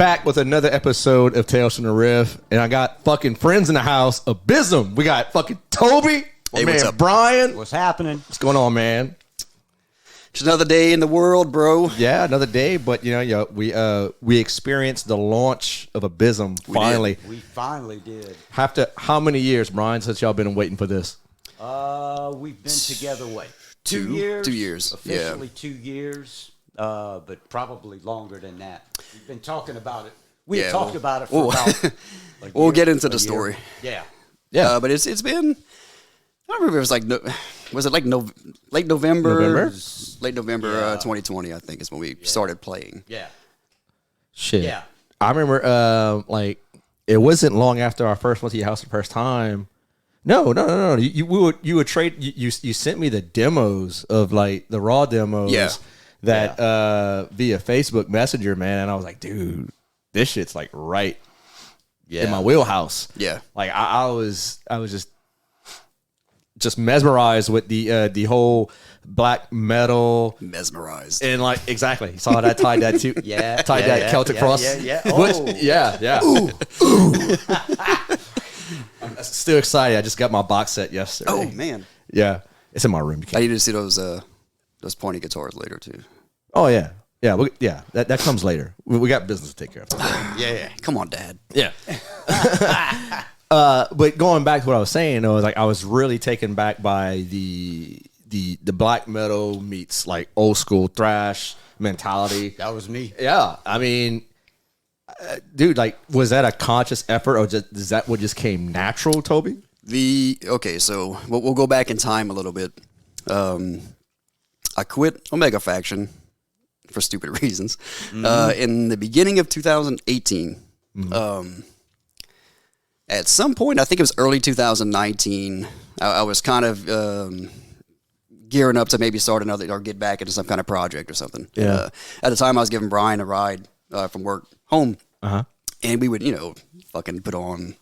back with another episode of Tales from the Riff, and I got fucking friends in the house. Abysm. We got fucking Toby. Hey, what's up, Brian? What's happening? What's going on, man? It's another day in the world, bro. Yeah, another day, but we experienced the launch of Abysm finally. We finally did. How many years, Brian, since y'all been waiting for this? We've been together, 2 years? 2 years. Officially 2 years, but probably longer than that. We've been talking about it. We had talked about it for about we'll get into the story. Yeah. But it's been, I don't remember if it was like, late November? Late November 2020, I think, is when we started playing. Yeah. Shit. Yeah. I remember, it wasn't long after I first went to your house the first time. No. You would trade. You sent me the demos of like the raw demos. Yeah. That via Facebook Messenger, man, and I was like, dude, this shit's like right in my wheelhouse. Yeah. Like I was just mesmerized with the whole black metal. Mesmerized. And like exactly, saw that tied that too. Tied that Celtic cross. Yeah. Ooh. I'm still excited. I just got my box set yesterday. Oh man. Yeah, it's in my room. I need to see those pointy guitars later too. Oh yeah. That comes later. We got business to take care of. Yeah. Come on, Dad. Yeah. But going back to what I was saying, though, I was really taken back by the black metal meets like old school thrash mentality. That was me. Yeah, I mean, dude, like, was that a conscious effort, or is that what just came natural, Toby? So we'll go back in time a little bit. I quit Omega Faction for stupid reasons in the beginning of 2018. At some point, I think it was early 2019, I was kind of gearing up to maybe start another or get back into some kind of project or something. Yeah. At the time, I was giving Brian a ride from work home, and we would, fucking put on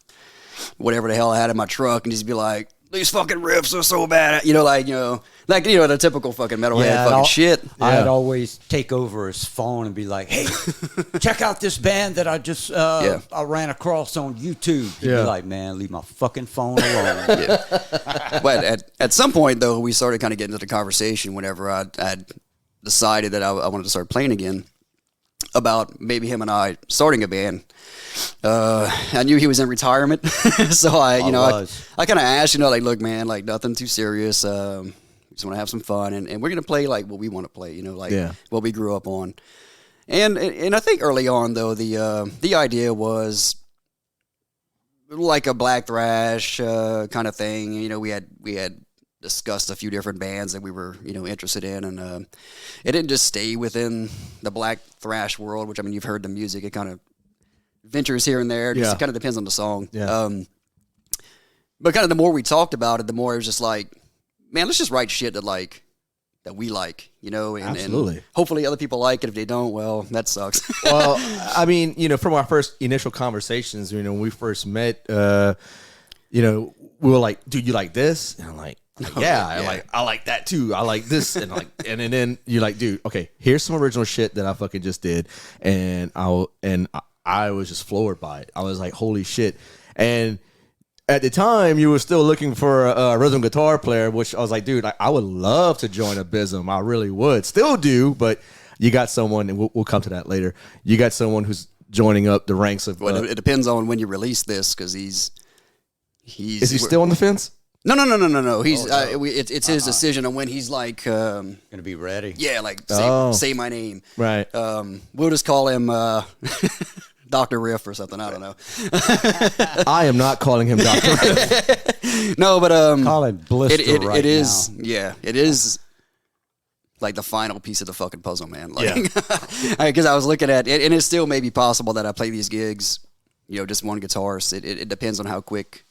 whatever the hell I had in my truck and just be like, these fucking riffs are so bad, the typical fucking metalhead fucking shit. I'd always take over his phone and be like, hey, check out this band that I just I ran across on YouTube. He'd be like, man, leave my fucking phone alone. But at some point, though, we started kind of getting into the conversation whenever I'd decided that I wanted to start playing again about maybe him and I starting a band. I knew he was in retirement, so I kind of asked, look, man, like nothing too serious. We just want to have some fun, and we're gonna play like what we want to play, what we grew up on. And I think early on though, the idea was like a black thrash kind of thing. We had discussed a few different bands that we were interested in, and it didn't just stay within the black thrash world, which, I mean, you've heard the music, it kind of ventures here and there. It kind of depends on the song. But kind of the more we talked about it, the more it was just like, man, let's just write shit that we like, and, Absolutely. And hopefully other people like it. If they don't, well, that sucks. Well, I mean, from our first initial conversations, when we first met, we were like, dude, you like this? And I'm like, I like that too. I like this, and then you're like, dude, okay, here's some original shit that I fucking just did, and I was just floored by it. I was like, holy shit. And at the time, you were still looking for a rhythm guitar player, which I was like, dude, I would love to join Abysm. I really would. Still do, but you got someone, and we'll come to that later. You got someone who's joining up the ranks of... Well, it depends on when you release this, because he's... Is he still on the fence? No. He's it's his decision on when he's like gonna be ready. Yeah, like say my name. Right. We'll just call him Dr. Riff or something. I don't know. I am not calling him Dr. Riff. No, but call it Blister it is now. Yeah, it is like the final piece of the fucking puzzle, man. Like, because I was looking at it, and it still may be possible that I play these gigs, just one guitarist. It depends on how quick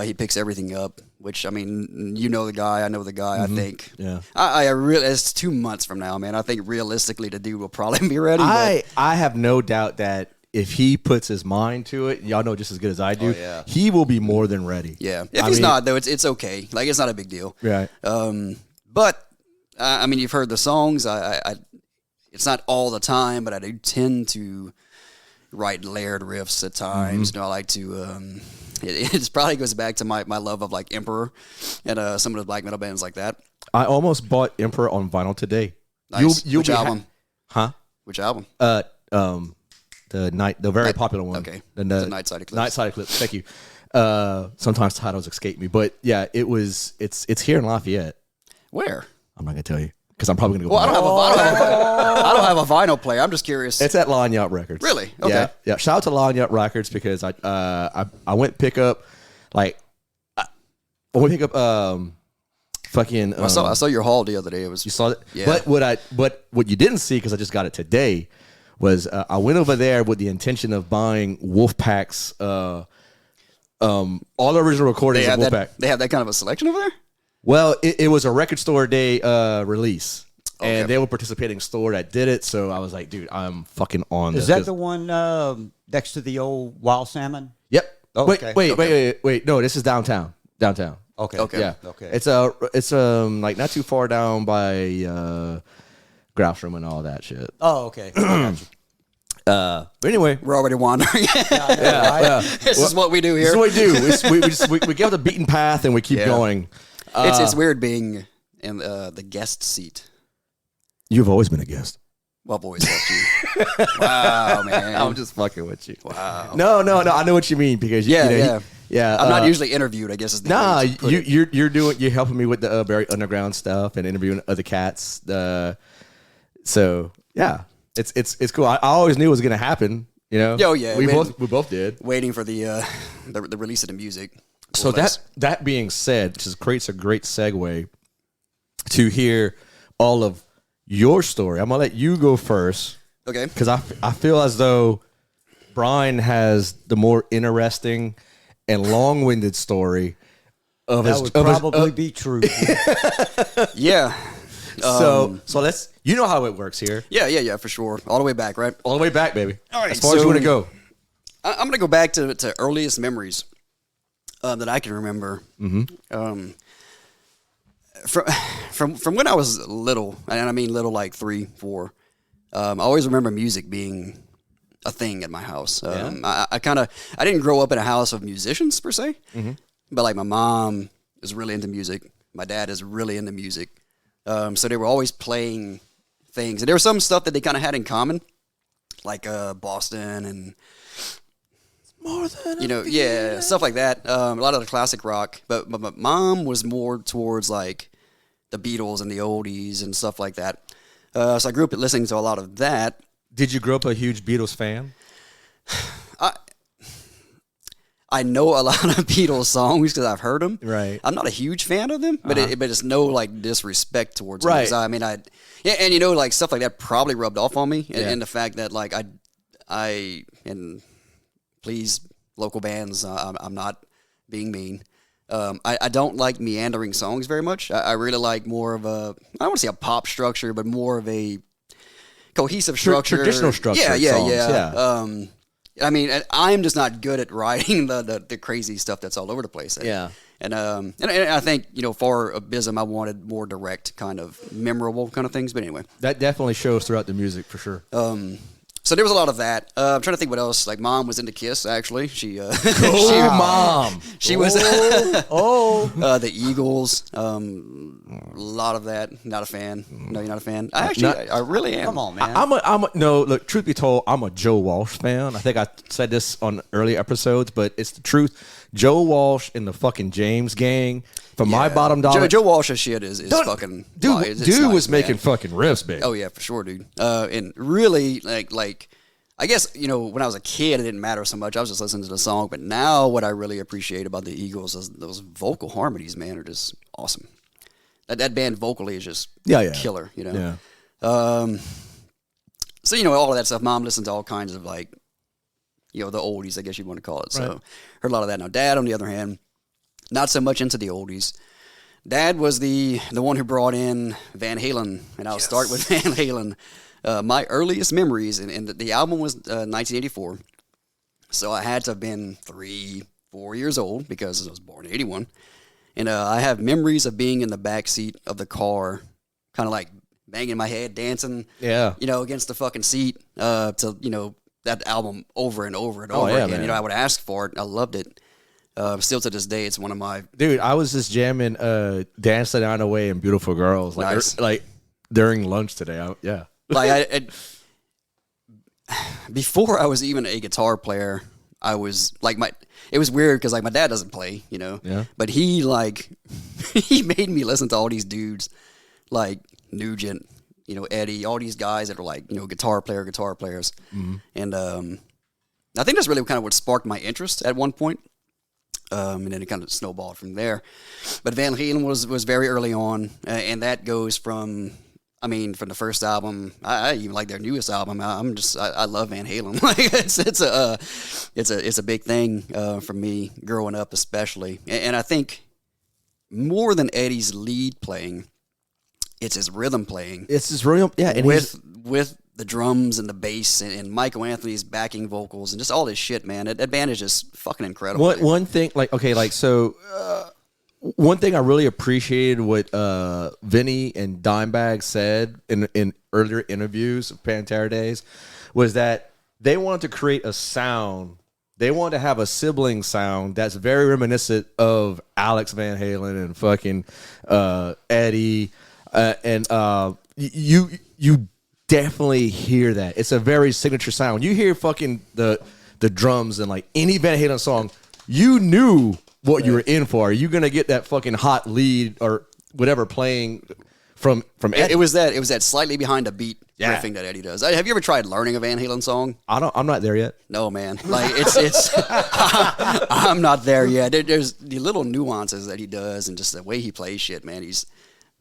he picks everything up, which, I mean, the guy, I know the guy, I think. Yeah. I really, it's 2 months from now, man. I think realistically the dude will probably be ready. I have no doubt that if he puts his mind to it, y'all know just as good as I do, he will be more than ready. Yeah. If he's not, though, it's okay. Like, it's not a big deal. Right. But, I mean, you've heard the songs. It's not all the time, but I do tend to write layered riffs at times. You know, I like to. It probably goes back to my love of like Emperor and some of the black metal bands like that. I almost bought Emperor on vinyl today. Nice. You'll Which album? Which album? The very popular one. Okay. The Night Side Eclipse. Night Side Eclipse. Thank you. Sometimes titles escape me, but yeah, it's here in Lafayette. Where? I'm not gonna tell you because I'm probably gonna go. Well, I don't have a vinyl player. I'm just curious. It's at Lafayette Records. Really? Okay. Yeah. Shout out to Lafayette Records because I went pick up fucking. I saw your haul the other day. It was You saw it, yeah. But what you didn't see because I just got it today was I went over there with the intention of buying Wolfpack's all the original recordings of Wolfpack. They have that kind of a selection over there. Well, it was a record store day release. Okay. And they were a participating store that did it, so I was like, dude, I'm fucking on this. Is that the one next to the old Wild Salmon? Yep. Oh, okay. Wait. No, this is downtown. Okay. Okay. Okay. It's like not too far down by Grouse Room and all that shit. Oh, okay. I got you. But anyway, We're already wandering. yeah. This is what we do here. This is what we do. We get off the beaten path and we keep going. It's weird being in the guest seat. You've always been a guest. Well, I've always loved you. Wow, man. I'm just fucking with you. Wow. No. I know what you mean because Yeah. I'm not uh, usually interviewed, I guess. Is the Nah, way to put it. you're helping me with the very underground stuff and interviewing other cats. So yeah, it's cool. I always knew it was gonna happen. You know. Oh, yeah. We both did. Waiting for the release of the music. So that being said, just creates a great segue to hear all of your story. I'm gonna let you go first. Okay. Because I feel as though Brian has the more interesting and long-winded story of That his. would probably be true. Yeah. So let's. You know how it works here. Yeah, for sure. All the way back, right? All the way back, baby. All right, As far as you so- want to go. I'm going to go back to earliest memories that I can remember. Mm-hmm. From when I was little, and I mean little like 3, 4, I always remember music being a thing at my house. I didn't grow up in a house of musicians per se, but like my mom is really into music. My dad is really into music. So they were always playing things. And there was some stuff that they kind of had in common, like Boston and More than stuff like that. A lot of the classic rock. But my mom was more towards like the Beatles and the oldies and stuff like that. So I grew up listening to a lot of that. Did you grow up a huge Beatles fan? I know a lot of Beatles songs because I've heard them. Right. I'm not a huge fan of them, but it's no like disrespect towards them. Right. 'Cause and like stuff like that probably rubbed off on me, and the fact that like I please local bands, I'm not being mean. I don't like meandering songs very much. I really like more of I don't want to say a pop structure, but more of a cohesive structure, traditional structure. songs. I mean, I'm just not good at writing the crazy stuff that's all over the place. And I think for Abysm, I wanted more direct, kind of memorable kind of things. But anyway, That definitely shows throughout the music for sure. so there was a lot of that. I'm trying to think what else. Like Mom was into Kiss. Actually, she Mom. she was the Eagles. A lot of that. Not a fan. No, you're not a fan. I really am. Come on, man. Look, truth be told, I'm a Joe Walsh fan. I think I said this on earlier episodes, but it's the truth. Joe Walsh and the fucking James Gang, for my bottom dollar. Joe Walsh's shit is fucking. Dude, it's dude nice, was man. making fucking riffs, baby. Oh yeah, for sure, dude. And really, like, I guess when I was a kid, it didn't matter so much. I was just listening to the song. But now, what I really appreciate about the Eagles is those vocal harmonies, man, are just awesome. That band vocally is just killer, Yeah. So all of that stuff. Mom listened to all kinds of like, the oldies, I guess you'd want to call it. So heard a lot of that. Now, Dad, on the other hand, not so much into the oldies. Dad was the one who brought in Van Halen, and I'll start with Van Halen. My earliest memories, and the album was 1984, so I had to have been 3, 4 years old because I was born in 81. And I have memories of being in the back seat of the car, kind of like banging my head, dancing, against the fucking seat to that album over and over and over again. Man. You know, I would ask for it. I loved it. Still to this day, it's one of my... Dude, I was just jamming Dance the Night Away and Beautiful Girls. Like, Nice. like during lunch today. Like, before I was even a guitar player, I was like it was weird because like my dad doesn't play, you know. Yeah. But he like he made me listen to all these dudes like Nugent, you know, Eddie, all these guys that are like, you know, guitar players. Mm-hmm. And I think that's really kind of what sparked my interest at one point. And then it kind of snowballed from there. But Van Halen was very early on, and that goes from the first album. I even like their newest album. I love Van Halen. Like it's a big thing for me growing up, especially. And I think more than Eddie's lead playing, it's his rhythm playing. It's his rhythm, yeah. And with the drums and the bass and Michael Anthony's backing vocals and just all this shit, man. That band is just fucking incredible. One thing, one thing I really appreciated what Vinny and Dimebag said in earlier interviews of Pantera days was that they wanted to create a sound. They wanted to have a sibling sound that's very reminiscent of Alex Van Halen and fucking Eddie. You definitely hear that. It's a very signature sound. You hear fucking the drums and like any Van Halen song, you knew what you were in for. Are you gonna get that fucking hot lead or whatever playing from Eddie? It was that slightly behind a beat riffing that Eddie does. Have you ever tried learning a Van Halen song? I'm not there yet. No, man. Like it's I'm not there yet. There's the little nuances that he does and just the way he plays shit, man. He's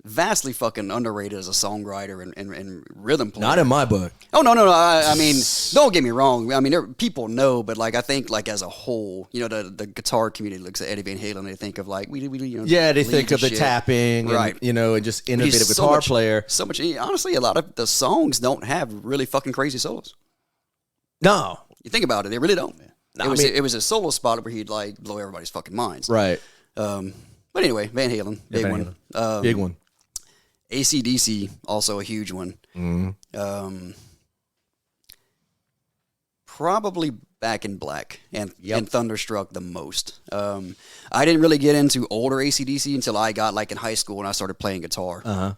vastly fucking underrated as a songwriter and rhythm player. Not in my book. Oh, no. I mean, don't get me wrong. I mean, people know, but like I think like as a whole, you know, the guitar community looks at Eddie Van Halen and they think of like, you know, yeah, they think of the shit. tapping, right? And, you know, and just innovative guitar player. So much. Honestly, a lot of the songs don't have really fucking crazy solos. No, you think about it, they really don't. No, it was a solo spot where he'd like blow everybody's fucking minds. Right. But anyway, Van Halen, big one. Big one. AC/DC, also a huge one. Mm-hmm. Probably Back in Black and Thunderstruck the most. I didn't really get into older AC/DC until I got like in high school when I started playing guitar. Uh-huh.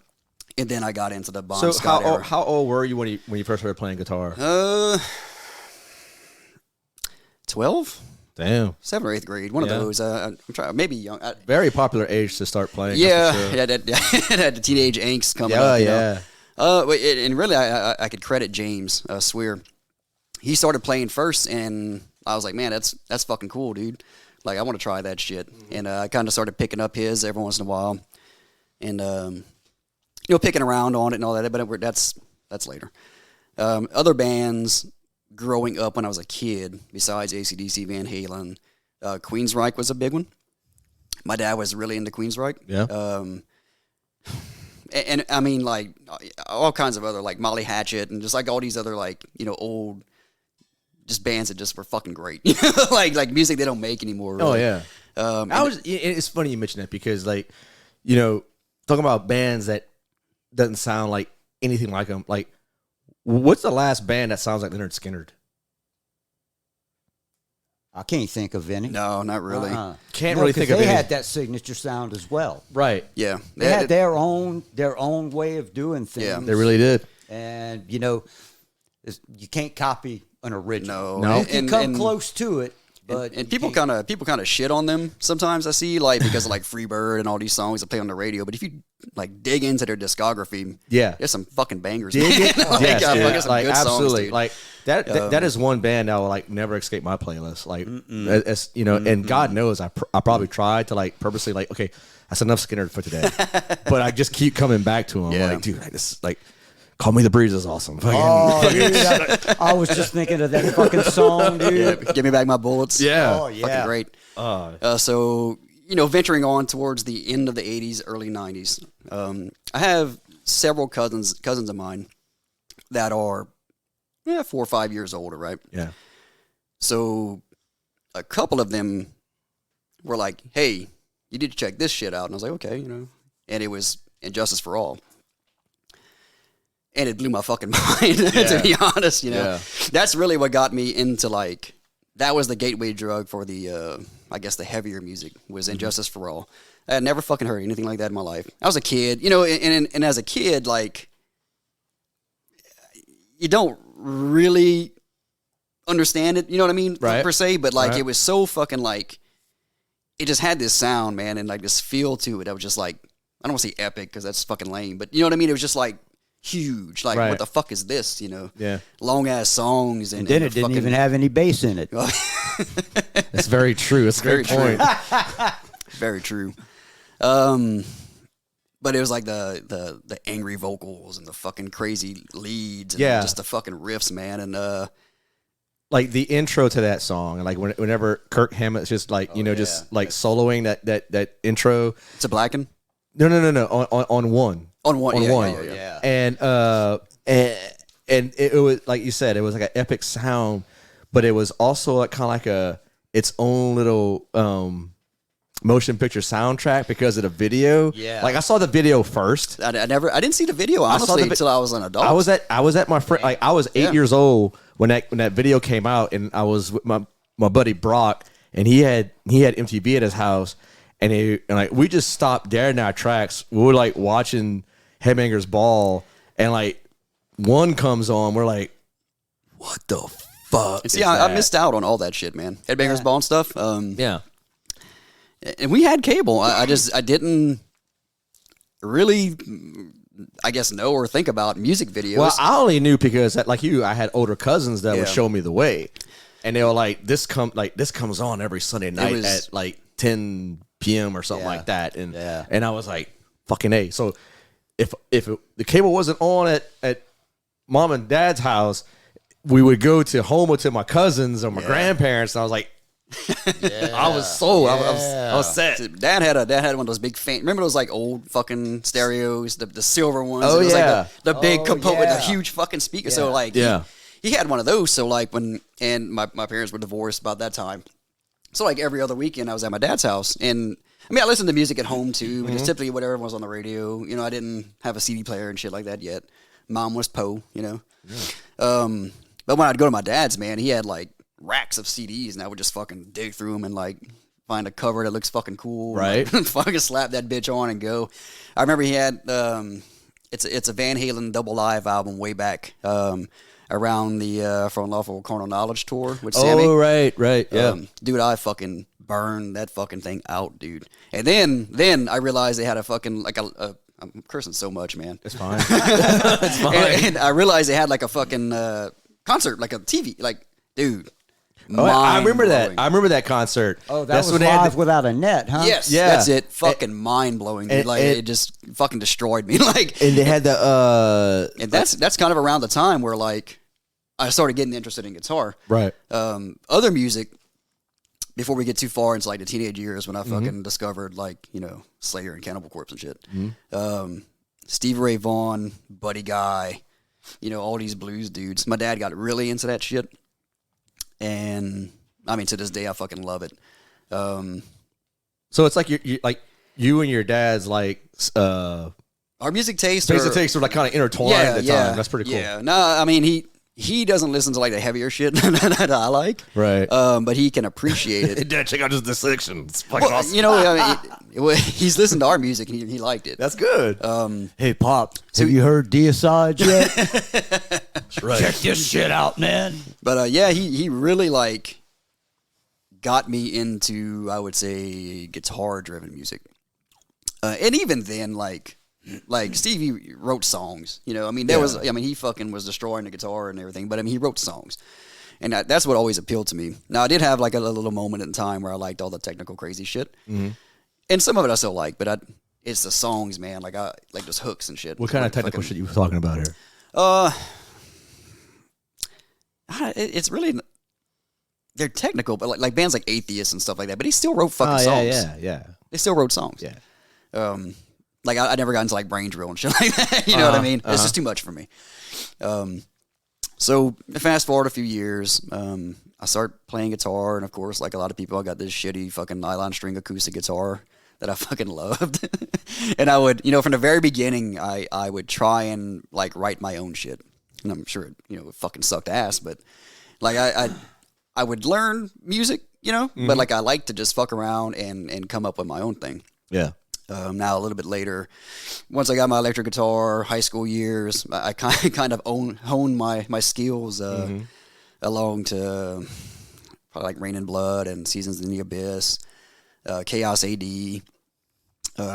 And then I got into the Bon So Scott era. how old were you when you first started playing guitar? 12? Damn. 7th or 8th grade. One of those. I'm trying, maybe young. Very popular age to start playing. Yeah. Sure. It had the teenage angst coming up. Yeah. And really, I could credit James Swear. He started playing first, and I was like, man, that's fucking cool, dude. Like, I want to try that shit. Mm-hmm. And I kind of started picking up his every once in a while. And, you know, picking around on it and all that. But that's later. Other bands growing up when I was a kid, besides AC/DC, Van Halen, Queensryche was a big one. My dad was really into Queensryche. Yeah. And I mean, like, all kinds of other, like, Molly Hatchet and just, like, all these other, like, you know, old, just bands that just were fucking great. like music they don't make anymore, really. Oh, yeah. It's funny you mention that because, like, you know, talking about bands that doesn't sound like anything like them, like, what's the last band that sounds like Leonard Skinner? I can't think of any. No, not really. Can't really think of any. any. They had that signature sound as well. Right. Yeah. They had their own way of doing things. Yeah. They really did. And, you know, you can't copy an original. No. You can come close to it. But and people kind of shit on them sometimes. I see like because of like Freebird and all these songs that play on the radio. But if you like dig into their discography, there's some fucking bangers. Dig it, like, some like good absolutely. Songs, like that is one band that will like never escape my playlist. Like, as, you know, and God knows I probably tried to like purposely like, okay, that's enough Skinner for today, but I just keep coming back to him. Yeah. Like, dude, this like. Call Me the Breeze is awesome. Oh, dude, I was just thinking of that fucking song, dude. Yeah, Give Me Back My Bullets. Yeah. Oh, yeah. Fucking great. So, you know, venturing on towards the end of the 80s, early 90s, I have several cousins of mine that are 4 or 5 years older, right? Yeah. So a couple of them were like, hey, you need to check this shit out. And I was like, okay, you know. And it was Injustice for All. and it blew my fucking mind, to be honest, you know. Yeah. That's really what got me into, like, that was the gateway drug for the, I guess, the heavier music, was Injustice for All. I had never fucking heard anything like that in my life. I was a kid, you know, and as a kid, like, you don't really understand it, you know what I mean, per se, but, like, it was so fucking, like, it just had this sound, man, and, like, this feel to it. I was just, like, I don't want to say epic, because that's fucking lame, but you know what I mean? It was just, like, huge. Like, what the fuck is this, you know? Yeah. Long-ass songs. And then it didn't even have any bass in it. That's very true. It's a great point. Very true. But it was like the angry vocals and the fucking crazy leads and just the fucking riffs, man. And like the intro to that song, and like whenever Kirk Hammett's just like just like soloing that intro. It's a blackened? No. On one. On one. Yeah. And it was like you said, it was like an epic sound, but it was also like kind of like its own little motion picture soundtrack because of the video. Yeah. Like I saw the video first. I didn't see the video honestly until I was an adult. I was at my friend. Like I was 8 years old when that video came out, and I was with my buddy Brock, and he had MTV at his house, and like we just stopped dead in our tracks. We were like watching Headbangers Ball, and like one comes on, we're like, what the fuck? See, I missed out on all that shit, man. Headbangers Ball and stuff. Yeah. And we had cable. I didn't really, I guess, know or think about music videos. Well, I only knew because, like you, I had older cousins that would show me the way, and they were like, "This comes on every Sunday night at like 10 p.m. or something like that," and I was like, "Fucking A." So if the cable wasn't on at mom and dad's house, we would go to my cousins or my grandparents, and I was like. I was sold. I was set. Dad had one of those big fan. Remember those like old fucking stereos, the silver ones. Oh, it was yeah. like the big component with the huge fucking speaker. So like he had one of those. So like and my parents were divorced about that time. So like every other weekend I was at my dad's house, and I mean I listened to music at home too because typically whatever was on the radio. You know, I didn't have a CD player and shit like that yet. Mom was Poe. You know. Yeah. But when I'd go to my dad's, man, he had like racks of CDs, and I would just fucking dig through them and like find a cover that looks fucking cool, right? And fucking slap that bitch on and go. I remember he had it's a Van Halen double live album way back around the From Lawful Carnal Knowledge tour with Sammy. Oh right, yeah, dude, I fucking burned that fucking thing out, dude. And then I realized they had a fucking like I'm cursing so much, man. It's fine. It's fine. And I realized they had like a fucking concert, like a TV, like dude. Oh, I remember that. I remember that concert. Oh, that's was live without a net, huh? Yes, that's it. Fucking mind blowing, dude. Like it just fucking destroyed me. Like, and they had the and that's kind of around the time where like I started getting interested in guitar. Right. Other music before we get too far into like the teenage years when I fucking discovered like Slayer and Cannibal Corpse and shit. Stevie Ray Vaughan, Buddy Guy, all these blues dudes. My dad got really into that shit. And I mean, to this day, I fucking love it. So it's like you and your dad's like our music tastes are like kind of intertwined at the time. That's pretty cool. Yeah, no, I mean he doesn't listen to like the heavier shit that I like, right? But he can appreciate it. Hey, Dad, check out this dissection. It's fucking awesome. I mean, he's listened to our music and he liked it. That's good. Hey, Pop, have you heard Deicide yet? Right. Check this shit out, man. But he really like got me into, I would say, guitar driven music. And even then, like Stevie wrote songs. I mean he fucking was destroying the guitar and everything. But I mean he wrote songs, and that's what always appealed to me. Now I did have like a little moment in time where I liked all the technical crazy shit, and some of it I still like. But it's the songs, man. Like I like those hooks and shit. What kind of technical shit you were talking about here? It's really, they're technical, but like bands like Atheist and stuff like that. But he still wrote fucking songs. Yeah. They still wrote songs. Yeah. Like I never got into like brain drill and shit like that. You know what I mean? It's just too much for me. So fast forward a few years, I start playing guitar, and of course, like a lot of people, I got this shitty fucking nylon string acoustic guitar that I fucking loved. And I would, from the very beginning, I would try and like write my own shit. And I'm sure, it fucking sucked ass, but like I would learn music, but like I like to just fuck around and come up with my own thing. Yeah. Now a little bit later, once I got my electric guitar, high school years, I kind of honed my skills along to probably like Rain and Blood and Seasons in the Abyss, Chaos AD, a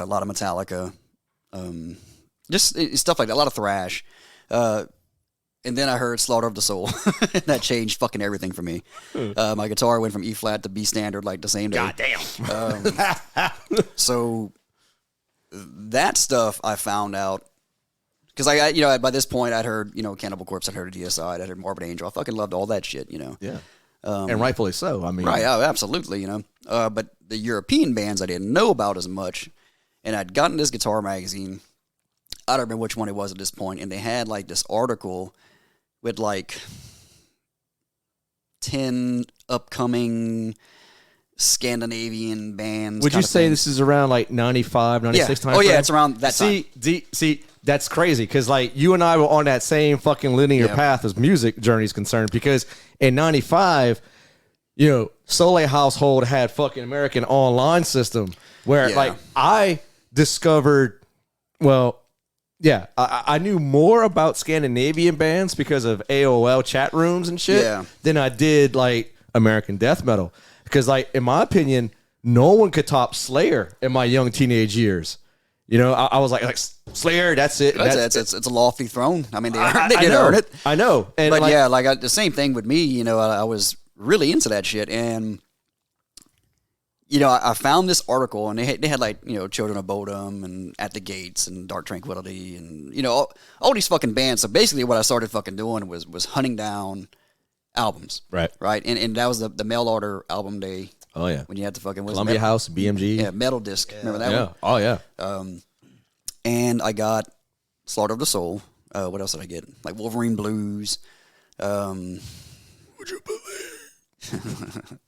lot of Metallica, just stuff like that, a lot of thrash. And then I heard Slaughter of the Soul. And that changed fucking everything for me. My guitar went from E flat to B standard like the same day. God damn. So that stuff I found out because I by this point I'd heard Cannibal Corpse, I'd heard DSI, I'd heard Morbid Angel. I fucking loved all that shit. Yeah. And rightfully so. I mean, right? Yeah, absolutely. But the European bands I didn't know about as much, and I'd gotten this guitar magazine. I don't remember which one it was at this point, and they had like this article with like 10 upcoming Scandinavian bands. Would you say this is around like 95, 96 time? Oh yeah, it's around that time. See, that's crazy because like you and I were on that same fucking linear path as music journey is concerned because in 95, Soleil Household had fucking American Online System where like I discovered, I knew more about Scandinavian bands because of AOL chat rooms and shit than I did like American death metal. Because like in my opinion, no one could top Slayer in my young teenage years. I was like Slayer, that's it. It's a lofty throne. I mean, they did earn it. I know. And but the same thing with me. I was really into that shit, and I found this article, and they had like Children of Bodom and At the Gates and Dark Tranquility, and all these fucking bands. So basically, what I started fucking doing was hunting down albums, right, and that was the mail order album day. Oh yeah, when you had to fucking Columbia House, BMG, Metal Disc. Yeah. Remember that one? Oh yeah. And I got Slaughter of the Soul. What else did I get? Like Wolverine Blues. Would you believe?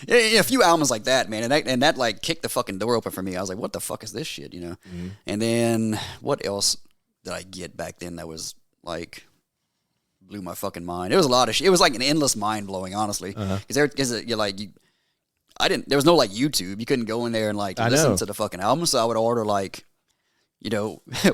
Yeah, a few albums like that, man, and that like kicked the fucking door open for me. I was like, "What the fuck is this shit?" Mm-hmm. And then what else did I get back then that was like blew my fucking mind? It was a lot of shit. It was like an endless mind blowing, honestly. Because I didn't. There was no like YouTube. You couldn't go in there and like listen to the fucking album. So I would order like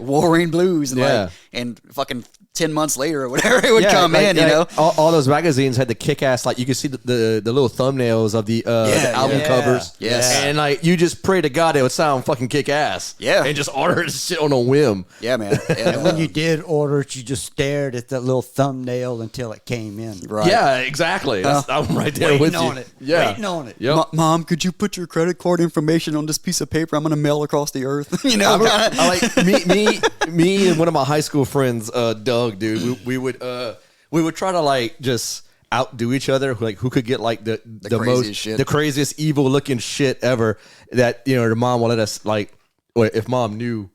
Wolverine Blues and and fucking 10 months later or whatever it would come in, all those magazines had the kick-ass, like you could see the little thumbnails of the album covers. Yes. And like you just pray to God it would sound fucking kick-ass. Yeah. And just order this shit on a whim. Yeah, man. And when you did order it, you just stared at that little thumbnail until it came in. Right. Yeah, exactly. I'm right there with you. Waiting on it. Yeah. Waiting on it. Yep. Mom, could you put your credit card information on this piece of paper? I'm going to mail across the earth. Me and one of my high school friends, Doug, dude, we would try to like just outdo each other, like who could get like the craziest evil looking shit ever. That the mom will let us like, or if mom knew,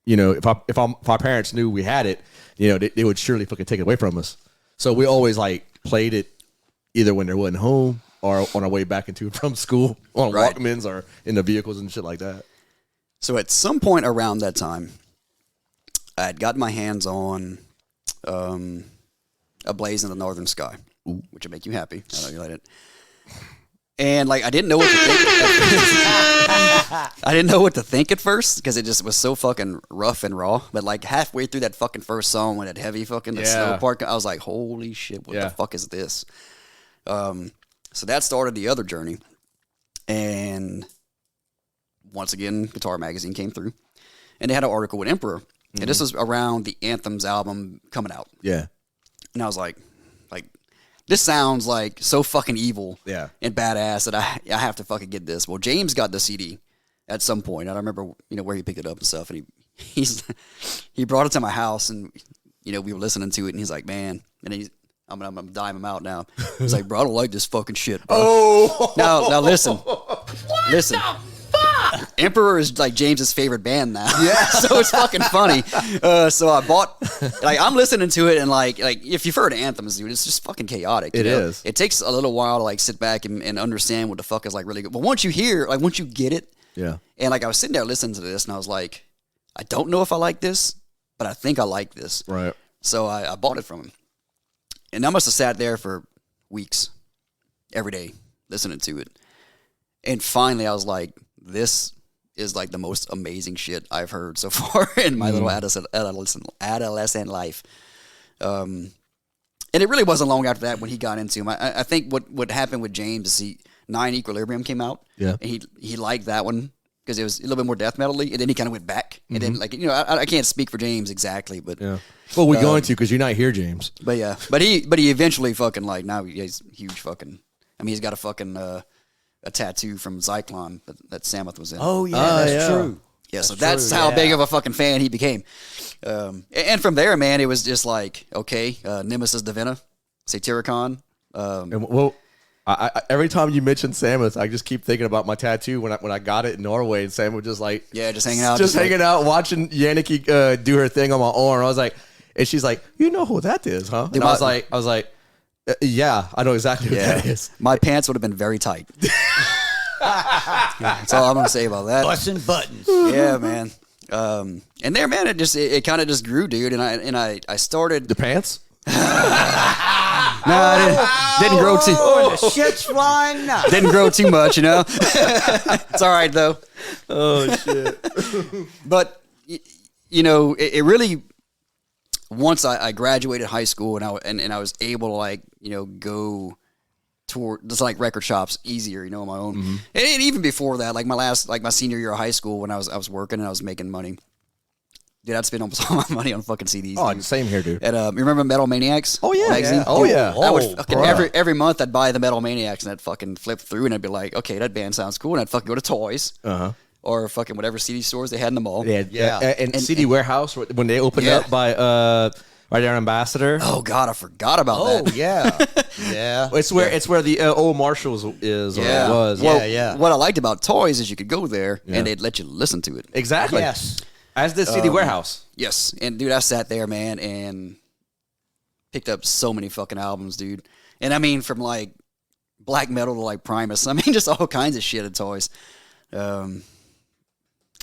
if our parents knew we had it, they would surely fucking take it away from us. So we always like played it either when they wasn't home or on our way back from school on Walkmans or in the vehicles and shit like that. So at some point around that time, I had gotten my hands on A Blaze in the Northern Sky, which would make you happy. I know you like it. And like I didn't know what to think. I didn't know what to think at first because it just was so fucking rough and raw. But like halfway through that fucking first song when that heavy fucking the snow part, I was like, holy shit, what the fuck is this? So that started the other journey. And once again, Guitar Magazine came through, and they had an article with Emperor. And this was around the Anthems album coming out. Yeah. And I was like, this sounds like so fucking evil and badass that I have to fucking get this. Well, James got the CD at some point. I don't remember, where he picked it up and stuff. And he brought it to my house, and, we were listening to it, and he's like, man. And I'm gonna dime him out now. He's like, bro, I don't like this fucking shit, bro. Oh. Now listen. Listen. Emperor is like James's favorite band now. Yeah. So it's fucking funny. So I bought, like, I'm listening to it, and like if you've heard Anthems, dude, it's just fucking chaotic. It is. It takes a little while to like sit back and understand what the fuck is like really good. But once you get it, Yeah. And like I was sitting there listening to this, and I was like, I don't know if I like this, but I think I like this. Right. So I bought it from him. And I must have sat there for weeks, every day, listening to it. And finally, I was like, this is like the most amazing shit I've heard so far in my little adolescent life. And it really wasn't long after that when he got into him. I think what happened with James is 9 Equilibrium came out. Yeah. And he liked that one because it was a little bit more death metal-y, and then he kind of went back. And then, like, you know, I can't speak for James exactly, but... Yeah. Well, we're going to because you're not here, James. But yeah, but he eventually fucking, like, now he's huge fucking... I mean, he's got a fucking... a tattoo from Zyklon that Samoth was in. Oh, yeah, that's true. Yeah, so that's how big of a fucking fan he became. And from there, man, it was just like, okay, Nemesis Divina, Satyricon. And well, I every time you mention Samoth, I just keep thinking about my tattoo when I got it in Norway, and Samoth just like just hanging out, just hanging out, watching Yannicki do her thing on my arm. I was like, and she's like, you know who that is, huh? And I was like, yeah, I know exactly what that is. My pants would have been very tight. That's all I'm gonna say about that. Busting buttons. Yeah, man. And there, man, it kind of just grew, dude. And I started The pants? No, I didn't grow too. Oh, the shit's flying now. Didn't grow too much, you know. It's all right though. Oh shit! But you know, it really. Once I graduated high school and I was able to, like, you know, go toward just like record shops easier, you know, on my own. Mm-hmm. And even before that, like my senior year of high school, when I was working and I was making money. Dude, I'd spend almost all my money on fucking CDs. Oh, dude. same here, dude. And you remember Metal Maniacs? Oh yeah, magazine? yeah. Oh yeah. I would fucking every month I'd buy the Metal Maniacs and I'd fucking flip through and I'd be like, okay, that band sounds cool, and I'd fucking go to Toys. Or fucking whatever CD stores they had in the mall. Yeah. And CD Warehouse when they opened up by right there, Ambassador. Oh God, I forgot about that. Oh yeah, yeah. It's where the old Marshalls is or it was. Well, what I liked about Toys is you could go there and they'd let you listen to it. Exactly. Yes. As did CD Warehouse. Yes, and dude, I sat there, man, and picked up so many fucking albums, dude. And I mean, from like black metal to like Primus. I mean, just all kinds of shit at Toys.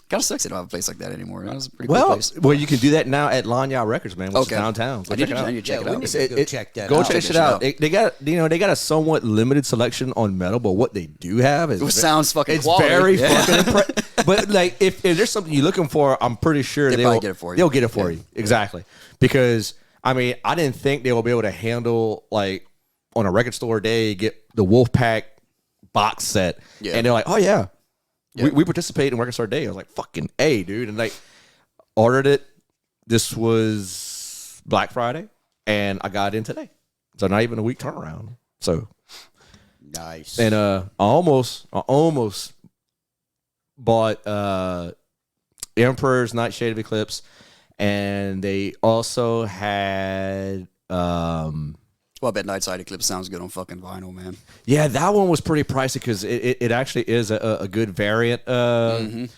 Kind of sucks they don't have a place like that anymore. That was a pretty cool place. Well, you can do that now at Lanya Records, man, which is downtown. I need to check it out. We need to go check that Go out. check this shit out. They got a somewhat limited selection on metal, but what they do have is sounds fucking it's quality. very fucking impressive. But like, if there's something you're looking for, I'm pretty sure they'll get it for you. They'll get it for you, exactly. Because I mean, I didn't think they will be able to handle, like, on a record store day, get the Wolfpack box set, and they're like, oh yeah. We participate in Record Store Day. I was like, fucking A, dude. And like, ordered it. This was Black Friday, and I got it in today. So not even a week turnaround. So nice. And I almost bought Emperor's Nightshade of Eclipse, and they also had Well, I bet Nightside Eclipse sounds good on fucking vinyl, man. Yeah, that one was pretty pricey because it actually is a good variant. And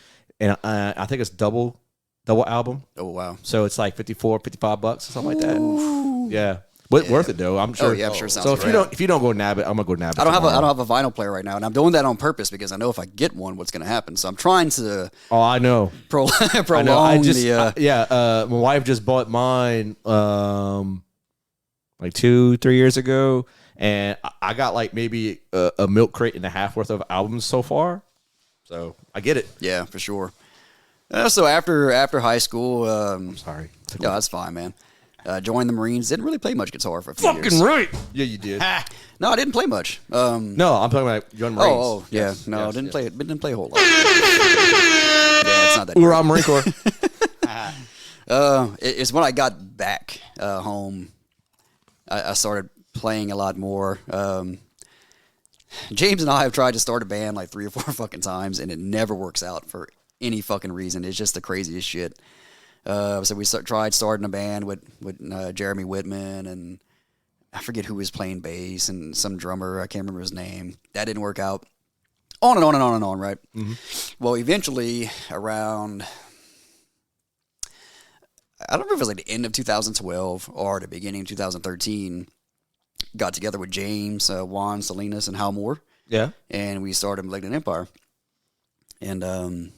I think it's double album. Oh, wow. So it's like $55 or something like that. Ooh. Yeah. But worth it though, I'm sure. Oh yeah, I'm sure it sounds so great. if you don't go nab it, I'm gonna go nab it. I don't have a vinyl player right now, and I'm doing that on purpose because I know if I get one, what's gonna happen. So I'm trying to. Oh, I know. Prolong my wife just bought mine like 2-3 years ago, and I got like maybe a milk crate and a half worth of albums so far. So I get it. Yeah, for sure. So after high school, I'm sorry. No, that's fine, man. Joined the Marines. Didn't really play much guitar for a few years. Fucking right. Yeah, you did. No, I didn't play much. No, I'm talking about joining Marines. Oh, yeah. Yes, no, yes, didn't yes. play a whole lot. Yeah, it's not that. Hoorah, Marine Corps. It's when I got back home. I started playing a lot more. James and I have tried to start a band like 3 or 4 fucking times, and it never works out for any fucking reason. It's just the craziest shit. So we tried starting a band with Jeremy Whitman, and I forget who was playing bass, and some drummer, I can't remember his name. That didn't work out. On and on and on and on, right? Mm-hmm. Well, eventually, around, I don't remember if it was like the end of 2012 or the beginning of 2013, got together with James, Juan Salinas, and Hal Moore. Yeah. And we started Malignant Empire. and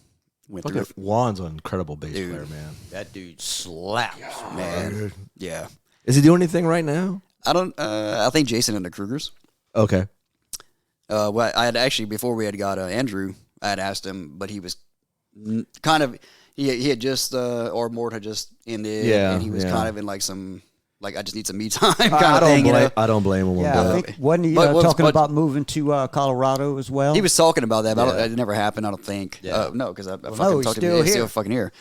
went Fucking through. Juan's an incredible bass Dude. player, man. That dude slaps, Man, Dude. yeah. Is he doing anything right now? I don't. I think Jason and the Krugers. Okay. Well, I had actually before we had got Andrew, I had asked him, but he was kind of he had just or Mort had just ended, and he was kind of in like some like I just need some me time kind of thing. I don't blame him. Yeah, I think wasn't he talking about moving to Colorado as well? He was talking about that, but it never happened. I don't think. Yeah. No, because I fucking no, talked to still him. He's here. still fucking here.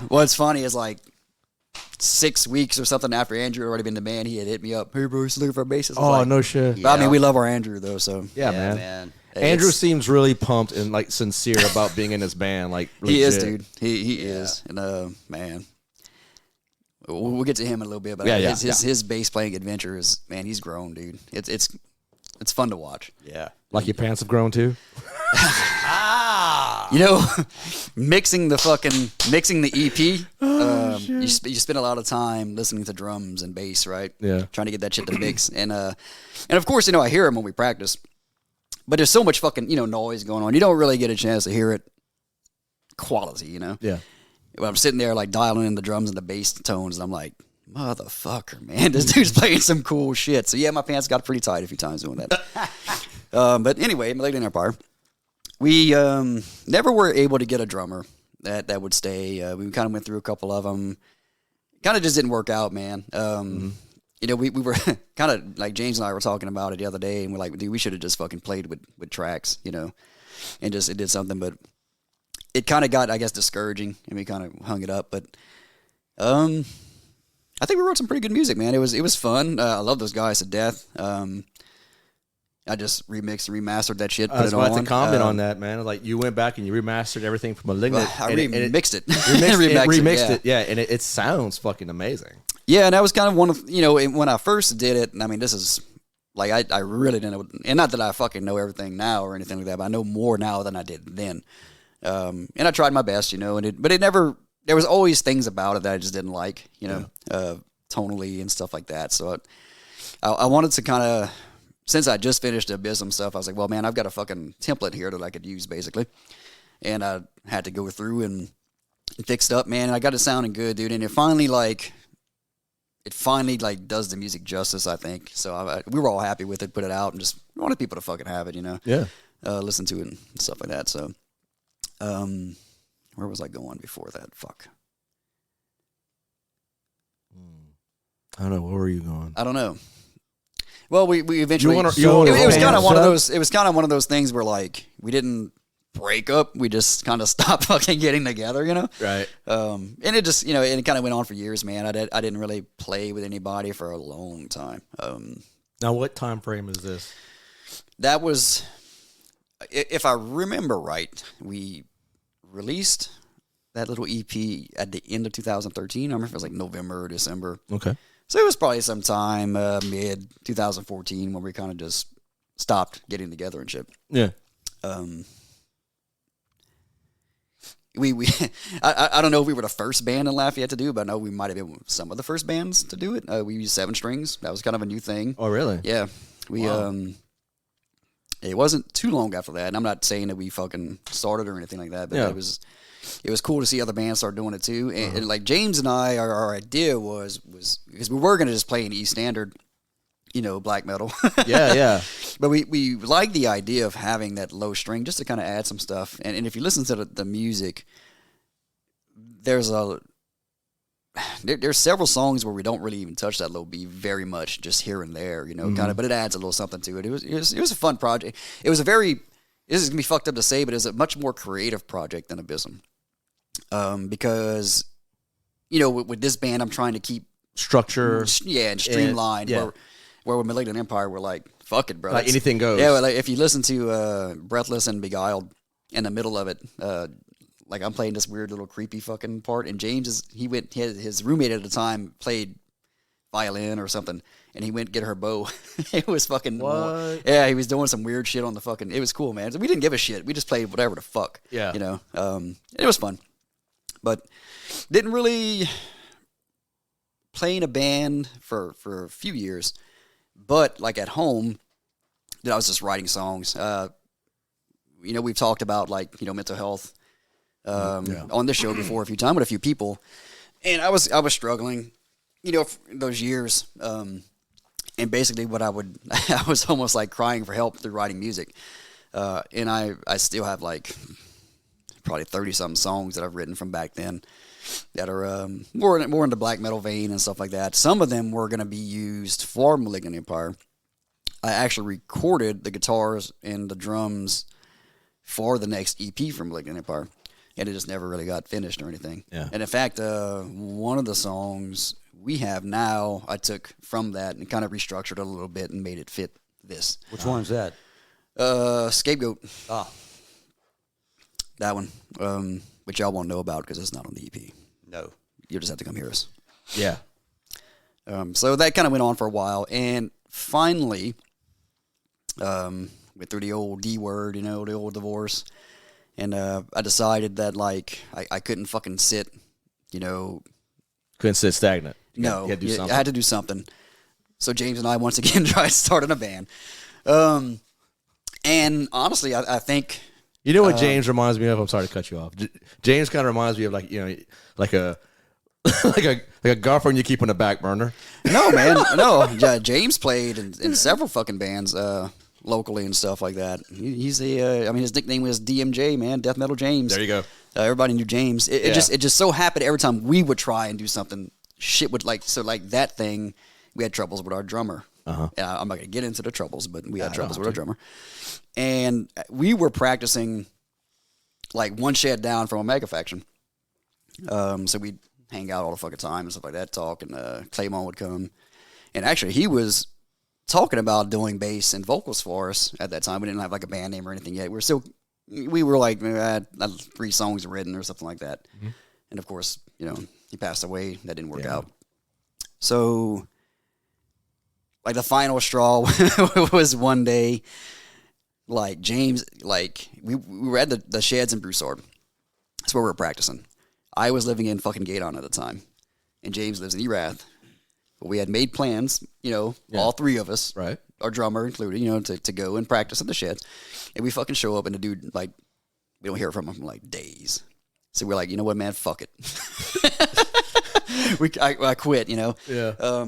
What's funny is like 6 weeks or something after Andrew had already been in the band, he had hit me up. Hey, bro, he's looking for a bassist. Oh, like, no shit. But I mean, we love our Andrew though, so Yeah, man. It's- Andrew seems really pumped and like sincere about being in this band. Like he is, legit. dude. He is, and man. We'll get to him in a little bit, but his bass playing adventure is, man, he's grown, dude. It's fun to watch. Yeah. Like your pants have grown too. You know, mixing the EP, you spend a lot of time listening to drums and bass, right? Yeah. Trying to get that shit to mix, and of course, I hear them when we practice, but there's so much fucking noise going on. You don't really get a chance to hear it quality, Yeah. When I'm sitting there like dialing in the drums and the bass tones, and I'm like, motherfucker, man, this dude's playing some cool shit. So yeah, my pants got pretty tight a few times doing that. But anyway, Malignant Empire, we never were able to get a drummer that would stay. We kind of went through a couple of them. Kind of just didn't work out, man. We were kind of like James and I were talking about it the other day, and we're like, dude, we should have just fucking played with tracks, and just it did something, but it kind of got, I guess, discouraging, and we kind of hung it up. But I think we wrote some pretty good music, man. It was fun. I love those guys to death. I just remixed and remastered that shit. I was about to comment on that, man. Like you went back and you remastered everything from Malignant. I remixed it. Remixed it, yeah, and it sounds fucking amazing. Yeah, and that was kind of one of when I first did it. And I mean, this is like I really didn't know, and not that I fucking know everything now or anything like that, but I know more now than I did then. And I tried my best, but it never. There was always things about it that I just didn't like, tonally and stuff like that. So I wanted to kind of, since I just finished the Abysm stuff, I was like, well, man, I've got a fucking template here that I could use, basically. And I had to go through and fix it up, man. And I got it sounding good, dude. And it finally does the music justice, I think. So we were all happy with it, put it out, and just wanted people to fucking have it, Yeah. Listen to it and stuff like that. So, where was I going before that? Fuck. I don't know. Where were you going? I don't know. Well, we eventually. It was kind of one of those. It was kind of one of those things where like we didn't break up. We just kind of stopped fucking getting together, Right. And it just and it kind of went on for years, man. I didn't really play with anybody for a long time. Now, what time frame is this? That was, if I remember right, we released that little EP at the end of 2013. I remember if it was like November or December. Okay. So it was probably sometime mid 2014 when we kind of just stopped getting together and shit. Yeah. We I don't know if we were the first band in Lafayette to do it, but I know we might have been some of the first bands to do it. We used 7 strings. That was kind of a new thing. Oh, really? Yeah. It wasn't too long after that, and I'm not saying that we fucking started or anything like that, but it was cool to see other bands start doing it too. And like James and I, our idea was because we were going to just play an E standard, black metal. Yeah. But we like the idea of having that low string just to kind of add some stuff. And if you listen to the music, there's several songs where we don't really even touch that low B very much, just here and there, kind of. But it adds a little something to it. It was a fun project. It was this is gonna be fucked up to say, but it was a much more creative project than Abysm, because with this band, I'm trying to keep structure, and streamlined. Where with Malignant Empire, we're like, fuck it, bro. Like anything goes. Yeah, like if you listen to Breathless and Beguiled, in the middle of it, like I'm playing this weird little creepy fucking part, and James his roommate at the time played violin or something, and he went get her bow. It was fucking yeah, he was doing some weird shit on the fucking. It was cool, man. We didn't give a shit. We just played whatever the fuck. Yeah, it was fun, but didn't really play in a band for a few years. But like at home, I was just writing songs. we've talked about like, mental health on this show before a few times with a few people. And I was struggling, those years. And basically what I was almost like crying for help through writing music. And I still have like probably 30-something songs that I've written from back then that are more in the black metal vein and stuff like that. Some of them were going to be used for Malignant Empire. I actually recorded the guitars and the drums for the next EP from Malignant Empire, and it just never really got finished or anything. Yeah. And in fact, one of the songs we have now, I took from that and kind of restructured it a little bit and made it fit this. Which one's that? Scapegoat. Ah. That one, which y'all won't know about because it's not on the EP. No. You'll just have to come hear us. Yeah. So that kind of went on for a while, and finally, went through the old D word, the old divorce, and I decided that like I couldn't fucking sit, Couldn't sit stagnant. No, you had to do something. I had to do something. So James and I once again tried starting a band, and honestly, I think. You know what James reminds me of? I'm sorry to cut you off. James kind of reminds me of like a like a girlfriend you keep on the back burner. No, man, no. James played in several fucking bands locally and stuff like that. He's his nickname was DMJ, man, Death Metal James. There you go. Everybody knew James. It just so happened every time we would try and do something, shit would like that thing. We had troubles with our drummer. I'm not gonna get into the troubles, but we had troubles with our drummer. And we were practicing like one shed down from Omega Faction. So we'd hang out all the fucking time and stuff like that, talk, and Claymore would come. And actually, he was talking about doing bass and vocals for us at that time. We didn't have like a band name or anything yet. We were like, maybe I had 3 songs written or something like that. Mm-hmm. And of course, he passed away. That didn't work out. So, like the final straw was one day. Like James, like we were at the sheds in Broussard. That's where we were practicing. I was living in fucking Gaydon at the time, and James lives in Erath. But we had made plans, all 3 of us, right, our drummer included, to go and practice at the sheds. And we fucking show up, and the dude, like, we don't hear from him for like days. So we're like, you know what, man, fuck it. I quit, Yeah.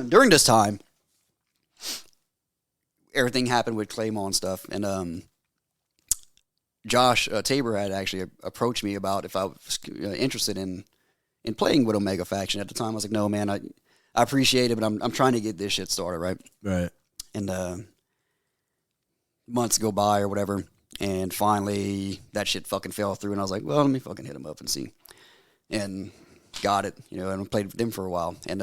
During this time, everything happened with Claymore and stuff, and Josh Tabor had actually approached me about if I was interested in playing with Omega Faction. At the time, I was like, no, man, I appreciate it, but I'm trying to get this shit started, right? Right. And months go by or whatever, and finally that shit fucking fell through, and I was like, well, let me fucking hit him up and see. And got it, and I played with them for a while. And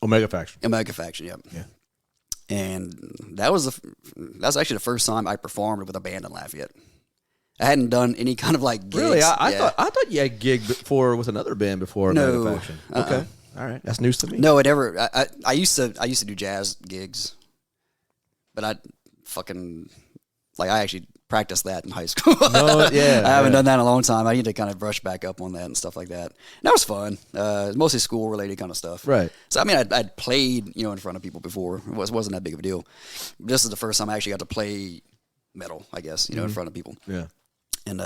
Omega Faction, yep. Yeah. And that's actually the first time I performed with a band in Lafayette. I hadn't done any kind of like gigs. Really? I thought you had gigged before with another band before. No. Omega Faction. Okay. All right. That's news to me. No, I used to do jazz gigs, but I actually practiced that in high school. No, yeah. I haven't done that in a long time. I need to kind of brush back up on that and stuff like that. And that was fun. Mostly school related kind of stuff. Right. So I mean, I'd played in front of people before. It wasn't that big of a deal. This is the first time I actually got to play metal, I guess, in front of people. Yeah. And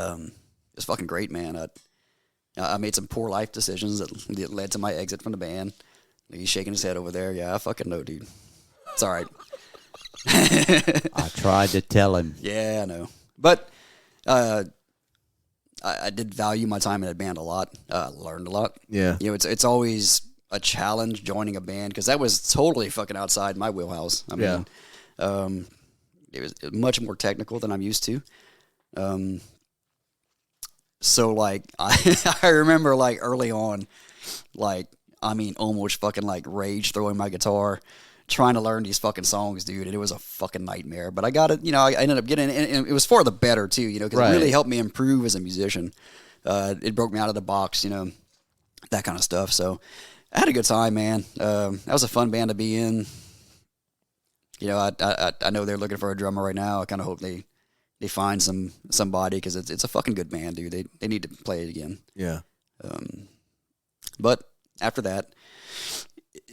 it's fucking great, man. I made some poor life decisions that led to my exit from the band. He's shaking his head over there. Yeah, I fucking know, dude. It's all right. I tried to tell him. Yeah, I know. But I did value my time in that band a lot. Learned a lot. Yeah. It's always a challenge joining a band because that was totally fucking outside my wheelhouse. I mean, it was much more technical than I'm used to. So like I remember like early on, like almost fucking like rage throwing my guitar, trying to learn these fucking songs, dude. And it was a fucking nightmare. But I got it. I ended up getting it, and it was for the better too. Because it really helped me improve as a musician. It broke me out of the box. That kind of stuff. So I had a good time, man. That was a fun band to be in. I know they're looking for a drummer right now. I kind of hope they find somebody because it's a fucking good band, dude. They need to play it again. Yeah. But after that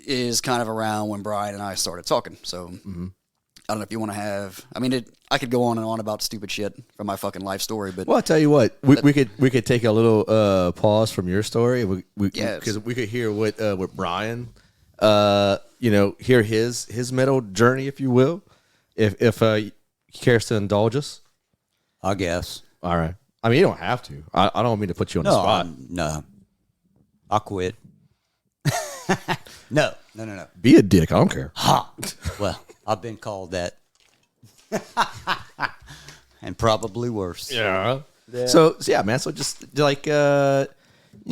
is kind of around when Brian and I started talking. So I don't know if you want to have. I mean, I could go on and on about stupid shit from my fucking life story, but well, I'll tell you what, we could take a little pause from your story. Yeah, Because we could hear what Brian, hear his metal journey, if you will, if he cares to indulge us. I guess. All right. I mean, you don't have to. I don't mean to put you on the spot. No. I'll quit. No. Be a dick. I don't care. Ha! Well, I've been called that. And probably worse. Yeah. So yeah, man. So just like you can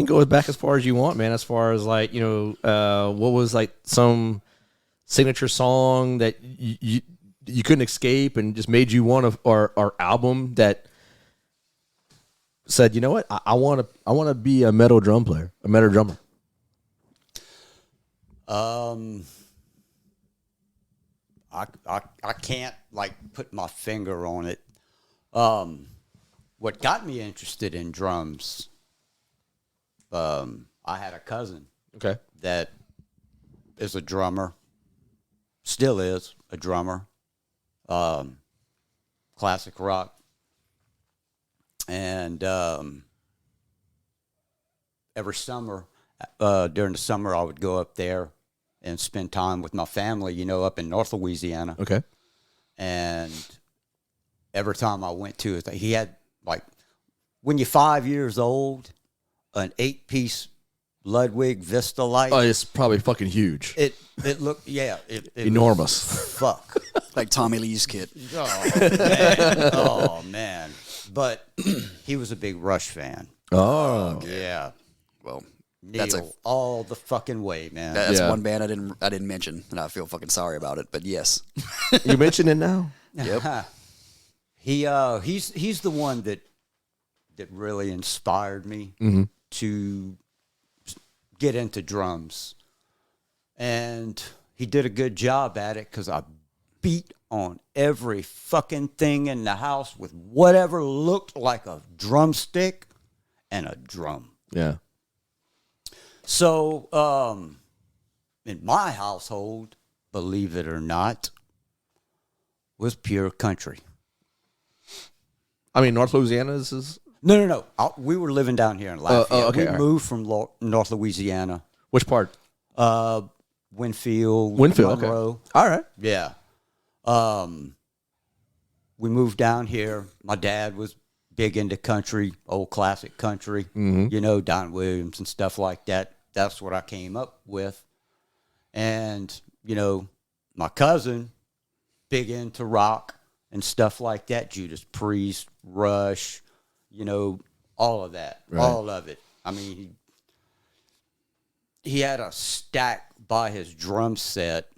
go back as far as you want, man. As far as like what was like some signature song that you couldn't escape and just made you want our album that said, you know what, I want to be a metal drum player, a metal drummer. I can't like put my finger on it. What got me interested in drums? I had a cousin. Okay. That is a drummer. Still is a drummer. Classic rock. And every summer, during the summer, I would go up there and spend time with my family, up in North Louisiana. Okay. And every time I went to it, he had, like, when you're 5 years old, an 8-piece Ludwig Vista light. Oh, it's probably fucking huge. It looked, yeah. It enormous. Fuck. like Tommy Lee's kid. Oh, man. But he was a big Rush fan. Oh. Yeah. Well, Neil, all the fucking way, man. That's one band I didn't mention, and I feel fucking sorry about it. But yes, you mentioned it now. Yep. He's the one that really inspired me to get into drums, and he did a good job at it because I beat on every fucking thing in the house with whatever looked like a drumstick and a drum. Yeah. So, in my household, believe it or not, was pure country. I mean, North Louisiana is... No. We were living down here in Lafayette. Okay, we moved from North Louisiana. Which part? Winfield, Monroe. Okay. All right. Yeah. We moved down here. My dad was big into country, old classic country, Don Williams and stuff like that. That's what I came up with. And, my cousin, big into rock and stuff like that. Judas Priest, Rush, all of that. Right. All of it. I mean, he had a stack by his drum set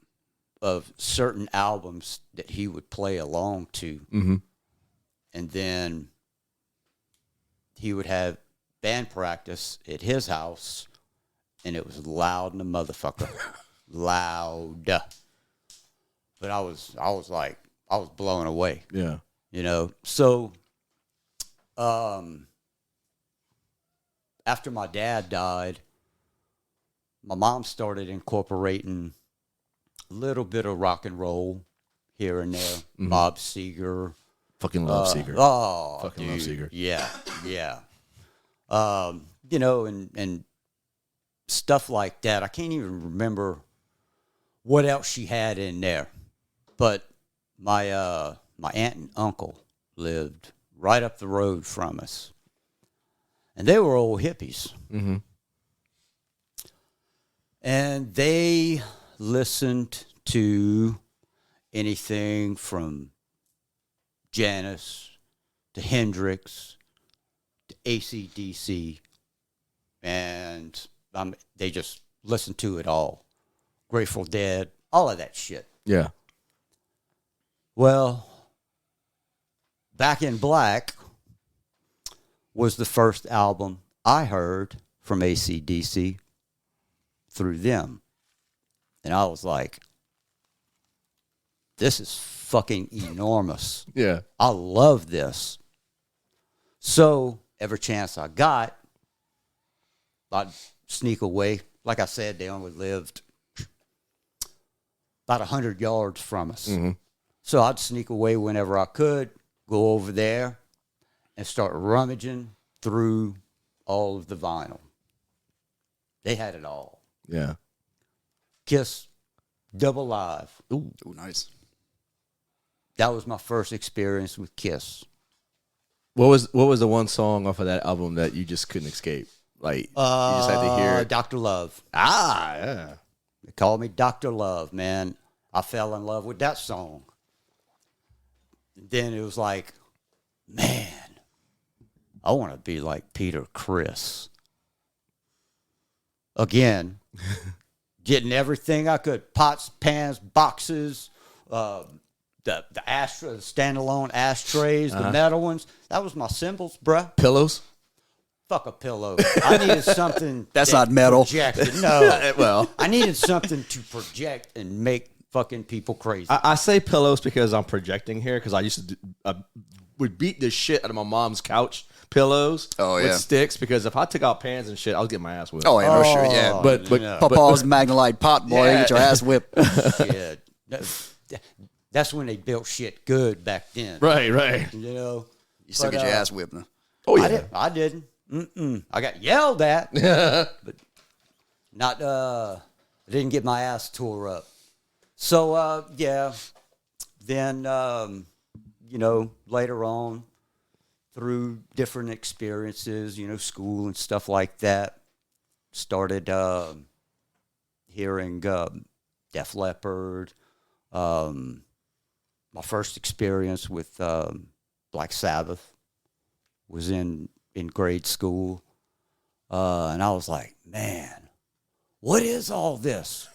of certain albums that he would play along to. Mm-hmm. And then he would have band practice at his house, and it was loud in the motherfucker. Loud. But I was blown away. Yeah. So after my dad died, my mom started incorporating a little bit of rock and roll here and there. Mm-hmm. Bob Seger. Fucking love Seger. Oh, fucking dude. love Seger. Yeah. And stuff like that. I can't even remember what else she had in there. But my aunt and uncle lived right up the road from us. And they were old hippies. Mm-hmm. And they listened to anything from Janis to Hendrix to AC/DC. And they just listened to it all. Grateful Dead, all of that shit. Yeah. Well, Back in Black was the first album I heard from AC/DC through them. And I was like, this is fucking enormous. Yeah. I love this. So every chance I got, I'd sneak away. Like I said, they only lived about 100 yards from us. Mm-hmm. So I'd sneak away whenever I could, go over there, and start rummaging through all of the vinyl. They had it all. Yeah. Kiss, Double Live. Ooh, nice. That was my first experience with Kiss. What was the one song off of that album that you just couldn't escape? Like you just had to hear it. Dr. Love. Ah, yeah. They called me Dr. Love, man. I fell in love with that song. Then it was like, man, I want to be like Peter Criss. Again, getting everything I could. Pots, pans, boxes, the ashtray, the standalone ashtrays, the metal ones. That was my symbols, bruh. Pillows? Fuck a pillow. I needed something That's that not metal. projected. No. Well, I needed something to project and make fucking people crazy. I say pillows because I'm projecting here because I used to would beat the shit out of my mom's couch pillows with sticks because if I took out pans and shit, I was getting my ass whipped. Oh, yeah, no, sure, yeah. But Papa's Magnolite pot boy, Yeah. get your ass whipped. Shit. That's when they built shit good back then. right. You know? You still get your ass whipped. Now. Oh yeah. I didn't. I got yelled at, but not. I didn't get my ass tore up. So yeah. Then you know, later on, through different experiences, you know, school and stuff like that, started hearing Def Leppard. My first experience with Black Sabbath was in grade school. And I was like, man, what is all this?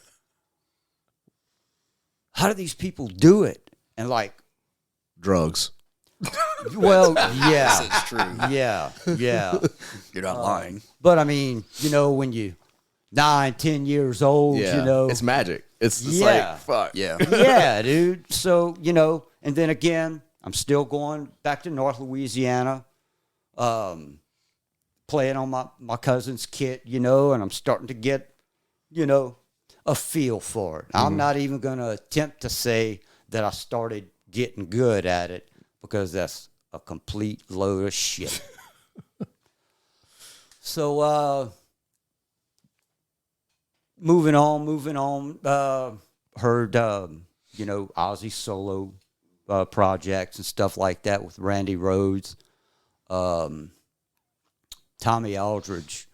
How do these people do it? And like, Drugs. well, yeah. It's true. Yeah. You're not lying. But I mean, you know, when you 9, 10 years old, Yeah. you know. It's magic. It's just Yeah. like fuck. Yeah. Yeah, dude. So, you know, and then again, I'm still going back to North Louisiana, playing on my cousin's kit, you know, and I'm starting to get, you know, a feel for it. I'm not even going to attempt to say that I started getting good at it because that's a complete load of shit. So, moving on, heard, you know, Ozzy solo projects and stuff like that with Randy Rhoads. Tommy Aldridge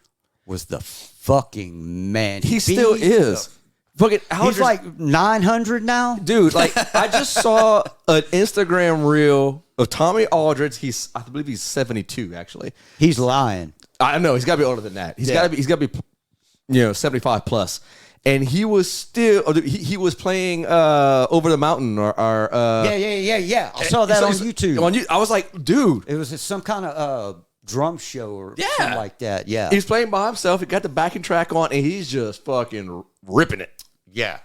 was the fucking man. He still is. Fucking He's Aldridge, like 900 now? dude. Like I just saw an Instagram reel of Tommy Aldridge. I believe he's 72 actually. He's lying. I know he's got to be older than that. He's got to be, you know, 75 plus. And he was still, he was playing Over the Mountain or Yeah. I saw that on YouTube. I was like, dude, It was some kind of drum show or Yeah. something like that. Yeah. he's playing by himself. He got the backing track on, and he's just fucking ripping it. Yeah.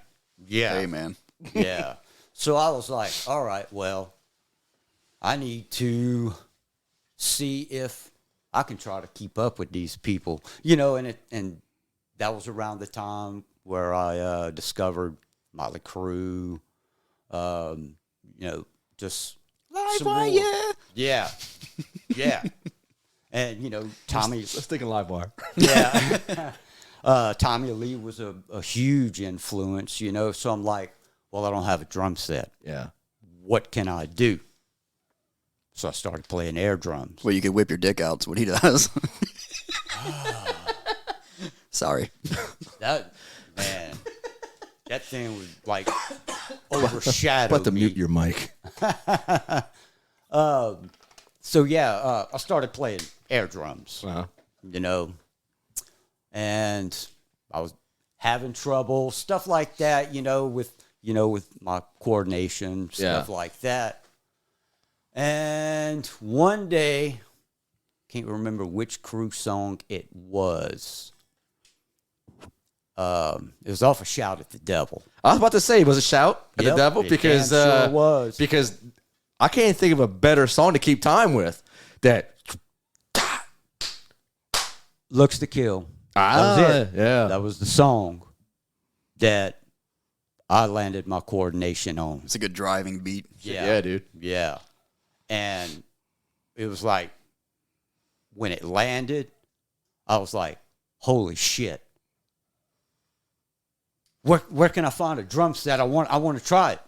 Hey, man. Yeah. So I was like, all right, well, I need to see if I can try to keep up with these people, you know, and that was around the time where I discovered Motley Crue, you know, just some more- Yeah. And, you know, Tommy. Let's think of Live Wire. Yeah. Tommy Lee was a huge influence, you know, so I'm like, well, I don't have a drum set. Yeah. What can I do? So I started playing air drums. Well, you could whip your dick out. That's what he does. Sorry. That, man, that thing would like overshadow About to me. mute your mic. So yeah, I started playing air drums, Uh-huh. you know, and I was having trouble, stuff like that, you know, with my coordination, stuff like that. And one day, can't remember which Crew song it was. It was off a Shout at the Devil. I was about to say, was it Shout at the Yep, Devil? it Because damn sure was. Because I can't think of a better song to keep time with. That Looks to Kill. That was it. Yeah. That was the song that I landed my coordination on. It's a good driving beat. Yeah, dude. Yeah. And it was like, when it landed, I was like, holy shit. Where can I find a drum set? I want to try it.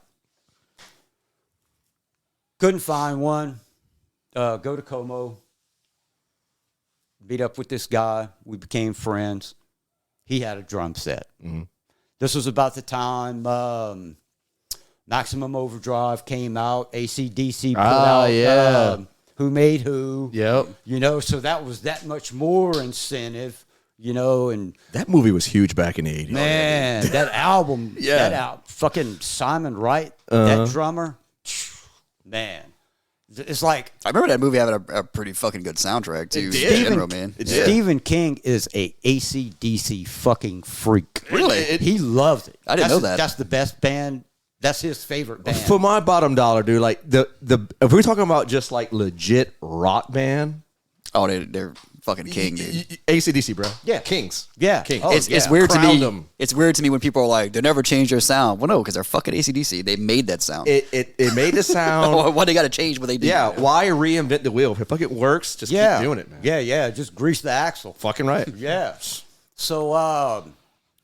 Couldn't find one. Go to Como. Meet up with this guy. We became friends. He had a drum set. Mm-hmm. This was about the time Maximum Overdrive came out. AC/DC put out Who Made Who. Yep. You know, so that was that much more incentive, you know. And that movie was huge back in the 80s. man, that album, fucking Simon Wright, that drummer, man. It's like, I remember that movie having a pretty fucking good soundtrack too. In general, man. Stephen King is a AC/DC fucking freak. Really? He loves it. I didn't know that. That's the best band. That's his favorite band. For my bottom dollar, dude, like the if we're talking about just like legit rock band, oh, they're fucking king, dude. AC/DC, bro. Yeah. Kings. Yeah. Kings. Oh, It's weird to Crowned me. them. It's weird to me when people are like, they never change their sound. Well, no, because they're fucking AC/DC. They made that sound. It made the sound. Why they got to change what they do? Yeah, why reinvent the wheel? If it fucking works, just keep doing it, man. Yeah, just grease the axle. Fucking right. Yeah. So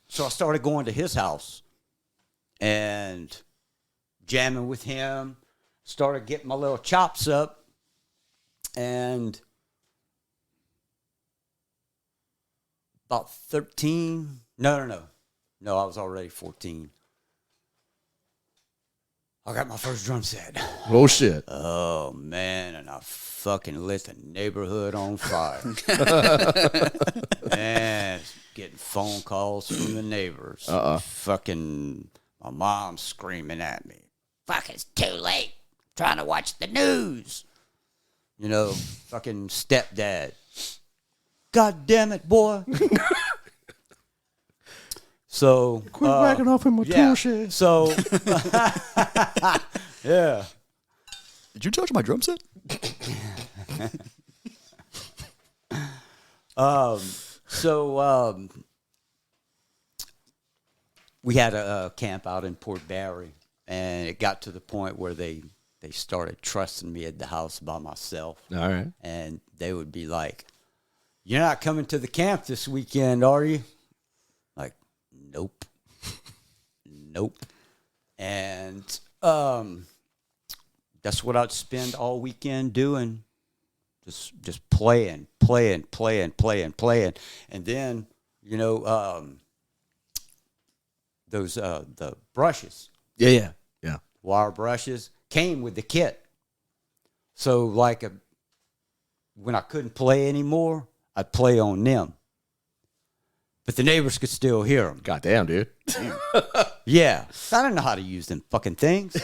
so I started going to his house and jamming with him. Started getting my little chops up, and about 13. No, I was already 14. I got my first drum set. Oh shit. Oh man, and I fucking lit the neighborhood on fire. Man, getting phone calls from the neighbors. Fucking my mom screaming at me. Fuck, it's too late. I'm trying to watch the news. You know, fucking stepdad. God damn it, boy. So Quit backing off in my tool shed. So yeah. Did you touch my drum set? We had a camp out in Port Barry, and it got to the point where they started trusting me at the house by myself. All right. And they would be like, "You're not coming to the camp this weekend, are you?" Like, nope. Nope. And that's what I'd spend all weekend doing. Just playing. And then, you know, those the brushes. Yeah. Wire brushes came with the kit. So like when I couldn't play anymore, I'd play on them. But the neighbors could still hear them. Goddamn, dude. Yeah. I don't know how to use them fucking things,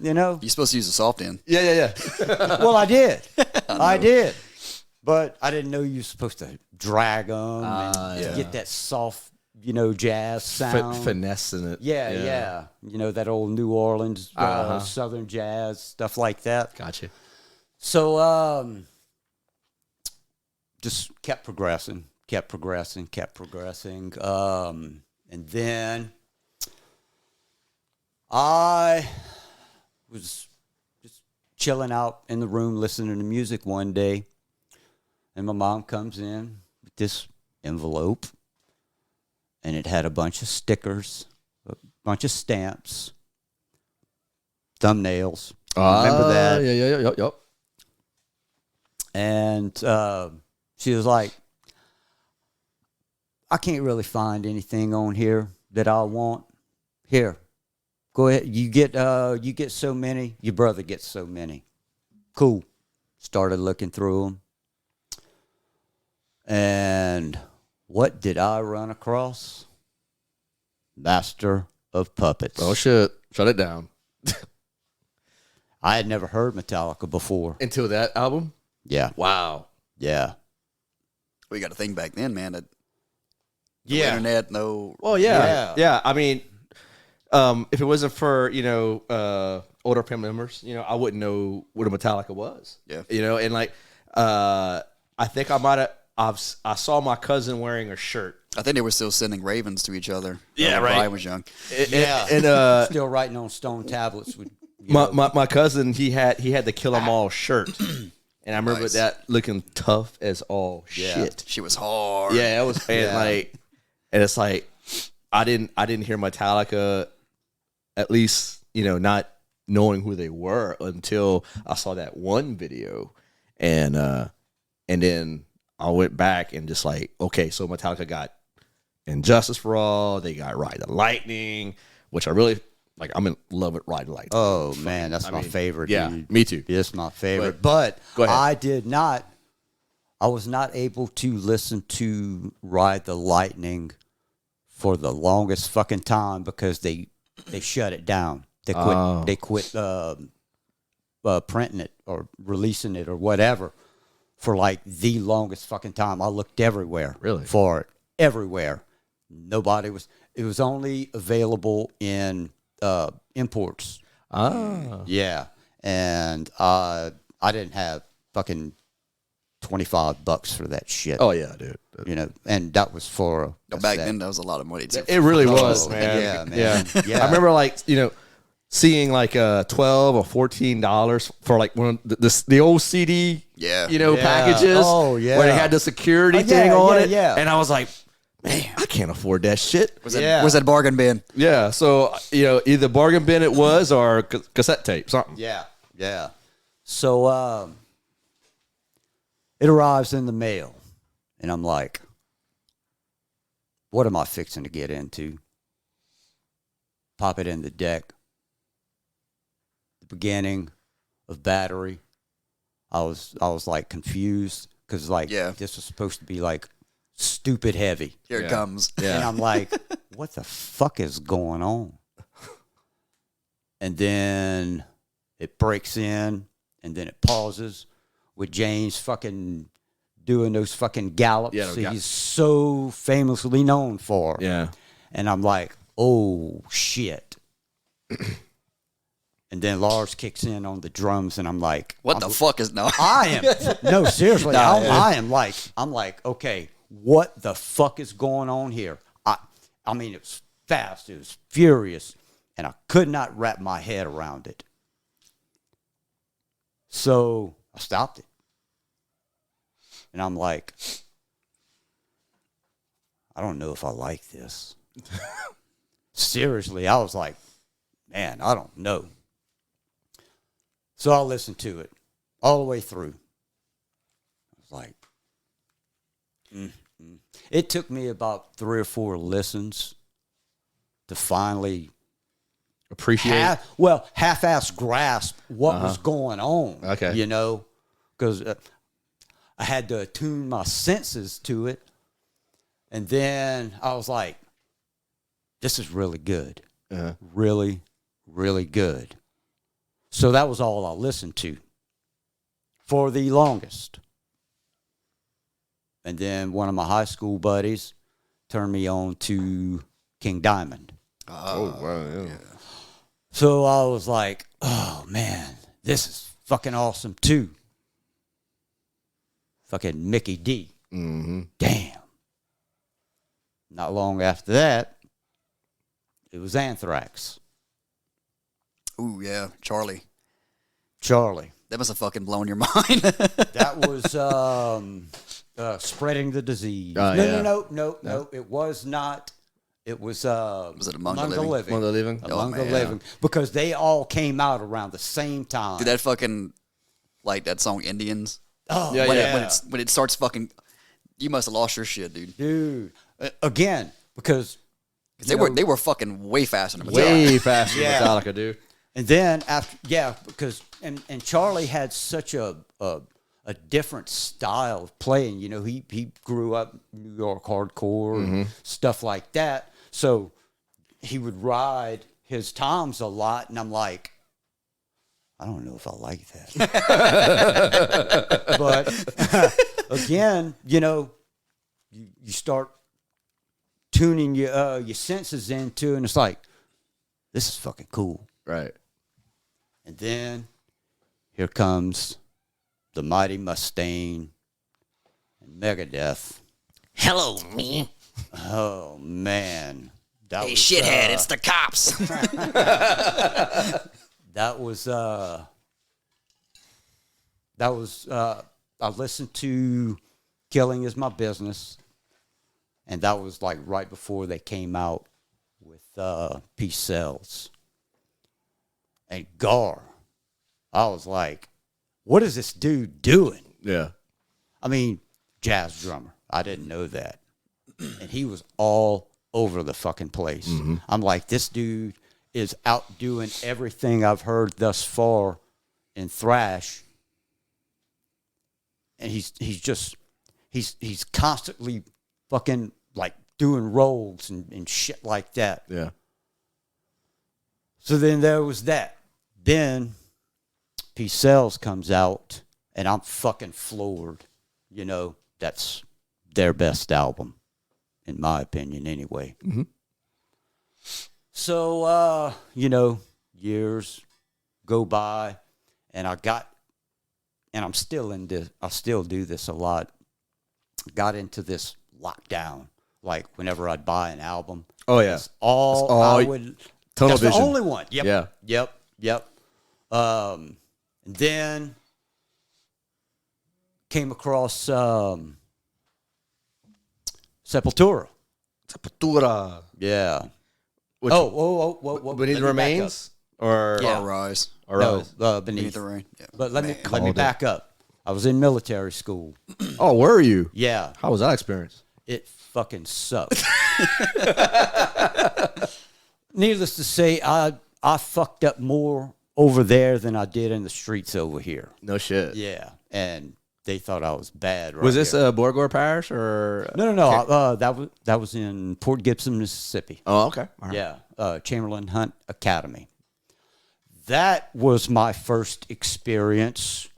you know? You're supposed to use the soft end. Yeah. Well, I did. I did. But I didn't know you were supposed to drag them and get that soft, you know, jazz sound. Finessing it. Yeah. You know, that old New Orleans, Southern jazz, stuff like that. Gotcha. So just kept progressing. And then I was just chilling out in the room listening to music one day, and my mom comes in with this envelope, and it had a bunch of stickers, a bunch of stamps, thumbnails. Remember that? Yeah. And she was like, "I can't really find anything on here that I want. Here, go ahead. You get so many. Your brother gets so many. Cool." Started looking through them, and what did I run across? Master of Puppets. Oh shit! Shut it down. I had never heard Metallica before. Until that album. Yeah. Wow. Yeah. We got a thing back then, man. That no Yeah. internet, no. Well, yeah. I mean, if it wasn't for older family members, I wouldn't know what a Metallica was. Yeah. And like, I think I might have I saw my cousin wearing a shirt. I think they were still sending ravens to each other. Yeah, when right. Brian was young. And Still writing on stone tablets with my cousin, he had the Kill 'Em All shirt, and I remember that looking tough as all shit. She was hard. Yeah, it was, and it's like I didn't hear Metallica, at least not knowing who they were until I saw that one video, and then I went back and just like, okay, so Metallica got Injustice for All, they got Ride the Lightning, which I really like. I'm in love with Ride the Lightning. Oh man, that's my favorite. Yeah, dude. me too. It's my favorite. But go ahead. I was not able to listen to Ride the Lightning for the longest fucking time because they shut it down. They quit printing it or releasing it or whatever for like the longest fucking time. I looked everywhere for it. Everywhere. Nobody was. It was only available in imports. Yeah. And I didn't have fucking $25 for that shit. Oh yeah, dude. And that was for Back then, that was a lot lot of money too. It really was, man. Yeah, man. Yeah. I remember like seeing like $12 or $14 for like one of the old CD, packages. Oh yeah, where they had the security thing on it. Yeah. And I was like, man, I can't afford that shit. Was that bargain bin? Yeah. So either bargain bin it was or cassette tape, something. Yeah. So it arrives in the mail, and I'm like, what am I fixing to get into? Pop it in the deck. The beginning of Battery. I was like confused because this was supposed to be like stupid heavy. Here it comes. Yeah. And I'm like, what the fuck is going on? And then it breaks in, and then it pauses with James fucking doing those fucking gallops he's so famously known for. Yeah. And I'm like, oh shit. And then Lars kicks in on the drums, and I'm like, what the fuck is no? I am no seriously. I'm like, okay, what the fuck is going on here? I mean, it was fast, it was furious, and I could not wrap my head around it. So I stopped it, and I'm like, I don't know if I like this. Seriously, I was like, man, I don't know. So I listened to it all the way through. I was like, It took me about 3 or 4 listens to finally appreciate, half-ass grasp what was going on. Okay. Because I had to attune my senses to it. And then I was like, this is really good. Really, really good. So that was all I listened to for the longest. And then one of my high school buddies turned me on to King Diamond. Oh, wow. Yeah. So I was like, oh, man, this is fucking awesome, too. Fucking Mickey D. Mm-hmm. Damn. Not long after that, it was Anthrax. Ooh, yeah, Charlie. That must have fucking blown your mind. That was Spreading the Disease. No. It was not. It was it Among the Living? Among the Living? Among the Living. Because they all came out around the same time. Did that fucking, like that song Indians? Oh, yeah. When it starts fucking, you must have lost your shit, dude. Dude. Again, because they were fucking way faster than Metallica. Way faster than Metallica, dude. And then after, because and Charlie had such a different style of playing. He grew up New York hardcore and stuff like that. So he would ride his toms a lot, and I'm like, I don't know if I like that. But again, you start tuning your senses into, and it's like, this is fucking cool. Right. And then here comes the Mighty Mustaine and Megadeth. Hello, me. Oh man, that Hey, was, shithead, it's the cops. I listened to Killing Is My Business, and that was like right before they came out with Peace Sells. And Gar, I was like, what is this dude doing? Yeah. I mean, jazz drummer. I didn't know that. And he was all over the fucking place. Mm-hmm. I'm like, this dude is outdoing everything I've heard thus far in thrash. And he's constantly fucking like doing rolls and shit like that. Yeah. So then there was that. Then Peace Sells comes out, and I'm fucking floored. You know, that's their best album, in my opinion, anyway. Mm-hmm. So, you know, years go by, and I'm still in this, I still do this a lot. Got into this lockdown, like whenever I'd buy an album. Oh, yeah. That's all all I would. tunnel That's vision. the only one. Yep. Yeah. Yep. And then came across Sepultura. Sepultura. Yeah. Which, Whoa. Beneath Let the me back Remains? Or Yeah. Or Rise. or up. Rise? No, Beneath beneath. the Rain. Yeah. But let me Called it. back up. I was in military school. Oh, were you? Yeah. How was that experience? It fucking sucked. Needless to say, I fucked up more over there than I did in the streets over here. No shit. Yeah, and they thought I was bad. Right Was this here. Borgore Parish or? No. That was in Port Gibson, Mississippi. Oh, okay. All right. Yeah, Chamberlain Hunt Academy. That was my first experience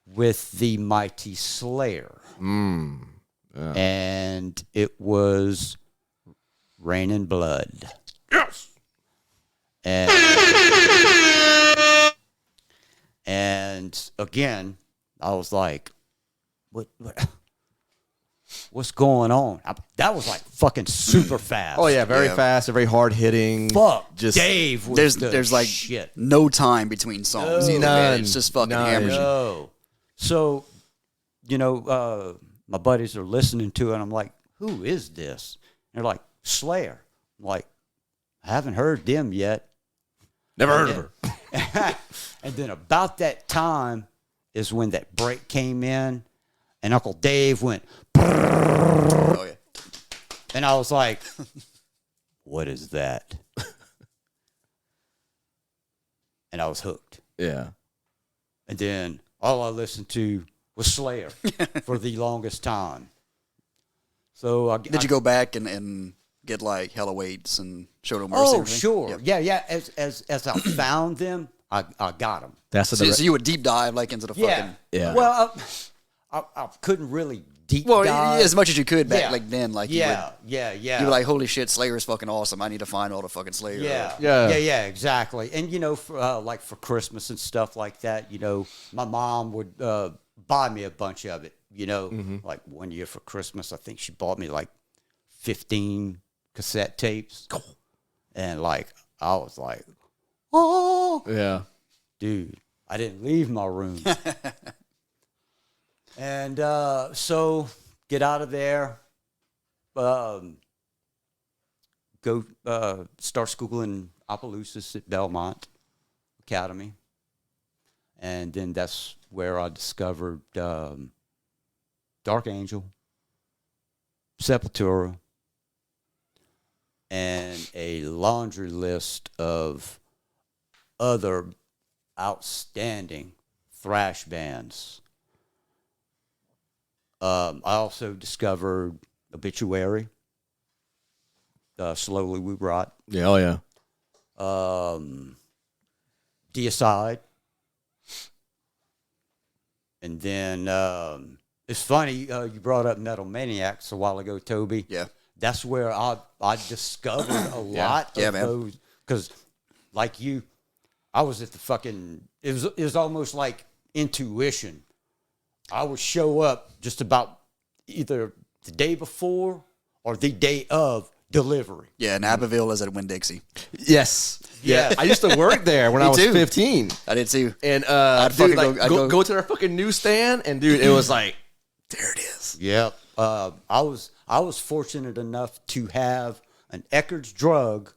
with the Mighty Slayer. And it was Raining Blood. Yes. And again, I was like, what's going on? That was like fucking super fast. Oh yeah, very Yeah. fast, very hard hitting. Fuck, Just Dave was There's like shit. no time between songs. No. either, man. None. It's just fucking None. hammers you. No. So, you know, my buddies are listening to it, and I'm like, who is this? And they're like, Slayer. I'm like, I haven't heard them yet. Never heard of her. And then about that time is when that break came in, and Uncle Dave went, Oh yeah. and I was like, what is that? And I was hooked. Yeah. And then all I listened to was Slayer for the longest time. So Did you go back and get like Hella Waits and Show No Mercy? Oh, and everything? sure. Yep. Yeah. As I found them, I got them. That's the So you would deep dive like into the fucking. Yeah. Well, I couldn't really deep Well, dive. as much as you could back Yeah. like then, like Yeah. you were like, holy shit, Slayer is fucking awesome. I need to find all the fucking Slayer. Yeah. Exactly. And you know, like for Christmas and stuff like that, you know, my mom would buy me a bunch of it. You know, like one year for Christmas, I think she bought me like 15 cassette tapes, and like I was like, oh, Yeah. dude, I didn't leave my room. And so get out of there, go start school in Opelousas at Belmont Academy. And then that's where I discovered Dark Angel, Sepultura, and a laundry list of other outstanding thrash bands. I also discovered Obituary, Slowly We Rot, Yeah. Oh yeah. Deicide. And then it's funny, you brought up Metal Maniacs a while ago, Toby. Yeah. That's where I discovered a lot Yeah, of man. those. Because, like you, I was at the fucking, it was almost like intuition. I would show up just about either the day before or the day of delivery. Yeah, and Abbeville is at Winn-Dixie. Yes. Yeah. I used to work there when I was too. 15. I did too. And fucking dude, like, go- go to their fucking newsstand, and dude, it was like, there it is. Yep. I was fortunate enough to have an Eckerd's Drug,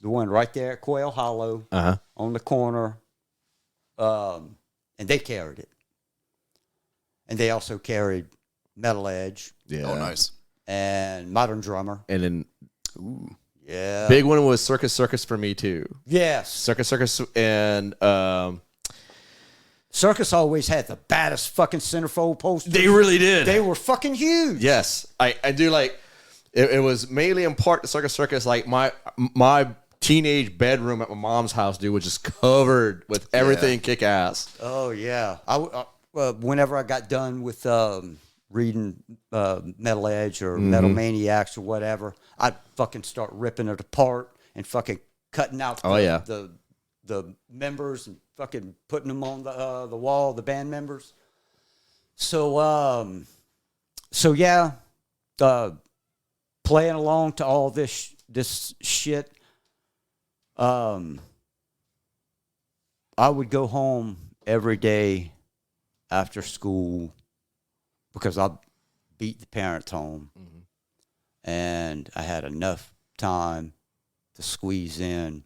the one right there at Quail Hollow on the corner, and they carried it. And they also carried Metal Edge. Yeah. Oh, nice. And Modern Drummer. And then, Yeah. big one was Circus Circus for me too. Yes. Circus Circus and Circus always had the baddest fucking centerfold posters. they really did. They were fucking huge. Yes, I do like. It was mainly in part the Circus Circus. Like my teenage bedroom at my mom's house, dude, was just covered with everything kick ass. Oh yeah. Whenever I got done with reading Metal Edge or Metal Maniacs or whatever, I'd fucking start ripping it apart and fucking cutting out the members and fucking putting them on the wall, the band members. So yeah, playing along to all this shit. I would go home every day after school because I beat the parents home, and I had enough time to squeeze in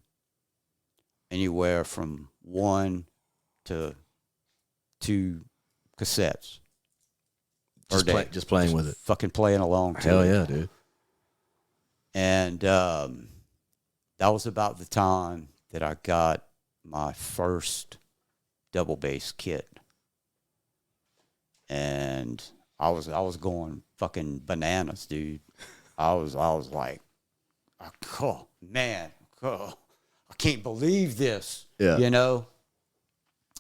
anywhere from 1 to 2 cassettes per day. Just playing with it. Fucking playing along to Hell it. yeah, dude. And that was about the time that I got my first double bass kit. And I was going fucking bananas, dude. I was like, oh man, I can't believe this. Yeah. You know?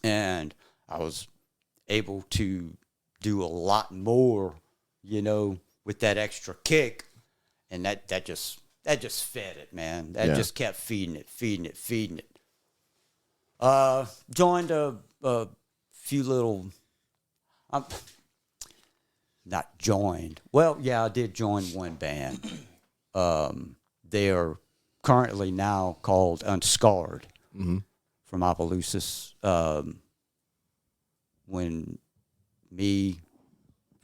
And I was able to do a lot more, you know, with that extra kick. And that just fed it, man. That just kept feeding it. Joined a few little. Not joined. Well, yeah, I did join one band. They are currently now called Unscarred from Opelousas. When me,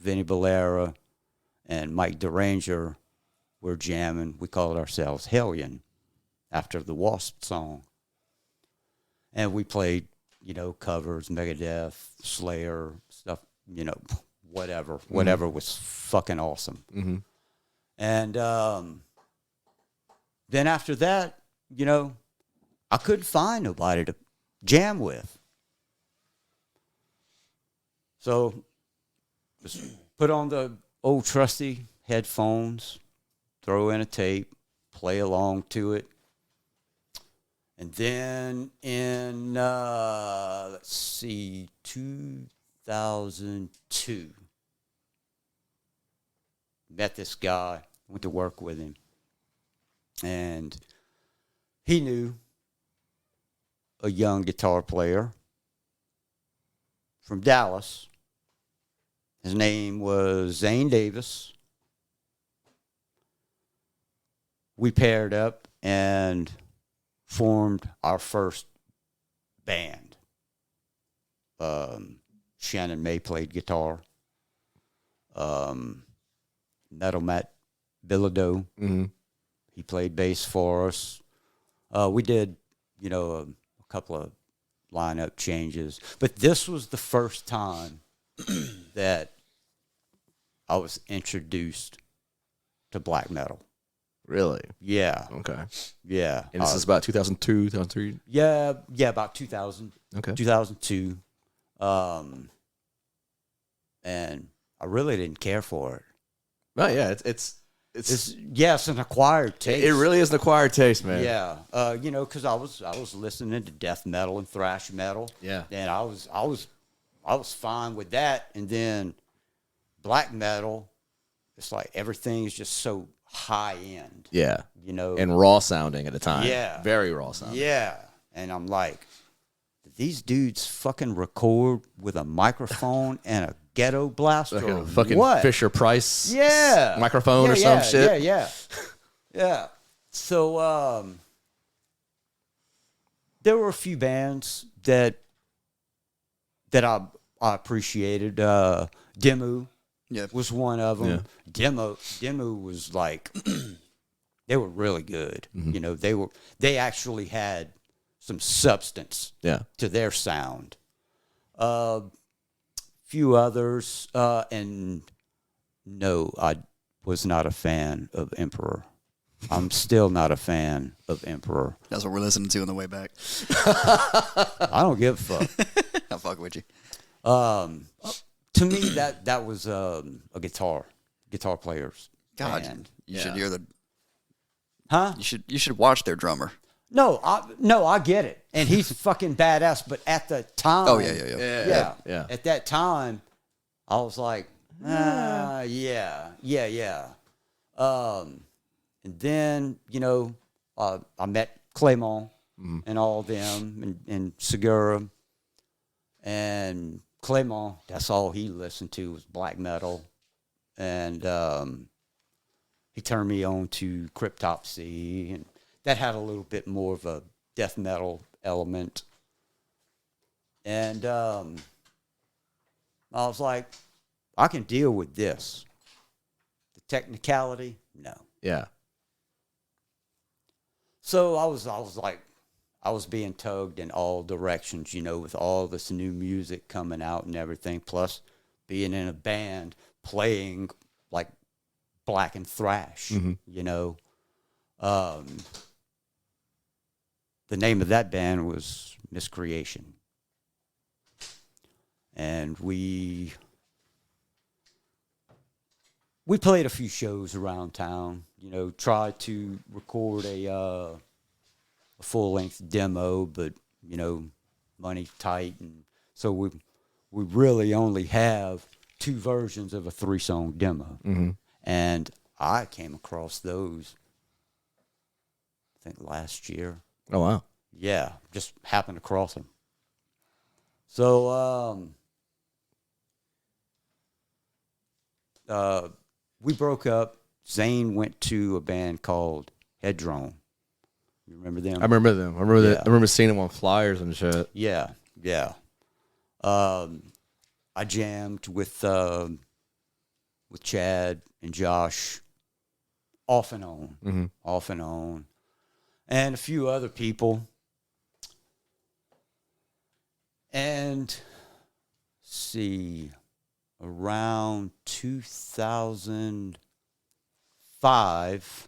Vinny Valera, and Mike DeRanger were jamming, we called ourselves Hellion after the Wasp song. And we played, you know, covers, Megadeth, Slayer, stuff, you know, whatever was fucking awesome. And then after that, you know, I couldn't find nobody to jam with. So just put on the old trusty headphones, throw in a tape, play along to it. And then in, 2002, met this guy, went to work with him. And he knew a young guitar player from Dallas. His name was Zane Davis. We paired up and formed our first band. Shannon May played guitar. Metal Matt Bilodeau, he played bass for us. We did, you know, a couple of lineup changes. But this was the first time that I was introduced to black metal. Really? Yeah. Okay. Yeah. And this is about 2002, 2003? Yeah, about 2000. Okay. 2002. And I really didn't care for it. Oh, yeah. It's an acquired taste. It really is an acquired taste, man. Yeah. You know, because I was listening to death metal and thrash metal. Yeah. And I was fine with that. And then black metal, it's like everything is just so high end. Yeah. You know. And raw sounding at the time. Yeah. Very raw sounding. Yeah. And I'm like, did these dudes fucking record with a microphone and a ghetto blaster Like or a fucking what? Fisher Price Yeah. microphone or some shit. Yeah. So there were a few bands that I appreciated. Demu Yeah. was one of them. Yeah. Demu was like they were really good. You know, they actually had some substance to their sound. Few others, and no, I was not a fan of Emperor. I'm still not a fan of Emperor. That's what we're listening to on the way back. I don't give a fuck. I'll fuck with you. To me, that was a guitar player's God, band. you should hear the. Huh? You should watch their drummer. No, I get it, and he's fucking badass. But at the time, Oh yeah. At that time, I was like, yeah. And then I met Clément and all them, and Segura, and Clément. That's all he listened to was black metal, and he turned me on to Cryptopsy, and that had a little bit more of a death metal element. And I was like, I can deal with this. The technicality, no. Yeah. So I was being tugged in all directions, with all this new music coming out and everything, plus being in a band playing like blackened thrash, The name of that band was Miscreation. And we played a few shows around town, tried to record a full-length demo, but, money tight. And so we really only have 2 versions of a 3-song demo. And I came across those, I think, last year. Oh, wow. Yeah, just happened across them. So we broke up. Zane went to a band called Headrone. You remember them? I remember them. I remember seeing them on flyers and shit. Yeah. I jammed with Chad and Josh off and on, and a few other people. And see, around 2005,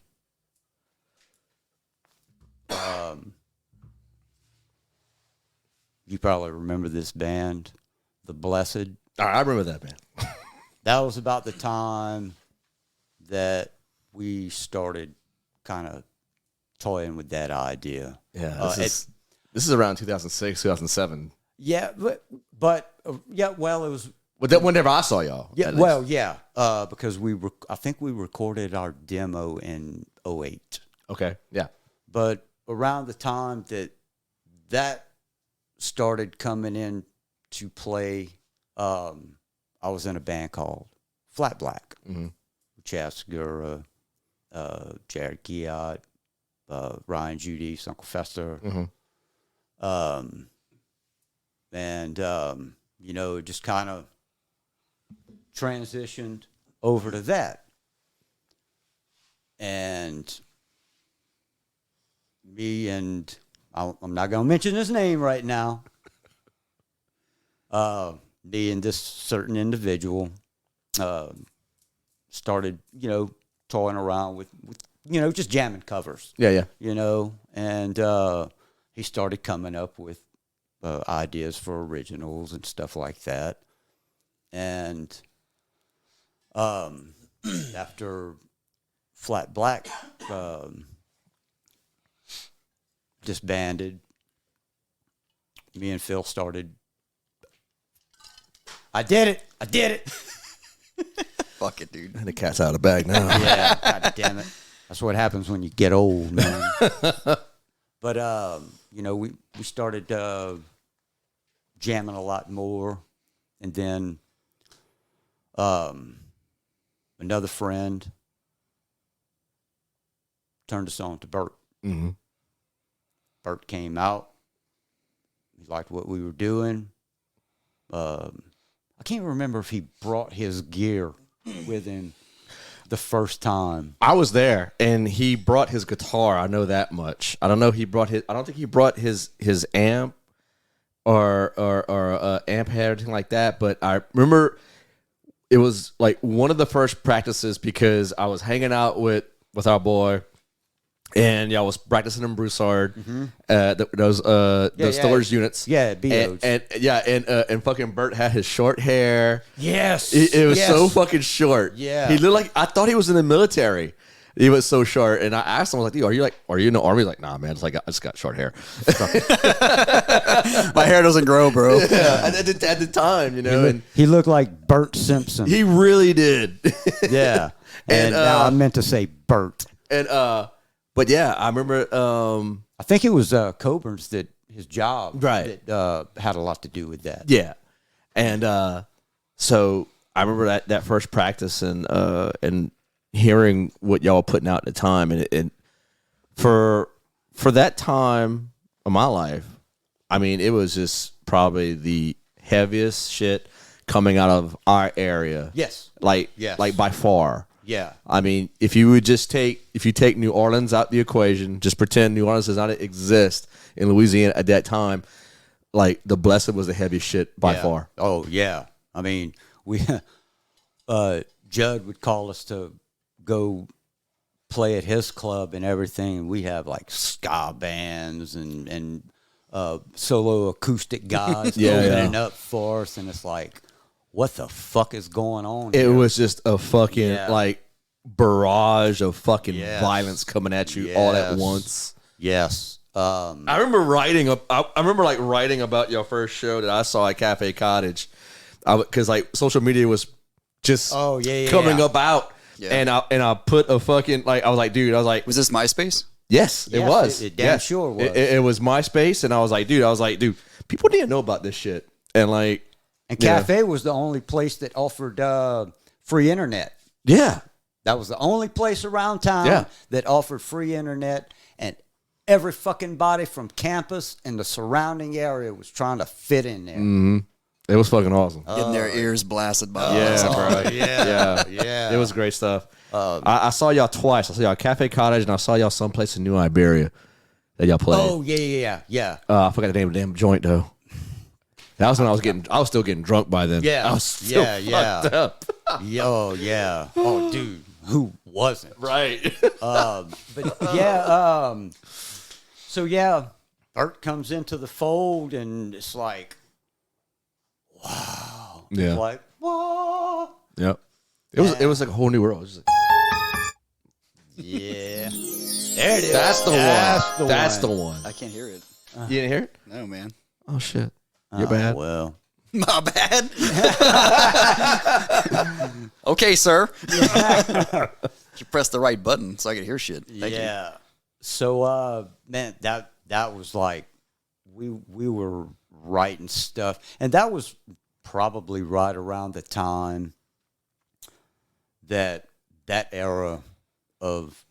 you probably remember this band, The Blessed. I remember that band. That was about the time that we started kind of toying with that idea. Yeah, this is around 2006, 2007. Yeah, but it was. Well, that whenever I saw y'all. Yeah, because I think we recorded our demo in 2008. Okay, yeah. But around the time that started coming in to play, I was in a band called Flat Black. Chad Segura, Jared Giat, Ryan Judy, Uncle Fester. And it just kind of transitioned over to that. And me and I'm not going to mention his name right now. Me and this certain individual started, toying around with just jamming covers. Yeah. And he started coming up with ideas for originals and stuff like that. And after Flat Black disbanded, me and Phil started. I did it. Fuck it, dude. And the cat's out of the bag now. Yeah, God damn it. That's what happens when you get old, man. But we started jamming a lot more, and then Another friend turned us on to Bert. Mm-hmm. Bert came out. He liked what we were doing. I can't remember if he brought his gear with him the first time. I was there, and he brought his guitar. I know that much. I don't know. I don't think he brought his amp or amp head or anything like that. But I remember it was like one of the first practices because I was hanging out with our boy. And y'all was practicing in Broussard, those Stillers units. Yeah, BOs. And fucking Bert had his short hair. Yes. It was so fucking short. Yeah. He looked like, I thought he was in the military. He was so short. And I asked him, I was like, dude, are you in the army? He's like, nah, man. It's like, I just got short hair. My hair doesn't grow, bro. Yeah, at the time, you know. He looked like Bert Simpson. He really did. Yeah. And now I meant to say Bert. But yeah, I remember. I think it was Coburn's that his job Right. that had a lot to do with that. Yeah, and so I remember that first practice and hearing what y'all were putting out at the time, and for that time of my life, I mean, it was just probably the heaviest shit coming out of our area. Yes. like by far. Yeah. I mean, if you take New Orleans out the equation, just pretend New Orleans does not exist in Louisiana at that time, like the Blessed was the heaviest shit by far. Oh yeah. I mean, we Judd would call us to go play at his club and everything, and we have like ska bands and solo acoustic guys opening up for us, and it's like, what the fuck is going on It here? was just a fucking like barrage of fucking violence coming at you all at once. Yes. I remember writing about your first show that I saw at Cafe Cottage, because like social media was just coming up out, and I put a fucking I was like, dude, Was this MySpace? Yes, it was. It damn sure was. It was MySpace, and I was like, dude, people need to know about this shit, and like. And Cafe was the only place that offered free internet. Yeah. That was the only place around town that offered free internet, and every fucking body from campus and the surrounding area was trying to fit in there. Mm-hmm. It was fucking awesome. Getting their ears blasted by bro. Yeah. It was great stuff. I saw y'all twice. I saw y'all at Cafe Cottage, and I saw y'all someplace in New Iberia that y'all played. Oh, yeah. I forgot the name of the damn joint, though. That was when I was still getting drunk by then. Yeah. I was still fucked up. Oh, yeah. Oh, dude. Who wasn't? Right. But yeah, so yeah, Bert comes into the fold, and it's like, wow. Yeah. It's like, whoa. Yep. It was like a whole new world. It was just like, Yeah. There it is. that's the one. That's the one. I can't hear it. You didn't hear it? No, man. Oh shit. You're bad. Well. My bad. Okay, sir. You pressed the right button so I could hear shit. Thank you. So, man, that was like, we were writing stuff, and that was probably right around the time that era of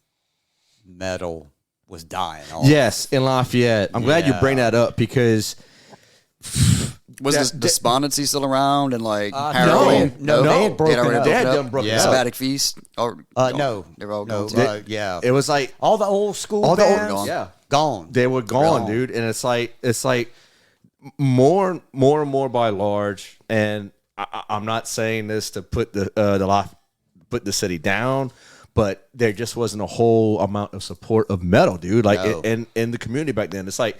metal was dying off. Yes, in Lafayette. I'm glad you bring that up, because Was this Despondency still around, and like No, Heroin? they had broken up. They had done broken up. Sabbatic Feast? Or, No. They were all No, gone. yeah. it was like All the old school all the old bands, yeah. gone. They were gone, dude. And it's like more and more by large. And I'm not saying this to put the city down, but there just wasn't a whole amount of support of metal, dude. Like in the community back then, it's like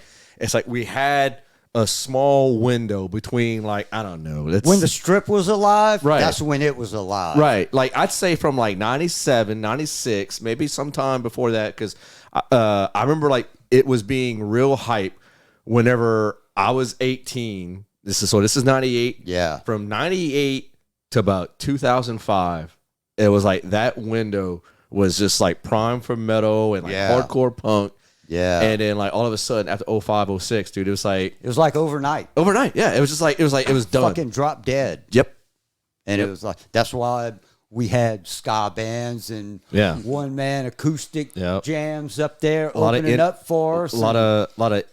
we had a small window between, like, I don't know, When the strip was alive, Right. that's when it was alive. right. Like I'd say from like 97, 96, maybe sometime before that, because I remember like it was being real hype whenever I was 18. This is 98. Yeah. From 98 to about 2005, it was like that window was just like prime for metal and like hardcore punk. Yeah. And then like all of a sudden after 05, 06, dude, it was like It was like overnight. overnight. Yeah. It was just like it was done. Fucking drop dead. Yep. And it was like, that's why we had ska bands and one man acoustic jams up there opening up for us. A lot of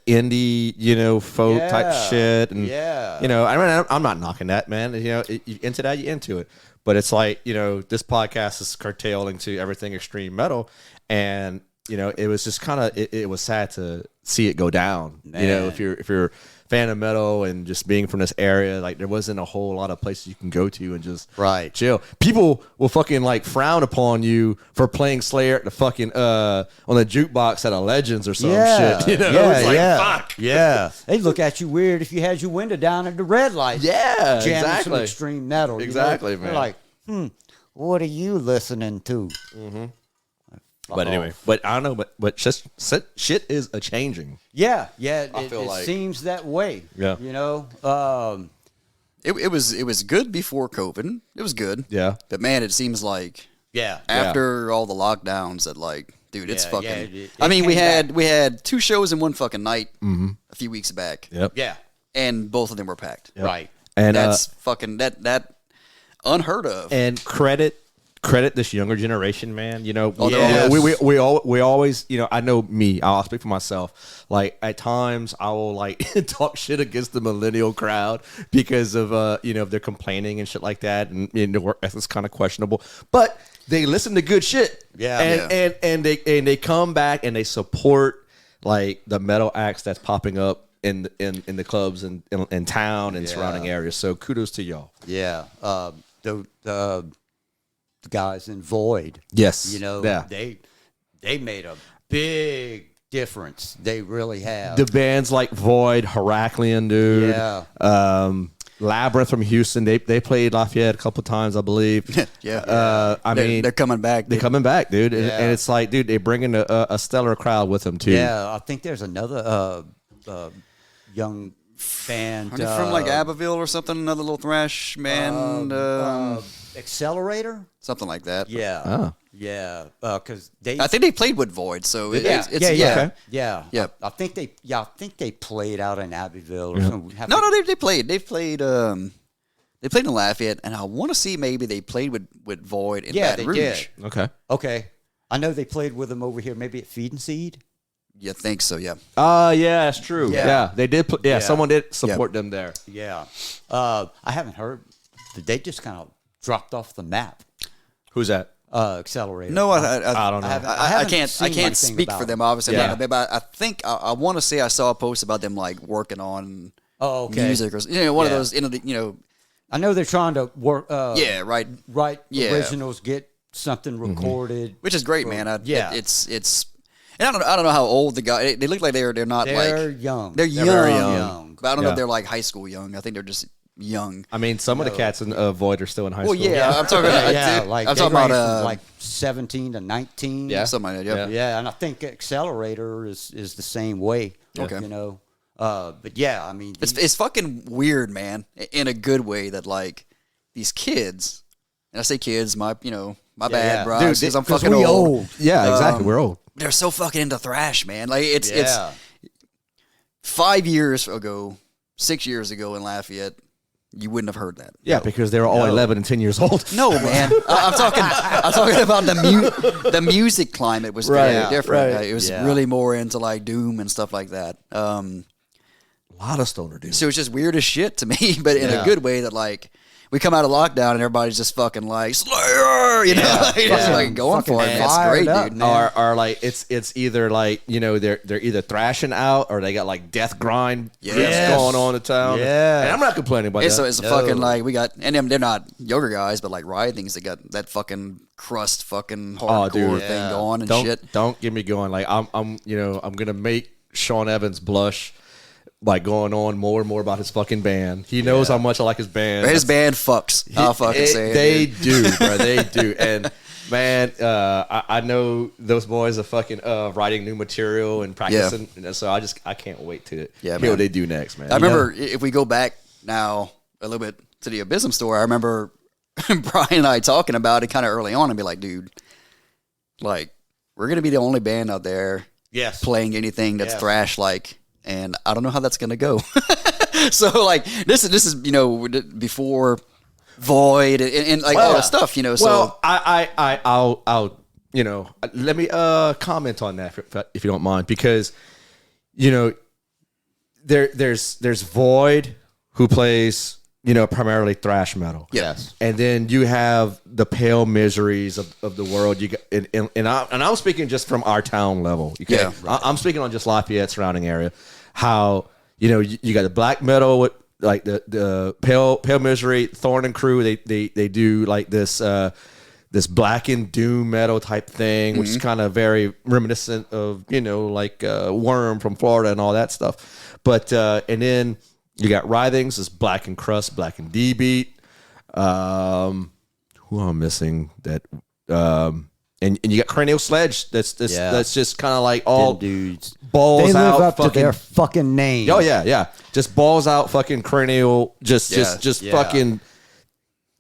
indie, folk type shit. And, I mean, I'm not knocking that, man. You into that, you into it. But it's like, this podcast is curtailing to everything extreme metal. And, it was just kind of, it was sad to see it go down. Man. If you're a fan of metal and just being from this area, like there wasn't a whole lot of places you can go to and just chill. People will fucking like frown upon you for playing Slayer at the fucking on the jukebox at a Legends or some shit. It's like, fuck. Yeah. They'd look at you weird if you had your window down at the red light. Yeah, jamming some extreme metal. Exactly, man. They're like, what are you listening to? Mm-hmm. But anyway, I don't know, but just shit is a changing. Yeah, it seems that way. Yeah, it was good before COVID. It was good. Yeah, but man, it seems like after all the lockdowns, that like, dude, it's fucking. I mean, we had 2 shows in one fucking night a few weeks back. Yep. Yeah, and both of them were packed. Yep. Right, and that's fucking that unheard of. And credit this younger generation, man. We always, I know me. I'll speak for myself. Like at times, I will like talk shit against the millennial crowd because of if they're complaining and shit like that, and the work ethic's kind of questionable. But they listen to good shit, and they come back and they support like the metal acts that's popping up in the clubs and in town and surrounding areas. So kudos to y'all. Yeah. The guys in Void. Yes. They made a big difference. They really have. The bands like Void, Heraclean, dude. Yeah. Labyrinth from Houston. They played Lafayette a couple times, I believe. I mean, they're coming back. They're coming back, dude. And it's like, dude, they bring in a stellar crowd with them too. Yeah, I think there's another young band. Are they from like Abbeville or something? Another little thrash band. Accelerator, something like that. Yeah, because I think they played with Void, so it's okay. I think they played out in Abbeville or something. No, they played. They played in Lafayette, and I want to see maybe they played with Void in Baton Rouge. Did. Okay. I know they played with them over here, maybe at Feed and Seed. You think so? Yeah. Yeah, that's true. Yeah, they did. Someone did support them there. Yeah. I haven't heard. They just kind of dropped off the map. Who's that? Accelerator. No, I don't know. I can't speak for them, obviously. Yeah. But I think I want to say I saw a post about them like working on music or one of those. I know they're trying to work. Right. Originals, get something recorded, which is great, man. It's. And I don't know how old the guy. They look like they're not like young. They're young. Very young. But I don't know if they're like high school young. I think they're just young. I mean, some of the cats in Void are still in high school. Well, yeah, I'm talking about I'm talking about like 17 to 19. Yeah, something like that. Yeah, and I think Accelerator is the same way. Okay, but yeah, I mean, it's fucking weird, man, in a good way that like these kids, and I say kids, my bad, bro, because I'm fucking old. Yeah, exactly, we're old. They're so fucking into thrash, man. Like it's 5 years ago, 6 years ago in Lafayette. You wouldn't have heard that. Yeah, because they were all 11 and 10 years old. No, man. I'm talking about the music climate was very different. Right. It was really more into like doom and stuff like that. A lot of stoner doom. So it's just weird as shit to me, but in a good way that like we come out of lockdown and everybody's just fucking like Slayer, just like going for it. That's great, dude. Or like it's either like they're either thrashing out or they got like death grind going on in town. Yeah, and I'm not complaining about that. So it's a fucking like we got and they're not younger guys, but like Riot things that got that fucking crust fucking hardcore thing going and shit. Don't get me going. Like I'm gonna make Sean Evans blush. By going on more and more about his fucking band. He knows how much I like his band. His band fucks. I'll fucking say it. They do, bro. They do. And, man, I know those boys are fucking writing new material and practicing. Yeah. So I can't wait to hear what they do next, man. I remember if we go back now a little bit to the Abysm store, I remember Brian and I talking about it kind of early on and be like, dude, like, we're going to be the only band out there playing anything that's thrash-like. And I don't know how that's gonna go. So like this is before Void and like all that stuff, you know. So Well, I'll let me comment on that if you don't mind, because there's Void, who plays primarily thrash metal. Yes. And then you have the Pale Miseries of the world. You got, and I'm speaking just from our town level. Okay? Yeah. I'm speaking on just Lafayette surrounding area. How you got the black metal with like the Pale Misery, Thorn and Crew. They do like this blackened doom metal type thing, which is kind of very reminiscent of like Worm from Florida and all that stuff. But and then you got Writhings, this blackened crust, blackened D beat. Who am I missing? That and you got Cranial Sledge. That's just kind of like all Them dudes. balls They live out up fucking. to their fucking name. Oh yeah. Just balls out fucking cranial. Just Yeah. fucking.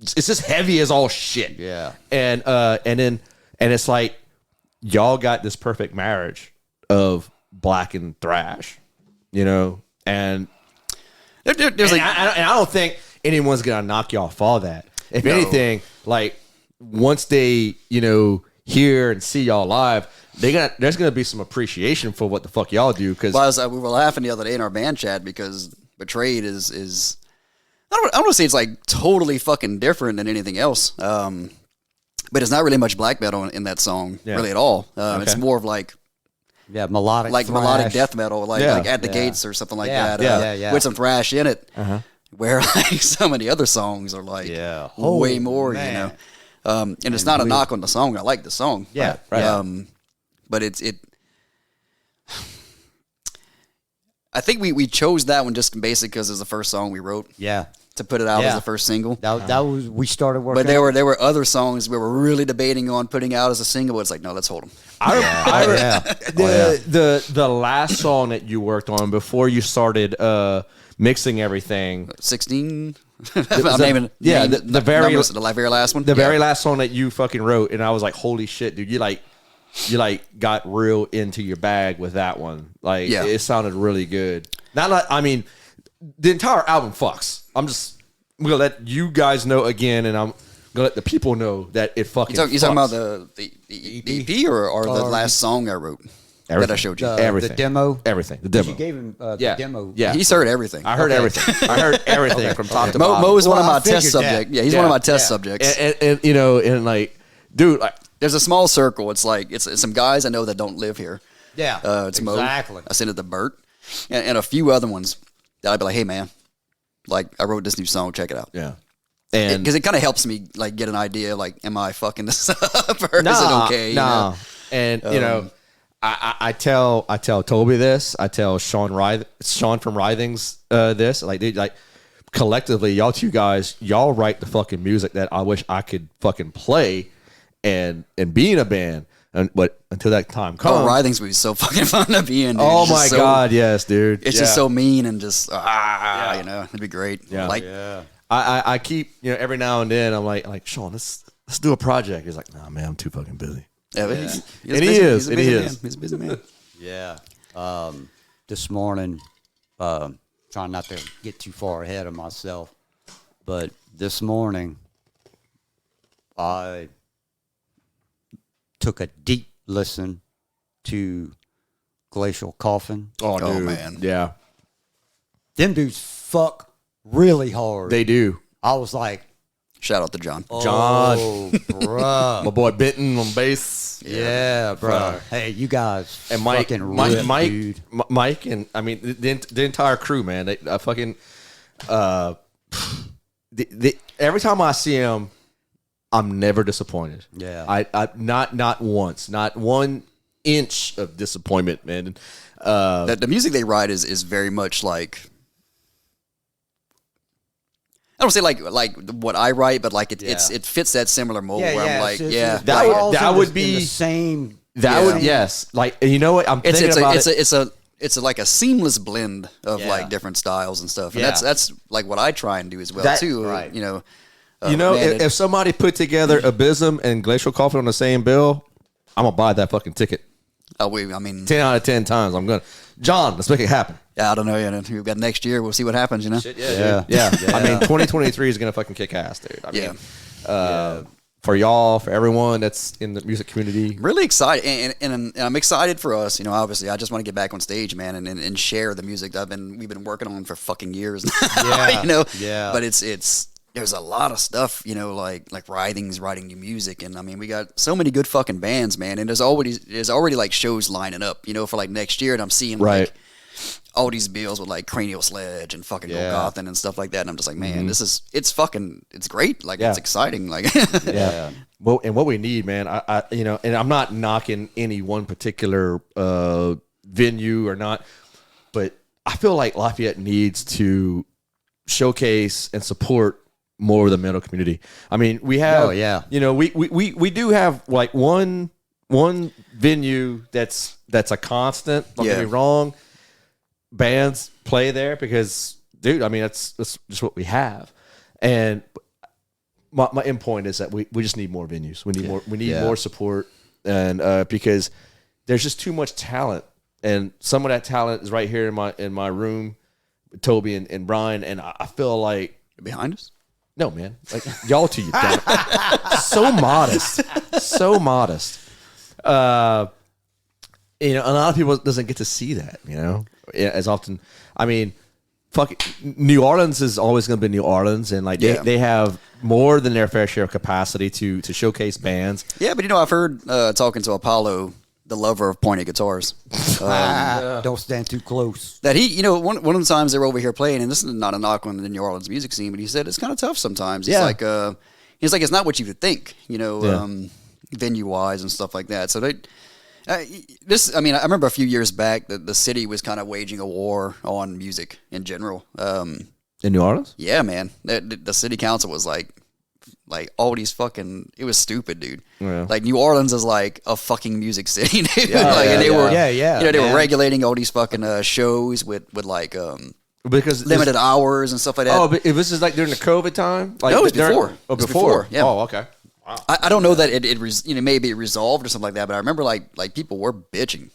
It's just heavy as all shit. Yeah. And it's like y'all got this perfect marriage of black and thrash, and there's like I don't think anyone's gonna knock you off all that. If anything, like once they hear and see y'all live, there's gonna be some appreciation for what the fuck y'all do. Because we were laughing the other day in our band chat because Betrayed is I don't want to say it's like totally fucking different than anything else. But it's not really much black metal in that song really at all. It's more of like melodic, like thrash. melodic death metal, like At the Yeah. Gates or something like Yeah. that. Yeah. With some thrash in it. Where like some of the other songs are like way more, man. And it's not a knock on the song. I like the song. Yeah, right. But it. I think we chose that one just basically because it was the first song we wrote. Yeah. To put it out as the first single. That was we started working. But there were other songs we were really debating on putting out as a single. But it's like, no, let's hold them. the last song that you worked on before you started mixing everything. 16. The very last one. The very last song that you fucking wrote, and I was like, holy shit, dude! You got real into your bag with that one. Like, it sounded really good. Not like, I mean, the entire album fucks. I'm gonna let you guys know again, and I'm gonna let the people know that it fucking. You talking fucks. about the EP or the last song I wrote that I showed you? Everything. The demo. Everything. The demo. You gave him the demo. Yeah. He's heard everything. I heard everything. I heard everything from top to bottom. Mo is one of Well, my I test figured that. subjects. Yeah, he's one of my test subjects. And like, dude, like, There's a small circle. It's like it's some guys I know that don't live here. Yeah. It's exactly. Mo. I sent it to Bert and a few other ones that I'd be like, hey man, like I wrote this new song. Check it out. yeah. And Because it kind of helps me like get an idea. Like, am I fucking this up or is it okay? Nah. And I tell Toby this. I tell Sean from Writhings this. Like, dude, like collectively, y'all two guys, y'all write the fucking music that I wish I could fucking play and be in a band. But until that time comes, Writhings would be so fucking fun to be in. Dude. oh It's my just god, yes, dude. It's just so mean and just it'd be great. Yeah. Like I keep every now and then I'm like Sean, let's do a project. He's like, nah, man, I'm too fucking busy. And he is. He's a busy man. Yeah. This morning, trying not to get too far ahead of myself, but this morning, I took a deep listen to Glacial Coffin. Oh, Oh, dude. man. Yeah. Them dudes fuck really hard. They do. I was like, Shout out to John. John. oh, bruh. My boy Benton on bass. Yeah, bro. Hey, you guys And Mike, fucking rip, dude. Mike, and I mean the entire crew, man. They fucking every time I see him, I'm never disappointed. Yeah. I not once, not 1 inch of disappointment, man. The music they write is very much like I don't say like what I write, but like it fits that similar mold where I'm like, that would be the same. that would yes, like you know what I'm thinking about it's like a seamless blend of like different styles and stuff, and that's like what I try and do as well too. Right. Man, if somebody put together Abysm and Glacial Coffin on the same bill, I'm gonna buy that fucking ticket. I mean, 10 out of 10 times I'm gonna. John, let's make it happen. Yeah, I don't know. We've got next year. We'll see what happens. Yeah. I mean, 2023 is gonna fucking kick ass, dude. I mean, for y'all, for everyone that's in the music community, really excited, and I'm excited for us. Obviously, I just want to get back on stage, man, and share the music that we've been working on for fucking years. Yeah. But it's there's a lot of stuff, like writing new music, and I mean, we got so many good fucking bands, man, and there's already like shows lining up, for like next year, and I'm seeing like all these bills with like Cranial Sledge and fucking Golgothan and stuff like that, and I'm just like, man, it's great, like it's exciting, like Well, and what we need, man, I and I'm not knocking any one particular venue or not, but I feel like Lafayette needs to showcase and support more of the metal community. I mean, we have, we do have like one venue that's a constant. Don't get me wrong. Bands play there because, dude, I mean, that's just what we have. And my end point is that we just need more venues. We need more support, and because there's just too much talent, and some of that talent is right here in my room, Toby and Brian, and I feel like behind us. No, man, like y'all two, you damn so modest. A lot of people doesn't get to see that, as often. I mean, fuck it. New Orleans is always going to be New Orleans, and like they have more than their fair share of capacity to showcase bands. Yeah, but I've heard talking to Apollo, the lover of pointed guitars. Don't stand too close. That he, one of the times they were over here playing, and this is not a knock on the New Orleans music scene, but he said it's kind of tough sometimes. He's like, it's not what you would think, venue wise and stuff like that. So I remember a few years back that the city was kind of waging a war on music in general. In New Orleans? Yeah, man. The city council was like all these fucking, it was stupid, dude. Yeah. Like New Orleans is like a fucking music city, dude. They were regulating all these fucking shows with like because limited hours and stuff like that. Oh, but if this is like during the COVID time? Like no, it was before. Before. Yeah. Oh, okay. Wow. I don't know that it maybe resolved or something like that, but I remember like people were bitching,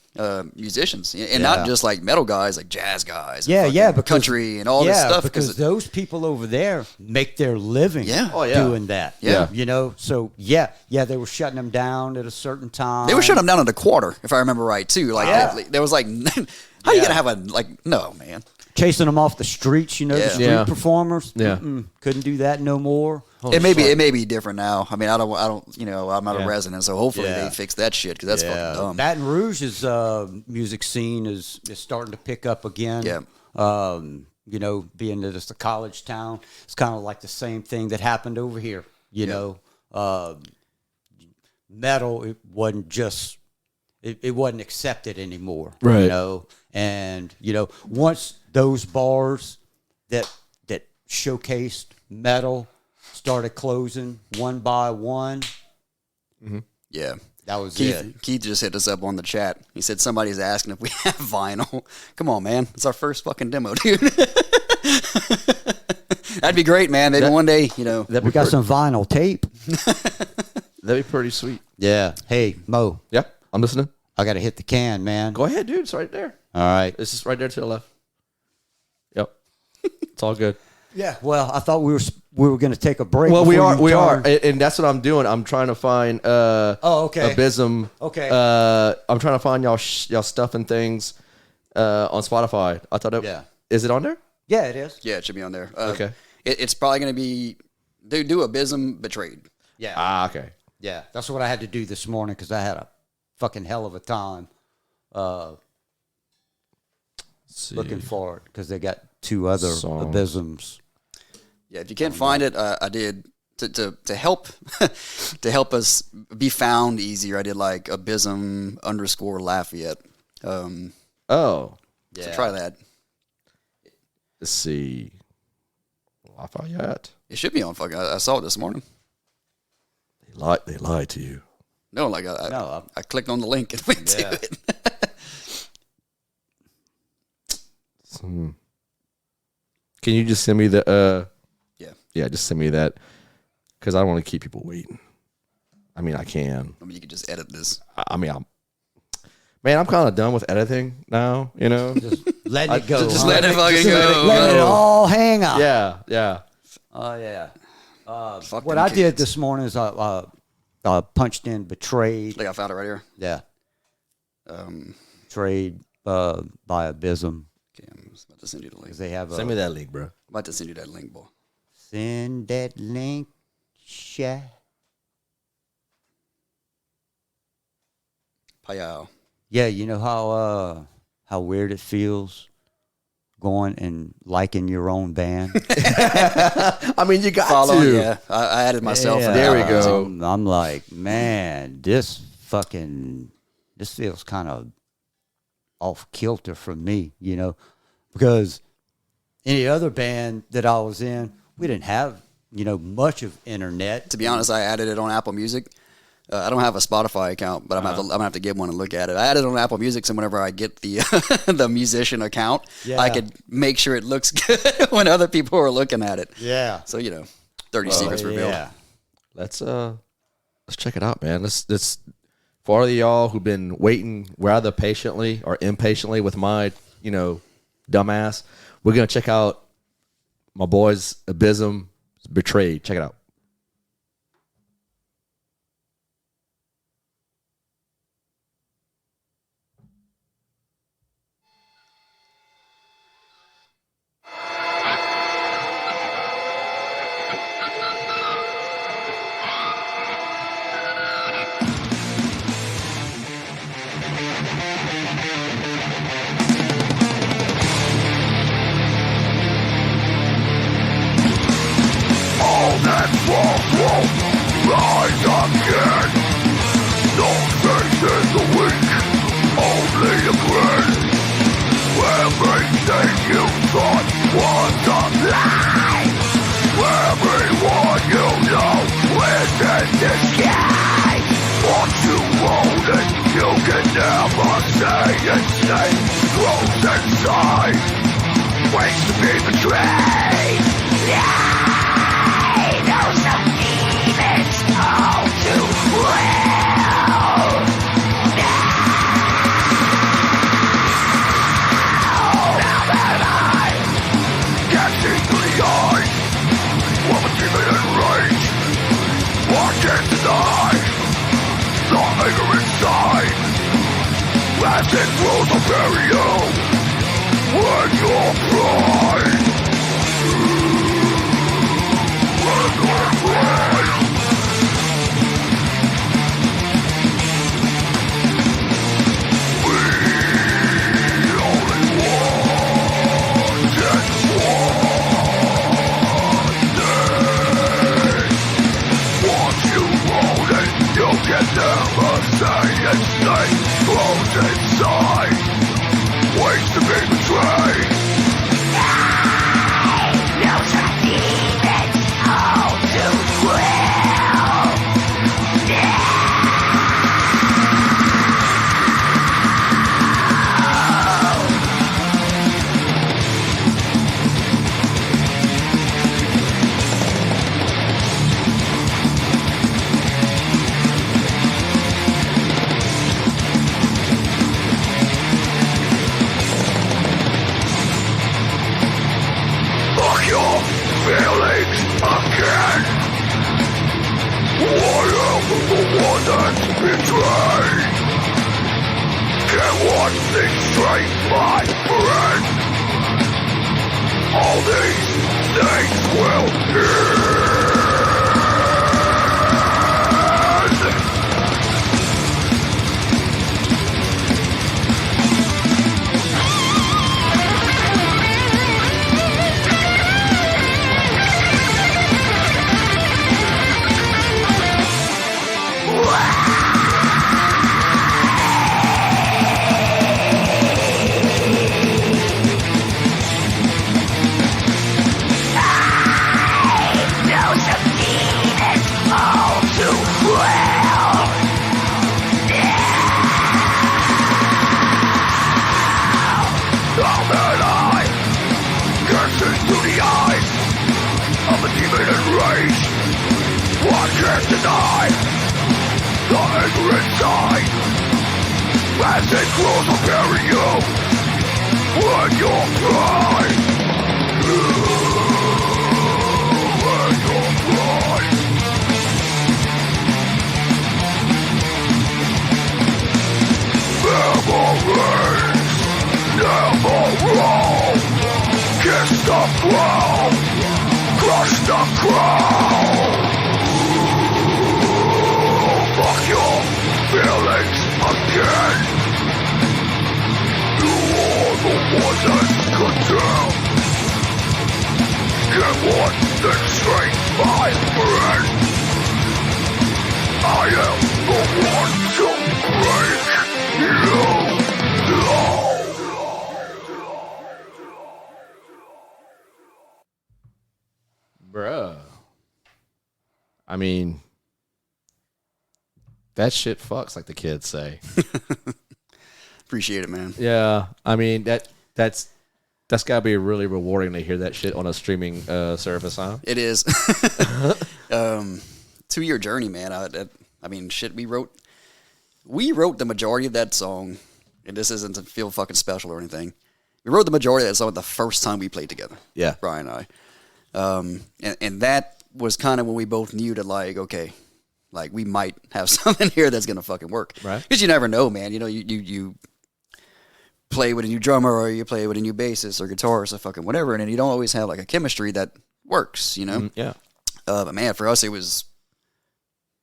musicians, and not just like metal guys, like jazz guys, because country and all this stuff. Because those people over there make their living doing that. Yeah. So they were shutting them down at a certain time. They were shutting them down at a quarter, if I remember right, too. Like there was like, how you gonna have no, man. Chasing them off the streets, the street performers. Yeah. Couldn't do that no more. It may be different now. I mean, I don't, I'm not a resident, so hopefully they fix that shit because that's fucking dumb. Baton Rouge's music scene is starting to pick up again. Yeah. Being that it's a college town, it's kind of like the same thing that happened over here. Metal, it wasn't just, it wasn't accepted anymore. Right. And once those bars that showcased metal started closing one by one. Mm-hmm. Yeah. That was it. Keith just hit us up on the chat. He said somebody's asking if we have vinyl. Come on, man. It's our first fucking demo, dude. That'd be great, man. Maybe one day, we got some vinyl tape. That'd be pretty sweet. Yeah. Hey, Mo. Yeah, I'm listening. I got to hit the can, man. Go ahead, dude. It's right there. All right. It's just right there to the left. Yep. It's all good. Yeah. Well, I thought we were going to take a break. Well, we are, and that's what I'm doing. I'm trying to find. Abysm. Okay. I'm trying to find y'all stuff and things on Spotify. I thought is it on there? Yeah, it is. Yeah, it should be on there. Okay. It's probably going to be they do Abysm Betrayed. Yeah. Ah, okay. Yeah, that's what I had to do this morning because I had a fucking hell of a time looking for it because they got two other Abysms. Yeah, if you can't find it, I did to help to help us be found easier. I did like Abysm _ Lafayette. Oh, so try that. Let's see, Lafayette. It should be on. I saw it this morning. They lied to you. No, like I clicked on the link and went to it. Can you just send me the Yeah, just send me that because I don't want to keep people waiting. I mean, I can. I mean, you could just edit this. I mean, Man, I'm kind of done with editing now. You know, Let it go. Just let it fucking go. Let it all hang out. yeah. Oh, yeah. Fuck What them I did kids. this morning is I punched in betrayed. Like I found it right here. Yeah. Um, Betrayed by Abysm. okay, I'm about to send you the link. Because they have Send me that link, bro. I'm about to send you that link, boy. Send that link, Sha. Payao. Yeah, you know how weird it feels going and liking your own band. I mean, you got Follow, to. yeah. I added myself. Yeah, for There we that. go. I'm like, man, this feels kind of off kilter for me, you know, because any other band that I was in, we didn't have, you know, much of internet. To be honest, I added it on Apple Music. I don't have a Spotify account, but I'm gonna have to get one and look at it. I added it on Apple Music, so whenever I get the the musician account, I could make sure it looks good when other people are looking at it. Yeah. So 30 secrets revealed. Yeah. Let's check it out, man. Let's for all of y'all who've been waiting rather patiently or impatiently with my, dumbass, we're gonna check out my boys Abysm Betrayed. Check it out. As they close to bury you when you're blind. When you're blind. Memories never wrong. Kiss the ground, crush the crown. Fuck your feelings again. You are the one that condemn. Get one thing straight, my friend. I am the one to break you. Bruh. I mean, that shit fucks, like the kids say. Appreciate it, man. Yeah, I mean that's got to be really rewarding to hear that shit on a streaming service, huh? It is. 2-year journey, man. I mean, shit. We wrote the majority of that song, and this isn't to feel fucking special or anything. We wrote the majority of that song the first time we played together. Yeah, Brian and I. And that was kind of when we both knew that, like, okay, like we might have something here that's gonna fucking work, right? Because you never know, man. You know, you play with a new drummer or you play with a new bassist or guitarist or fucking whatever, and then you don't always have like a chemistry that works, you know? Yeah. But man, for us, it was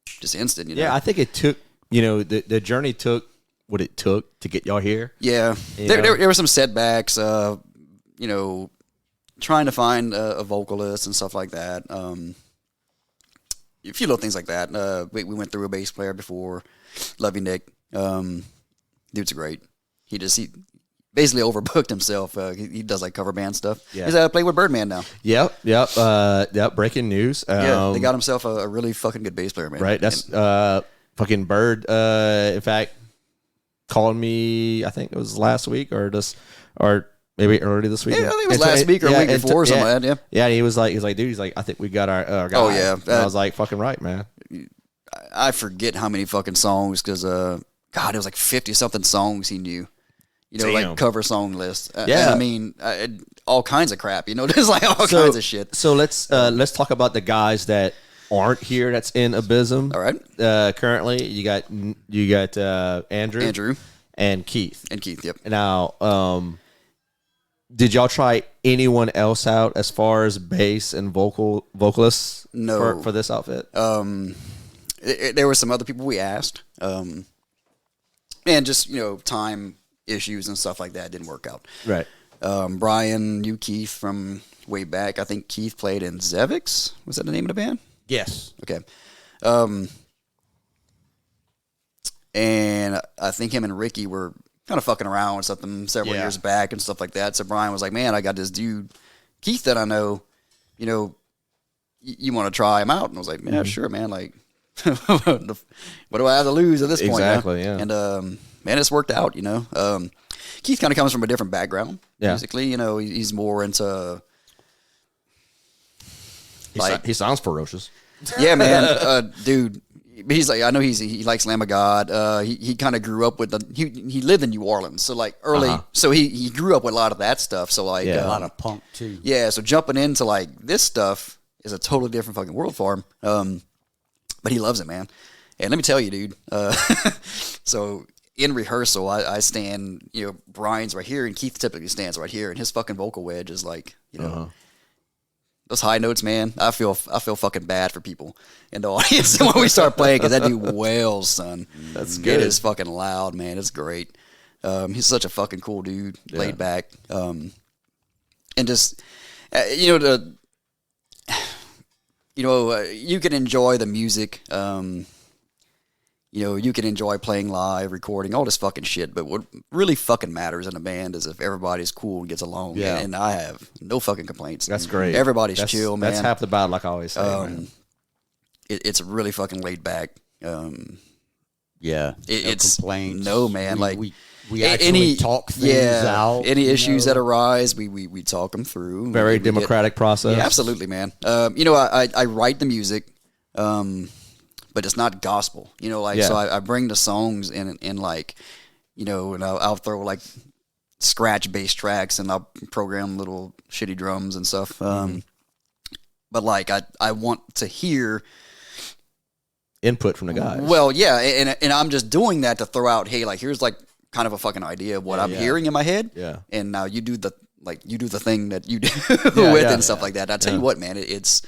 just instant, you know? Yeah, I think it took, the journey took what it took to get y'all here. Yeah. There were some setbacks, trying to find a vocalist and stuff like that. A few little things like that. We went through a bass player before. Love you, Nick. Dude's great. He basically overbooked himself. He does like cover band stuff. Yeah. He's playing with Birdman now. Yep. Breaking news. They got himself a really fucking good bass player, man. Right. That's fucking Bird. In fact, called me. I think it was last week or maybe early this week. Yeah, I think it was last week or a week before or something like that. Yeah. Yeah. And he was like, dude. I think we got our guy. Oh yeah. And I was like, fucking right, man. I forget how many fucking songs because God, it was like 50 something songs he knew. Damn. Like cover song list. Yeah. I mean, all kinds of crap. There's like all kinds of shit. So let's talk about the guys that aren't here. That's in Abysm. All right. Currently, you got Andrew, and Keith. Yep. Now, did y'all try anyone else out as far as bass and vocalists? No. For this outfit. There were some other people we asked, and just time issues and stuff like that didn't work out. Right. Brian knew Keith from way back. I think Keith played in Zevix. Was that the name of the band? Yes. Okay. And I think him and Ricky were kind of fucking around with something several years back and stuff like that. So Brian was like, man, I got this dude, Keith, that I know, you want to try him out? And I was like, yeah, sure, man. Like, what do I have to lose at this point? Exactly, yeah. And, man, it's worked out, Keith kind of comes from a different background musically. He's more into... He sounds ferocious. Yeah, man. Dude, he's like, I know he likes Lamb of God. He kind of grew up with he lived in New Orleans. So like early, so he grew up with a lot of that stuff. So like a lot of punk too. Yeah. So jumping into like this stuff is a totally different fucking world for him. But he loves it, man. And let me tell you, dude. So in rehearsal, I stand, Brian's right here and Keith typically stands right here and his fucking vocal wedge is like, those high notes, man. I feel fucking bad for people in the audience when we start playing because that dude wails, son. That's good. It is fucking loud, man. It's great. He's such a fucking cool dude, laid back, and just you can enjoy the music. You can enjoy playing live, recording, all this fucking shit. But what really fucking matters in a band is if everybody's cool and gets along. Yeah. And I have no fucking complaints. That's great. Everybody's chill, man. That's half the battle, like I always say. Man. It's really fucking laid back. It's complaints. No, man. We actually talk things out. Any issues that arise, we talk them through. Very democratic process. Yeah, absolutely, man. I write the music. But it's not gospel, So I bring the songs in like, you know, and I'll throw like scratch bass tracks and I'll program little shitty drums and stuff. But like I want to hear input from the guys. Well, yeah, and I'm just doing that to throw out, hey, like here's like kind of a fucking idea of what I'm hearing in my head. Yeah. And now you do the thing that you do with it and stuff like that. And I tell you what, man, it's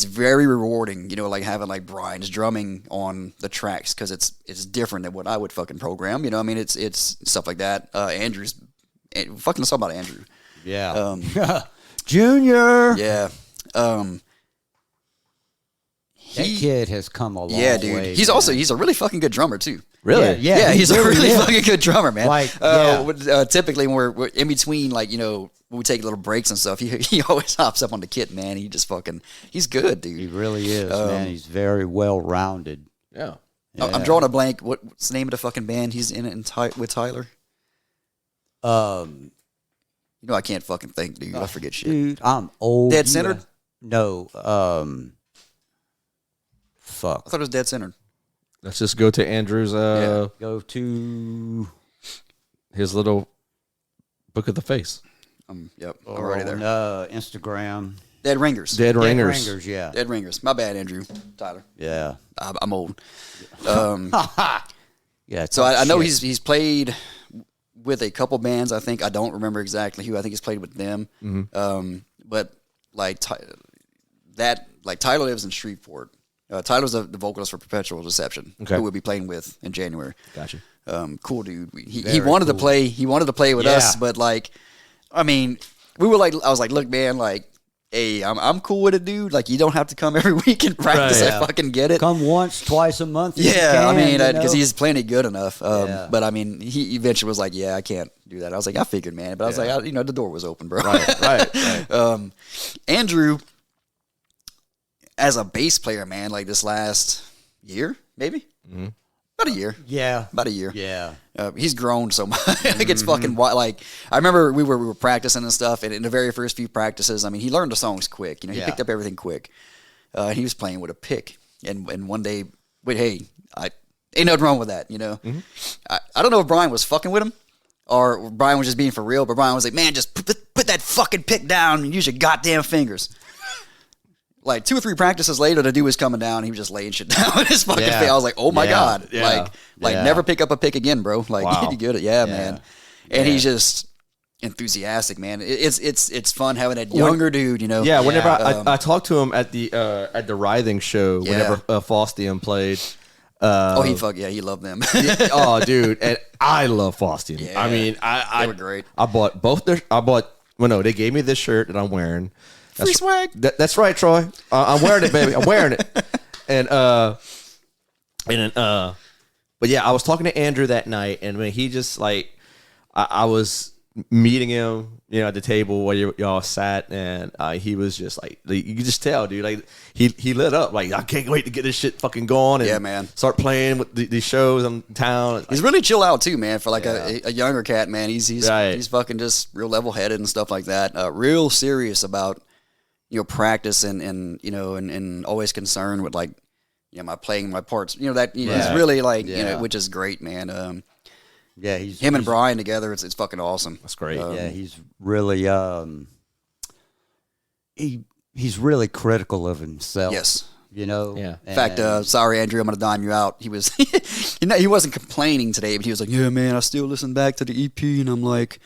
very rewarding, you know, like having like Brian's drumming on the tracks because it's different than what I would fucking program. You know, I mean, it's stuff like that. Andrew's fucking let's talk about Andrew. Yeah. Junior. Yeah. That kid has come a long way. Yeah, dude. He's a really fucking good drummer too. Really? Yeah, he's a really fucking good drummer, man. Like, typically when we're in between, like, you know, when we take little breaks and stuff, he always hops up on the kit, man. He just fucking, he's good, dude. He really is, man. He's very well rounded. Yeah. I'm drawing a blank. What's the name of the fucking band he's in it with Tyler? You know, I can't fucking think, dude. I forget shit. Dude, I'm old. Dead Centered? No. Fuck. I thought it was Dead Centered. Let's just go to Andrew's Go to his little book of the face. Yep, I'm already there. Instagram. Dead Ringers. Dead Ringers. Ringers, yeah. Dead Ringers. My bad, Andrew. Tyler. Yeah. I'm old. Yeah. So I know he's played with a couple bands. I think I don't remember exactly who. I think he's played with them. But like Tyler lives in Shreveport. Tyler's the vocalist for Perpetual Deception, who we'll be playing with in January. Gotcha. Cool dude. He wanted to play. He wanted to play with us, but like, I mean, we were like, I was like, look, man, like, hey, I'm cool with it, dude. Like, you don't have to come every week and practice. I fucking get it. Come once, twice a month. Yeah, I mean, because he's playing it good enough. But I mean, he eventually was like, yeah, I can't do that. I was like, I figured, man. But I was like, you know, the door was open, bro. Right. Andrew, as a bass player, man, like this last year, maybe about a year. Yeah, about a year. Yeah, he's grown so much. Like it's fucking wild. Like I remember we were practicing and stuff, and in the very first few practices, I mean, he learned the songs quick. You know, he picked up everything quick. He was playing with a pick, and one day, hey, ain't nothing wrong with that. You know, I don't know if Brian was fucking with him. Or Brian was just being for real, but Brian was like, man, just put that fucking pick down and use your goddamn fingers. Like 2 or 3 practices later, the dude was coming down. And he was just laying shit down with his fucking face. I was like, "Oh my god!" Like never pick up a pick again, bro. Like you good at man. And he's just enthusiastic, man. It's fun having that younger dude, you know. Yeah. Whenever I talked to him at the Writhing show, whenever Faustian played. He loved them. Oh, dude, and I love Faustian. Yeah. I mean, they were great. I bought they gave me this shirt that I'm wearing. Free swag. That's right, Troy. I'm wearing it, baby. I'm wearing it. And but yeah, I was talking to Andrew that night, and when he just like, I was meeting him, you know, at the table where y'all sat, and he was just like, you could just tell, dude, like he lit up, like I can't wait to get this shit fucking going, and man, start playing with these shows in town. He's really chill out too, man. For like a younger cat, man, he's fucking just real level headed and stuff like that. Real serious about, you know, practice and you know, and always concerned with like, you know, my playing my parts, you know, that he's really like, you know, which is great, man. He's him and Brian together. It's fucking awesome. That's great. He's really he's really critical of himself. Yes. You know. Yeah. In fact, sorry, Andrew, I'm gonna dime you out. He was, you know, he wasn't complaining today, but he was like, yeah, man, I still listen back to the EP, and I'm like,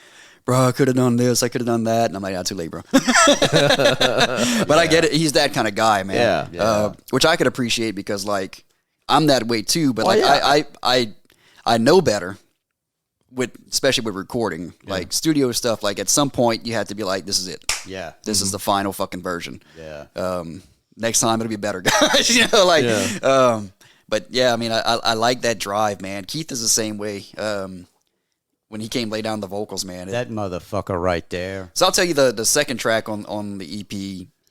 bro, I could have done this, I could have done that, and I'm like, too late, bro. But I get it. He's that kind of guy, man. Yeah. Which I could appreciate because like I'm that way too. But I know better. Especially with recording, like studio stuff, like at some point you have to be like, this is it. Yeah. This is the final fucking version. Yeah. Next time it'll be better, guys. You know, like, but yeah, I mean, I like that drive, man. Keith is the same way. When he came lay down the vocals, man. That motherfucker right there. So I'll tell you the second track on the EP,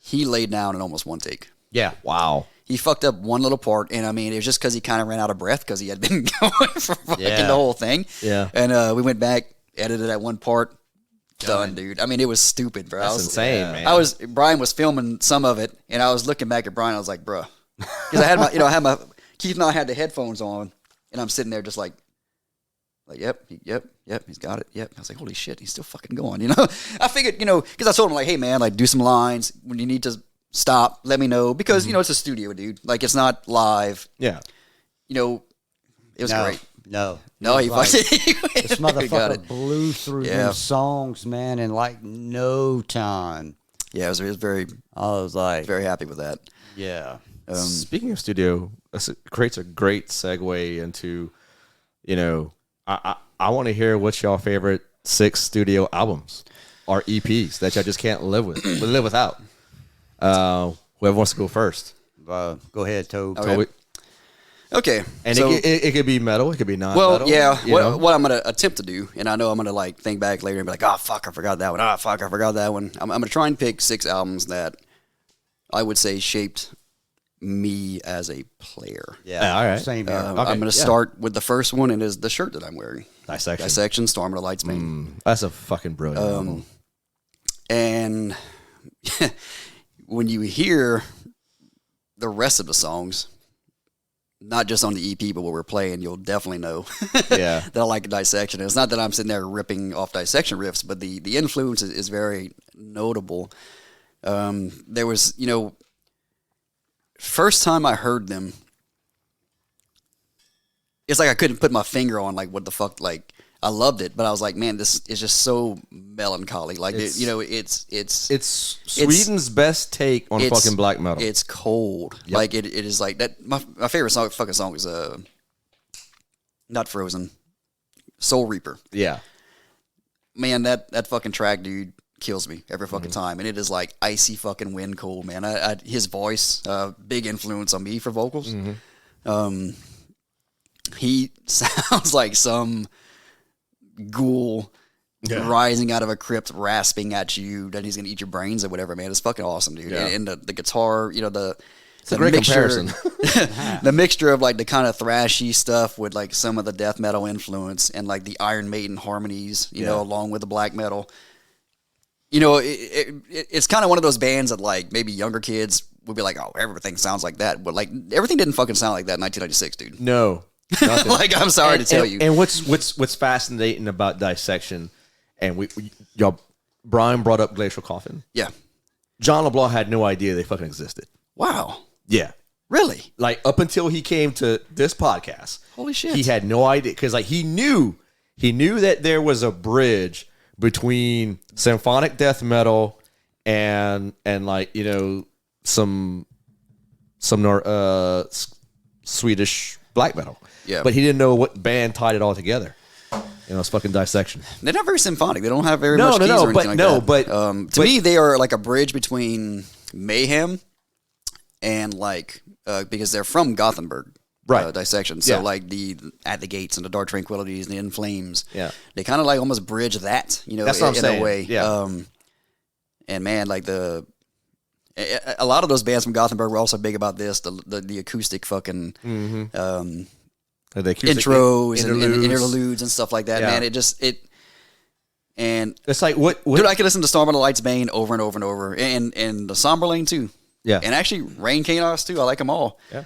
he laid down in almost one take. Yeah. Wow. He fucked up one little part, and I mean, it was just because he kind of ran out of breath because he had been going for fucking the whole thing. Yeah. And we went back, edited that one part, done, dude. I mean, it was stupid, bro. That's insane, man. Brian was filming some of it, and I was looking back at Brian. I was like, bro, because I had my, Keith and I had the headphones on, and I'm sitting there just like, Like, yep, he's got it. Yep. I was like, holy shit, he's still fucking going, you know? I figured, you know, because I told him, like, hey, man, like, do some lines. When you need to stop, let me know. Because, you know, it's a studio, dude. Like, it's not live. Yeah. You know, it was great. No, he like, fucking... this got motherfucker it. blew through Yeah. them songs, man, in like no time. Yeah, it was very, I was like, very happy with that. yeah. Speaking of studio, it creates a great segue into, you know, I want to hear what's y'all favorite 6 studio albums or EPs that y'all just can't live without. Whoever wants to go first. Go ahead, Toby. Toby. Okay. And so, it could be metal, it could be non-metal. well, yeah, you know? what I'm going to attempt to do, and I know I'm going to like think back later and be like, oh, fuck, I forgot that one. Oh, fuck, I forgot that one. I'm going to try and pick 6 albums that I would say shaped me as a player. Yeah, all right. Same here. I'm going to start with the first one, and is the shirt that I'm wearing. Dissection. Storm of the Light's Bane. That's a fucking brilliant album. And when you hear the rest of the songs, not just on the EP, but what we're playing, you'll definitely know Yeah. that I like Dissection. And it's not that I'm sitting there ripping off Dissection riffs, but the influence is very notable. There was, you know, first time I heard them, it's like I couldn't put my finger on like what the fuck, like I loved it, but I was like, man, this is just so melancholy. Like It's- you know, it's It's Sweden's best take on it's- fucking black metal. It's cold. Yep. Like it is like that. My favorite fucking song is not Frozen, Soul Reaper. Yeah. Man, that fucking track, dude, kills me every fucking time, and it is like icy fucking wind cold, man. His voice, big influence on me for vocals. He sounds like some ghoul rising out of a crypt, rasping at you that he's gonna eat your brains or whatever, man. It's fucking awesome, dude. Yeah. And the guitar, you know, the a great mixture, comparison. the mixture of like the kind of thrashy stuff with like some of the death metal influence and like the Iron Maiden harmonies, you know, along with the black metal. You know, it's kind of one of those bands that like maybe younger kids would be like, oh, everything sounds like that, but like everything didn't fucking sound like that in 1996, dude. No. Nothing. Like, I'm sorry to tell you. And what's fascinating about Dissection, and y'all, Brian brought up Glacial Coffin. Yeah. John LeBlanc had no idea they fucking existed. Wow. Yeah. Really? Like up until he came to this podcast. Holy shit. He had no idea because like he knew that there was a bridge between symphonic death metal and like, you know, some Swedish black metal. Yeah. But he didn't know what band tied it all together. You know, it's fucking Dissection. They're not very symphonic. They don't have very much keys or anything like that. To me, they are like a bridge between Mayhem and like, because they're from Gothenburg. Right. Dissection. So Yeah. like the At the Gates and the Dark Tranquilities and the In Flames. Yeah. They kind of like almost bridge that, you know, That's what I'm in saying. a way. Yeah. And man, like a lot of those bands from Gothenburg were also big about this, the acoustic fucking The acoustic intros and interludes and stuff like that, Yeah. man. And It's like what dude, I could listen to Storm of the Light's Bane over and over and over, and the Somberlane too. Yeah. And actually Rain Chaos too. I like them all. Yeah.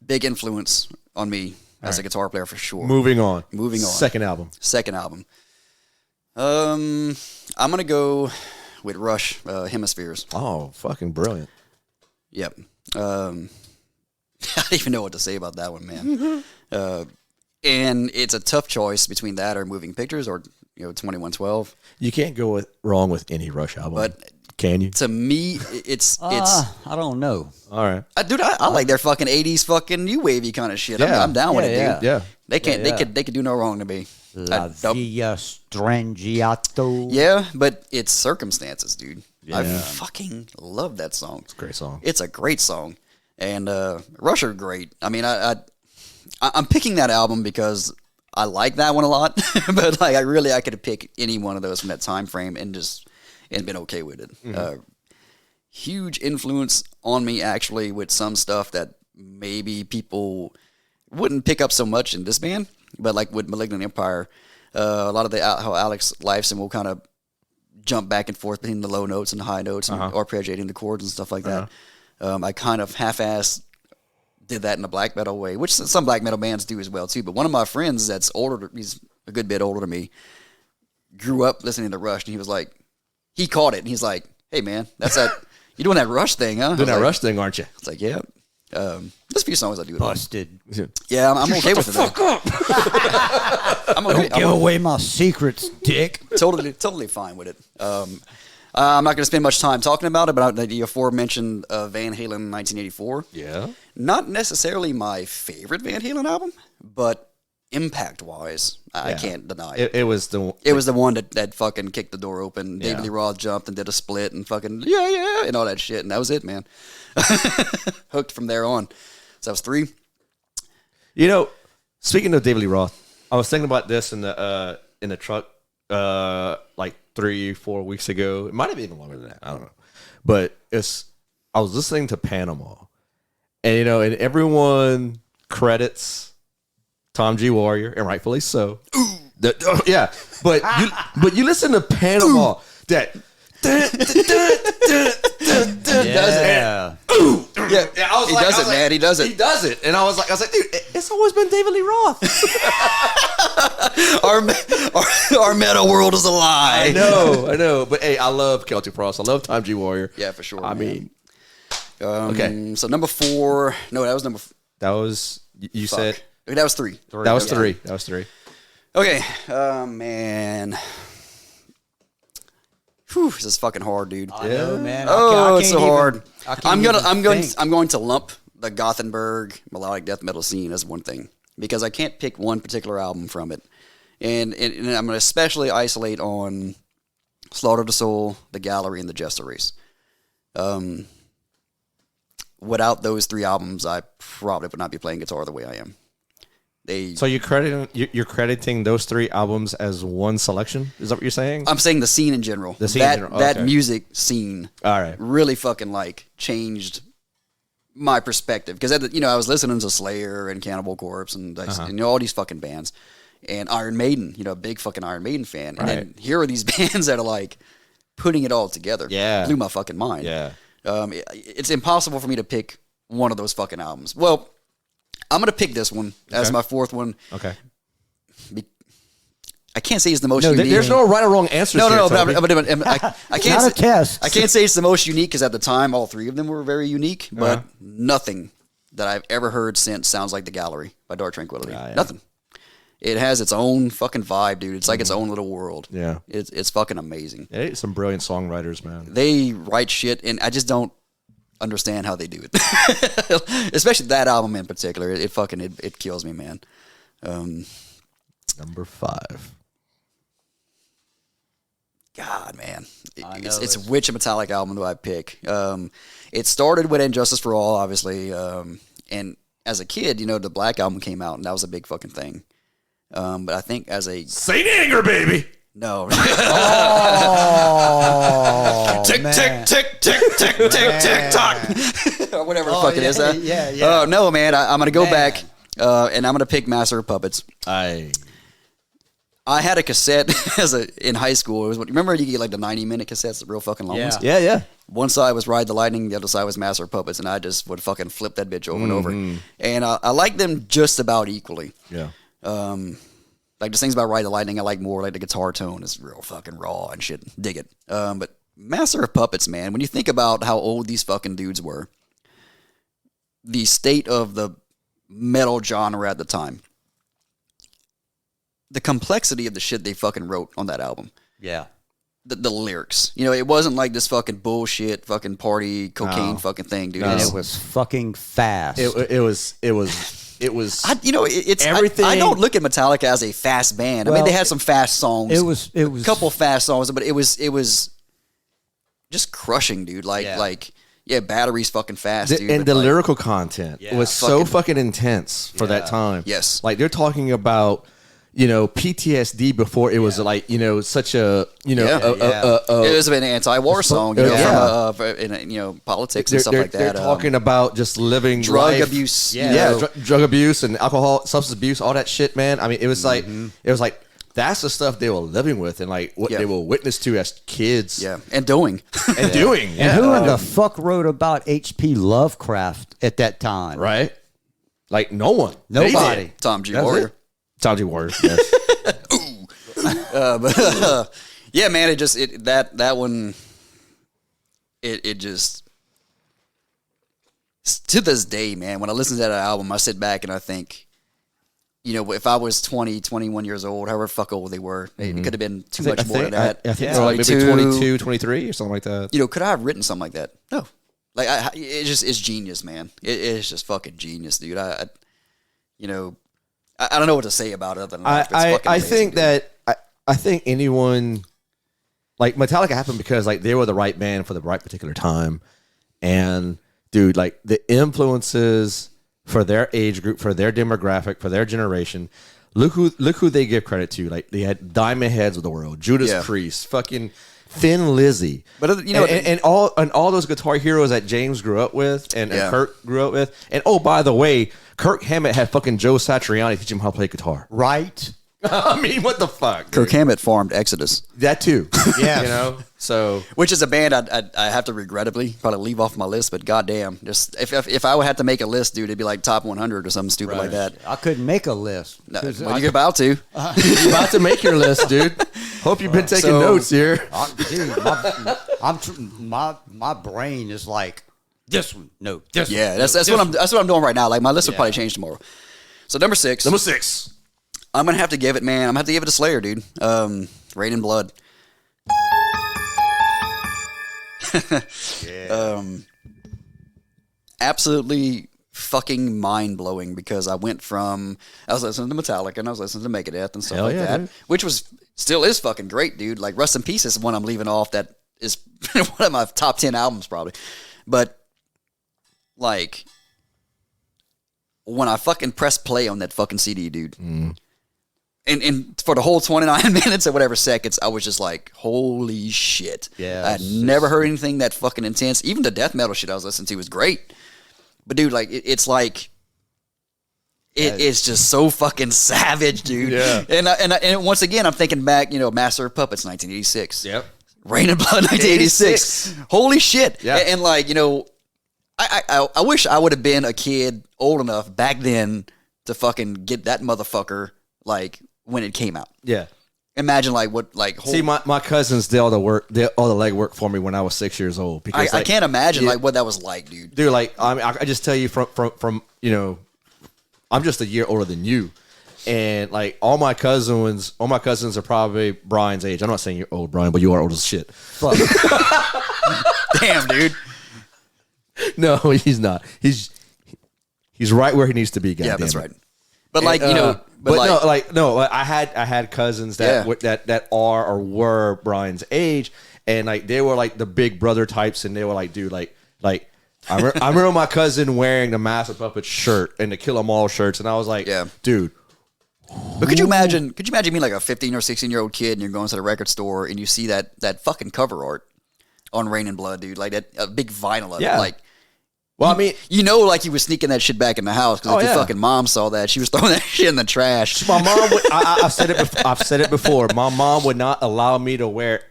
Big influence on me as a guitar player for sure. Moving on. Second album. I'm gonna go with Rush, Hemispheres. Oh, fucking brilliant. Yep. I don't even know what to say about that one, man. And it's a tough choice between that or Moving Pictures or 2112. You can't go wrong with any Rush album. But can you? to me, it's I don't know. All right. dude, I like their fucking 80s fucking new wavy kind of shit. Yeah. I'm down with it, Yeah, dude. Yeah. They can't. Yeah. They could do no wrong to me. La Via Strangiato. Yeah, but it's circumstances, dude. I Yeah. fucking love that song. It's a great song. It's a great song, and Rush are great. I mean, I'm picking that album because I like that one a lot, but like I could pick any one of those from that time frame and been okay with it. Mm-hmm. Huge influence on me actually with some stuff that maybe people wouldn't pick up so much in this band, but like with Malignant Empire, a lot of how Alex Lifeson will kind of jump back and forth between the low notes and the high notes and arpeggiating the chords and stuff like that. I kind of half-assed did that in a black metal way, which some black metal bands do as well too. But one of my friends that's older, he's a good bit older than me, grew up listening to Rush, and he was like, he caught it, and he's like, "Hey man, that's that you doing that Rush thing, huh?" Doing that Rush thing, aren't you? It's like, yeah. There's a few songs I do. Busted. Yeah, I'm okay with it. Fuck up. I'm okay. Don't give away my secrets, dick. Totally fine with it. I'm not going to spend much time talking about it, but the aforementioned Van Halen 1984. Yeah. Not necessarily my favorite Van Halen album, but impact-wise, I can't deny it. It was the one that fucking kicked the door open. David Lee Roth jumped and did a split and fucking and all that shit, and that was it, man. Hooked from there on. So that was 3. You know, speaking of David Lee Roth, I was thinking about this in the truck like 3-4 weeks ago. It might have been even longer than that. I don't know. But I was listening to Panama. And you know, and everyone credits Tom G. Warrior, and rightfully so. Yeah. But you listen to Panama, that Yeah. yeah, I was He does it, man. He does it. He does it. And I was like, dude, it's always been David Lee Roth. Our metal world is a lie. I know. But hey, I love Celtic Frost. I love Time G. Warrior. Yeah, for sure. I man. mean, okay. So number 4. No, that was number. That was you Fuck. said. That was 3. That was 3. That was 3. Okay. Man. Whew, this is fucking hard, dude. I know, man. Oh, it's so even- hard. I can't I'm even going to lump the Gothenburg melodic death metal scene as one thing because I can't pick one particular album from it, and I'm going to especially isolate on Slaughter of the Soul, The Gallery, and The Jester Race. Without those 3 albums, I probably would not be playing guitar the way I am. So you're crediting those 3 albums as one selection? Is that what you're saying? I'm saying the scene in general. The scene in general. That Okay. music scene All right. really fucking changed my perspective because I was listening to Slayer and Cannibal Corpse and all these fucking bands and Iron Maiden, big fucking Iron Maiden fan, and then here are these bands that are putting it all together. Yeah, blew my fucking mind. Yeah, it's impossible for me to pick one of those fucking albums. Well, I'm gonna pick this one as my 4th one. Okay. I can't say it's the most unique. There's no right or wrong answers. No, Toby. but I can't. Not a test. I can't say it's the most unique because at the time all 3 of them were very unique. But nothing that I've ever heard since sounds like The Gallery by Dark Tranquillity. Yeah. Nothing. It has its own fucking vibe, dude. It's like its own little world. Yeah. It's fucking amazing. Hey, some brilliant songwriters, man. They write shit, and I just don't understand how they do it. Especially that album in particular. It kills me, man. Number 5. God, man. It's which Metallic album do I pick? It started with Injustice for All, obviously. And as a kid, the Black Album came out, and that was a big fucking thing. But I think as a... Saint Anger, baby. No. Oh, tick, man. tick, tick, tick, tick, tick, tick, tock. Or whatever the fuck it is. Yeah. Oh, no, man. I'm going to go back, and I'm going to pick Master of Puppets. I had a cassette in high school. Remember you get the 90-minute cassettes, the real fucking long ones? Yeah. One side was Ride the Lightning, the other side was Master of Puppets, and I just would fucking flip that bitch over and over. And I like them just about equally. Yeah. The things about Ride the Lightning I like more. The guitar tone is real fucking raw and shit. Dig it. But Master of Puppets, man, when you think about how old these fucking dudes were, the state of the metal genre at the time, the complexity of the shit they fucking wrote on that album. Yeah. The lyrics. It wasn't like this fucking bullshit fucking party cocaine fucking thing, dude. And it was fucking fast. It was It's everything. I don't look at Metallica as a fast band. I mean, they had some fast songs. It was a couple fast songs, but it was just crushing, dude. Batteries fucking fast, dude. And the lyrical content was so fucking intense for that time. Yes. They're talking about PTSD before it was such a it was an anti-war song, from politics and stuff like that. They're talking about just living drug life. abuse, drug abuse and alcohol, substance abuse, all that shit, man. I mean, it was like that's the stuff they were living with and what they were witness to as kids. Yeah, and doing. And doing. And who in the fuck wrote about H.P. Lovecraft at that time? Right. Like no one. Nobody. Tom G. That's Warrior. it. Tom G. Warrior. Yes. But yeah, man, that one, it just, to this day, man, when I listen to that album, I sit back and I think, you know, if I was 20, 21 years old, however fuck old they were, it could have been too much more than that. I think like maybe 22, 23 or something like that. You know, could I have written something like that? No. Like, it's genius, man. It's just fucking genius, dude. I don't know what to say about it other than that. It's fucking I amazing, think dude. that I think anyone like Metallica happened because like they were the right band for the right particular time, and dude, like the influences for their age group, for their demographic, for their generation. Look who they give credit to. Like they had Diamond Heads of the world, Judas Priest, fucking Thin Lizzy, but you know, and all those guitar heroes that James grew up with and Kirk grew up with. And oh, by the way, Kirk Hammett had fucking Joe Satriani teach him how to play guitar. Right? I mean, what the fuck? Kirk Hammett formed Exodus. That too. Yeah. You know? So, which is a band I have to regrettably probably leave off my list, but goddamn, just if I would have to make a list, dude, it'd be like top 100 or something stupid like that. I couldn't make a list. No, well, you're about to. you're about to make your list, dude. Hope you've been taking notes here. Dude, my brain is like this one. No, this one. Yeah, that's what I'm doing right now. Like my list will probably change tomorrow. So number six. I'm gonna have to give it, man. I'm gonna have to give it to Slayer, dude. Rain and Blood. Absolutely fucking mind blowing because I went from I was listening to Metallica and I was listening to Megadeth and stuff like that, dude. Which still is fucking great, dude. Like Rust in Peace is one I'm leaving off that is one of my top 10 albums probably, but like when I fucking press play on that fucking CD, dude. And for the whole 29 minutes or whatever seconds, I was just like, holy shit. Yeah. I had never heard anything that fucking intense. Even the death metal shit I was listening to was great. But dude, like, it's like, it's just so fucking savage, dude. Yeah. And once again, I'm thinking back, you know, Master of Puppets, 1986. Yep. Rain and Blood, 1986. Holy shit. Yeah. And like, you know, I wish I would have been a kid old enough back then to fucking get that motherfucker, like, when it came out. Yeah. Imagine like what like whole, see my cousins did all the legwork for me when I was 6 years old because I can't imagine like what that was like, dude. Dude, like I just tell you from you know, I'm just a year older than you, and like all my cousins are probably Brian's age. I'm not saying you're old, Brian, but you are old as shit. Fuck. Damn, dude. No, he's not. He's right where he needs to be. Yeah, that's right. But like you know. But like, no, I had cousins that are or were Brian's age, and like they were like the big brother types, and they were like, dude, like I remember my cousin wearing the Master Puppet shirt and the Kill 'Em All shirts, and I was like, dude. But could you imagine being like a 15 or 16-year-old kid and you're going to the record store and you see that fucking cover art on Rain and Blood, dude, like that a big vinyl of it, like. Well, I mean, you know, like he was sneaking that shit back in the house because if your fucking mom saw that, she was throwing that shit in the trash. My mom would. I've said it before. My mom would not allow me to wear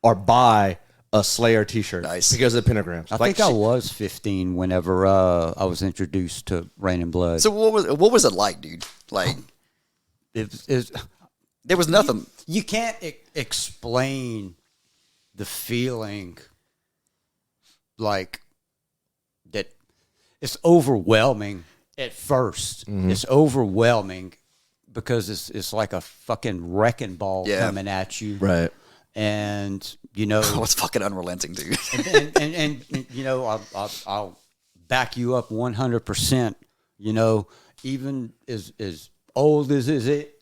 or buy a Slayer T-shirt because of the pentagrams. I think I was 15 whenever I was introduced to Rain and Blood. So what was it like, dude? Like, there was nothing. You can't explain the feeling like. That it's overwhelming at first. Mm-hmm. It's overwhelming because it's like a fucking wrecking ball coming at you, right? And you know, it's fucking unrelenting, dude. and you know, I'll back you up 100%. You know, even as old as it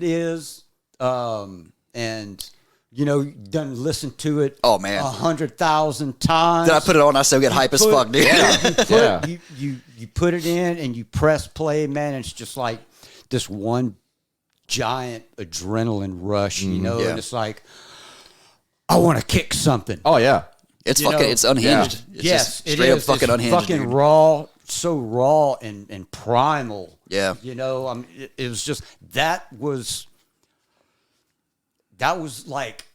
is, and. You know, done listen to it. Oh man, 100,000 times. Then I put it on. I still get hype as fuck, dude. You put it in and you press play, man. And it's just like this one giant adrenaline rush, you know. And it's like, I want to kick something. Oh yeah, it's fucking. It's unhinged. Yeah. It's yes, just straight up fucking unhinged. Fucking dude. Raw, so raw and primal. Yeah, you know. It was just that was like,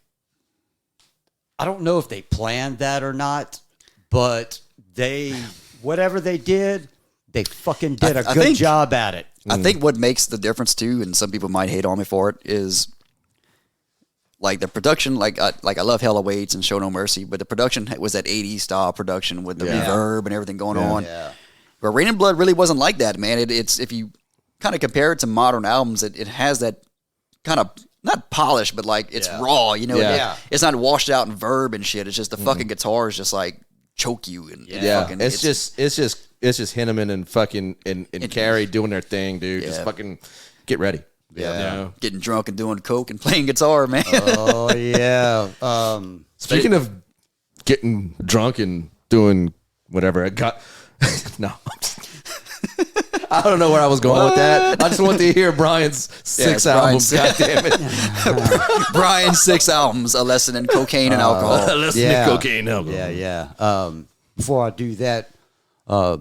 I don't know if they planned that or not, but whatever they did, They fucking did a I good think- job at it. I think what makes the difference too, and some people might hate on me for it, is like the production. Like I love Hell Awaits and Show No Mercy, but the production was that 80s style production with the reverb and everything going on. Yeah. But Rain and Blood really wasn't like that, man. It's if you kind of compare it to modern albums, it has that kind of not polished, but like it's raw. You know, it's not washed out in verb and shit. It's just the fucking guitars just like choke you and fucking, it's just Henneman and fucking and Carrie doing their thing, dude. Just fucking get ready. Yeah. You know? Getting drunk and doing coke and playing guitar, man. Oh yeah. Speaking of getting drunk and doing whatever, I got no. I don't know where I was going with that. I just want to hear Brian's six albums. God damn it. Brian's 6 albums, A Lesson in Cocaine and Alcohol. Listen to cocaine alcohol. Yeah. Before I do that, a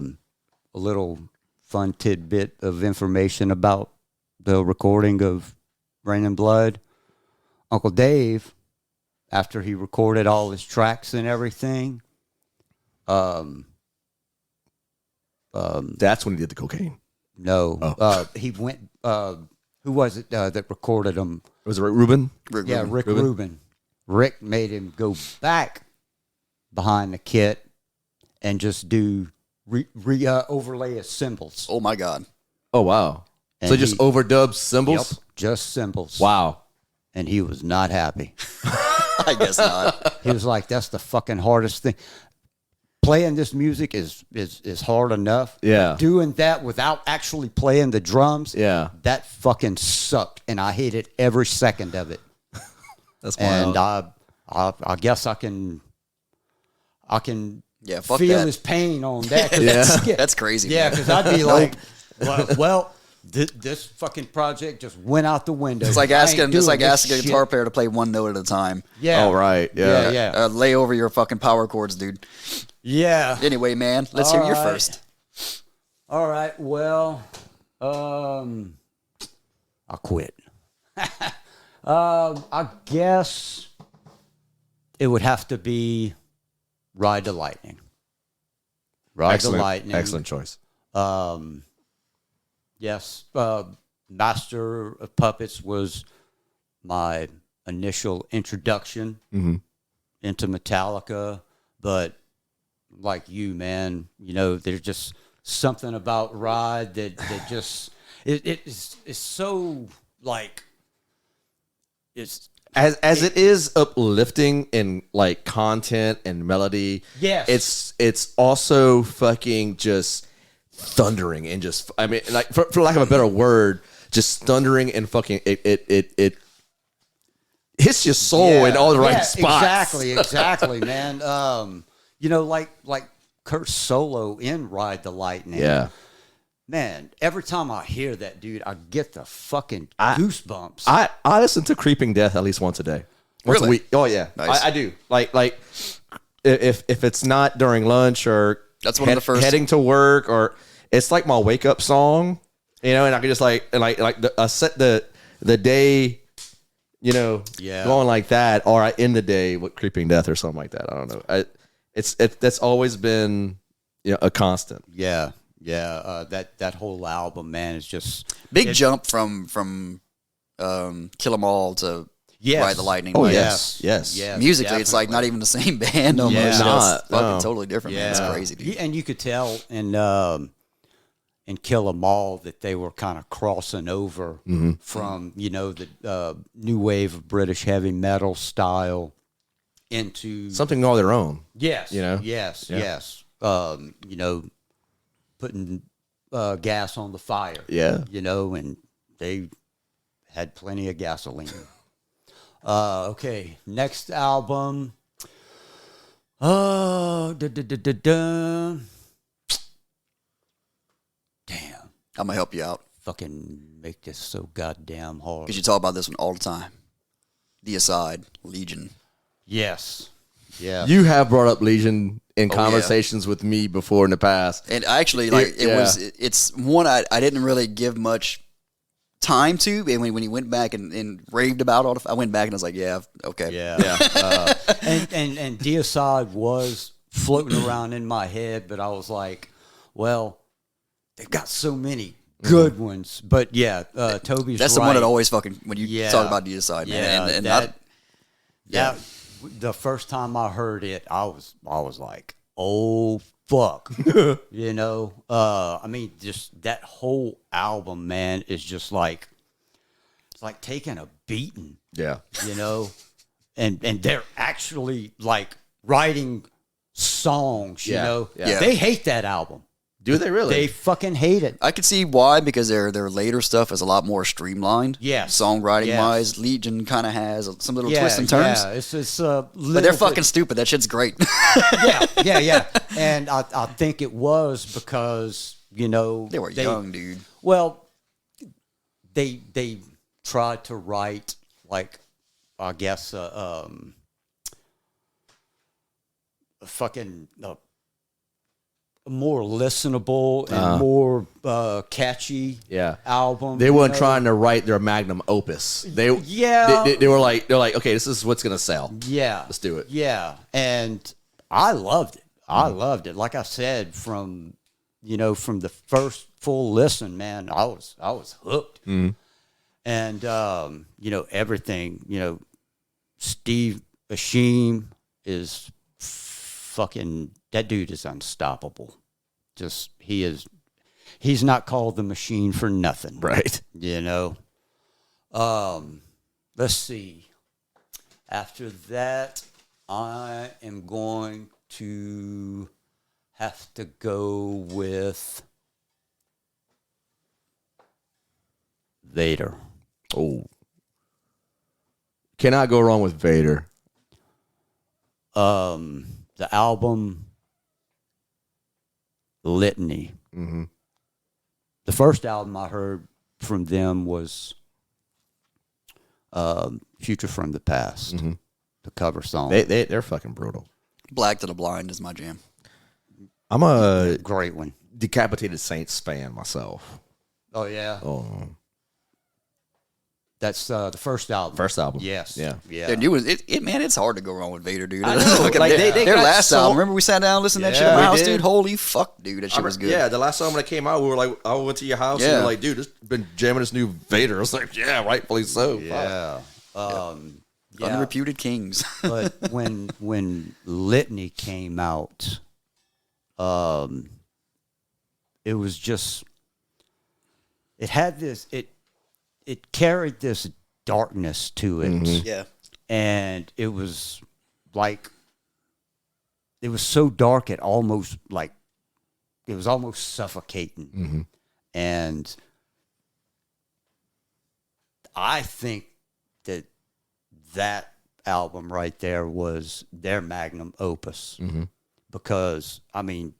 little fun tidbit of information about the recording of Rain and Blood. Uncle Dave, after he recorded all his tracks and everything, That's when he did the cocaine. no, he went. Who was it that recorded them? Was it Ruben? Rick Yeah, Rubin. Rick Rubin. Rick made him go back behind the kit and just do overlay his cymbals. Oh my God. Oh wow! And So just he- overdub cymbals. Yep, just cymbals. Wow. And he was not happy. I guess not. He was like, "That's the fucking hardest thing. Playing this music is hard enough. Yeah. Doing that without actually playing the drums, Yeah. that fucking sucked, and I hated every second of it. That's And wild. I guess I can Yeah, fuck feel that. his pain on that. 'cause Yeah. That's crazy. Yeah, man. because I'd be like, well, this fucking project just went out the window. It's like I ain't asking doing a this guitar shit. player to play one note at a time. Yeah. Oh right. Yeah. Yeah. Lay over your fucking power chords, dude. Yeah. Anyway, man, let's hear your All right. first. All right. Well, I quit. I guess it would have to be Ride the Lightning. Ride the Lightning. Excellent choice. Yes, Master of Puppets was my initial introduction into Metallica, but like you, man, you know, there's just something about Ride that just it's so like it's As it is uplifting in like content and melody. Yes. It's also fucking just thundering and just, I mean, like for lack of a better word, just thundering and fucking it hits your soul in all the right spots. Exactly, man. You know, like Kurt's solo in Ride the Lightning. Yeah. Man, every time I hear that, dude, I get the fucking goosebumps. I listen to Creeping Death at least once a day. Once a Really? week. Oh yeah. Nice. I do. Like if it's not during lunch or That's one of the first- heading to work, or it's like my wake up song, you know, and I can just I set the day, you know, going like that, or I end the day with Creeping Death or something like that. I don't know. That's always been, you know, a constant. Yeah. That whole album, man, is just Big jump from Kill 'Em All to Ride the Lightning. Oh Like, yes. Musically, it's like not even the same band almost. Yeah. It's Not, fucking no. totally different, man. It's crazy, dude. And you could tell in Kill 'Em All that they were kind of crossing over from, you know, the new wave of British heavy metal style into Something all their own. yes, you know? yes. You know, putting gas on the fire. Yeah. You know, and they had plenty of gasoline. Okay, next album. Oh, damn. I'm gonna help you out Fucking make this so goddamn hard. because you talk about this one all the time. The Aside, Legion. Yes. Yeah. You have brought up Legion in yeah. conversations with me before in the past. And actually, like Yeah. it's one I didn't really give much time to. And when he went back and raved about all, I went back and I was like, yeah, okay, Yeah. And Deicide was floating around in my head, but I was like, well, they've got so many good ones. But yeah, Toby's That's the right. one that always fucking when you talk about Decide, man. Yeah, And that the first time I heard it, I was like, oh fuck, you know. I mean, just that whole album, man, is just like it's like taking a beating, Yeah. you know. And they're actually like writing songs, you know. Yeah. They hate that album. Do they really? They fucking hate it. I could see why, because their later stuff is a lot more streamlined. Yes. Songwriting wise, Legion kind of has some little twists and Yeah, turns. it's But they're fucking stupid. That shit's great. yeah. And I think it was because, you know, They were young, dude. Well, they tried to write like, I guess, a fucking more listenable and more catchy album. They weren't trying to write their magnum opus. They were like, okay, this is what's gonna sell. Yeah, let's do it. Yeah, and I loved it. I loved it. Like I said, from the first full listen, man, I was hooked. And everything. Steve Ashim is fucking. That dude is unstoppable. He's not called the Machine for nothing. Right. Let's see. After that, I am going to have to go with Vader. Oh. Cannot go wrong with Vader. The album Litany. Mm-hmm. The first album I heard from them was Future from the Past, the cover song. They're fucking brutal. Black to the Blind is my jam. I'm a great one. Decapitated Saints fan myself. Oh, yeah? Oh. That's the first album. First album. Yes. Yeah. Their new one, man, it's hard to go wrong with Vader, dude. I know. Look at Like, their they got last so- album. Remember we sat down and listened to that shit at Yeah, my we house, did. dude? Holy fuck, dude. That shit was good. Yeah, the last album that came out, we were like, I went to your house and we were like, dude, this been jamming this new Vader. I was like, yeah, rightfully so. Yeah. Unreputed Kings. But when Litany came out, it was just, it had this, it carried this darkness to it. Yeah. And it was like, it was so dark it almost suffocating. And I think that album right there was their magnum opus. Because, I mean,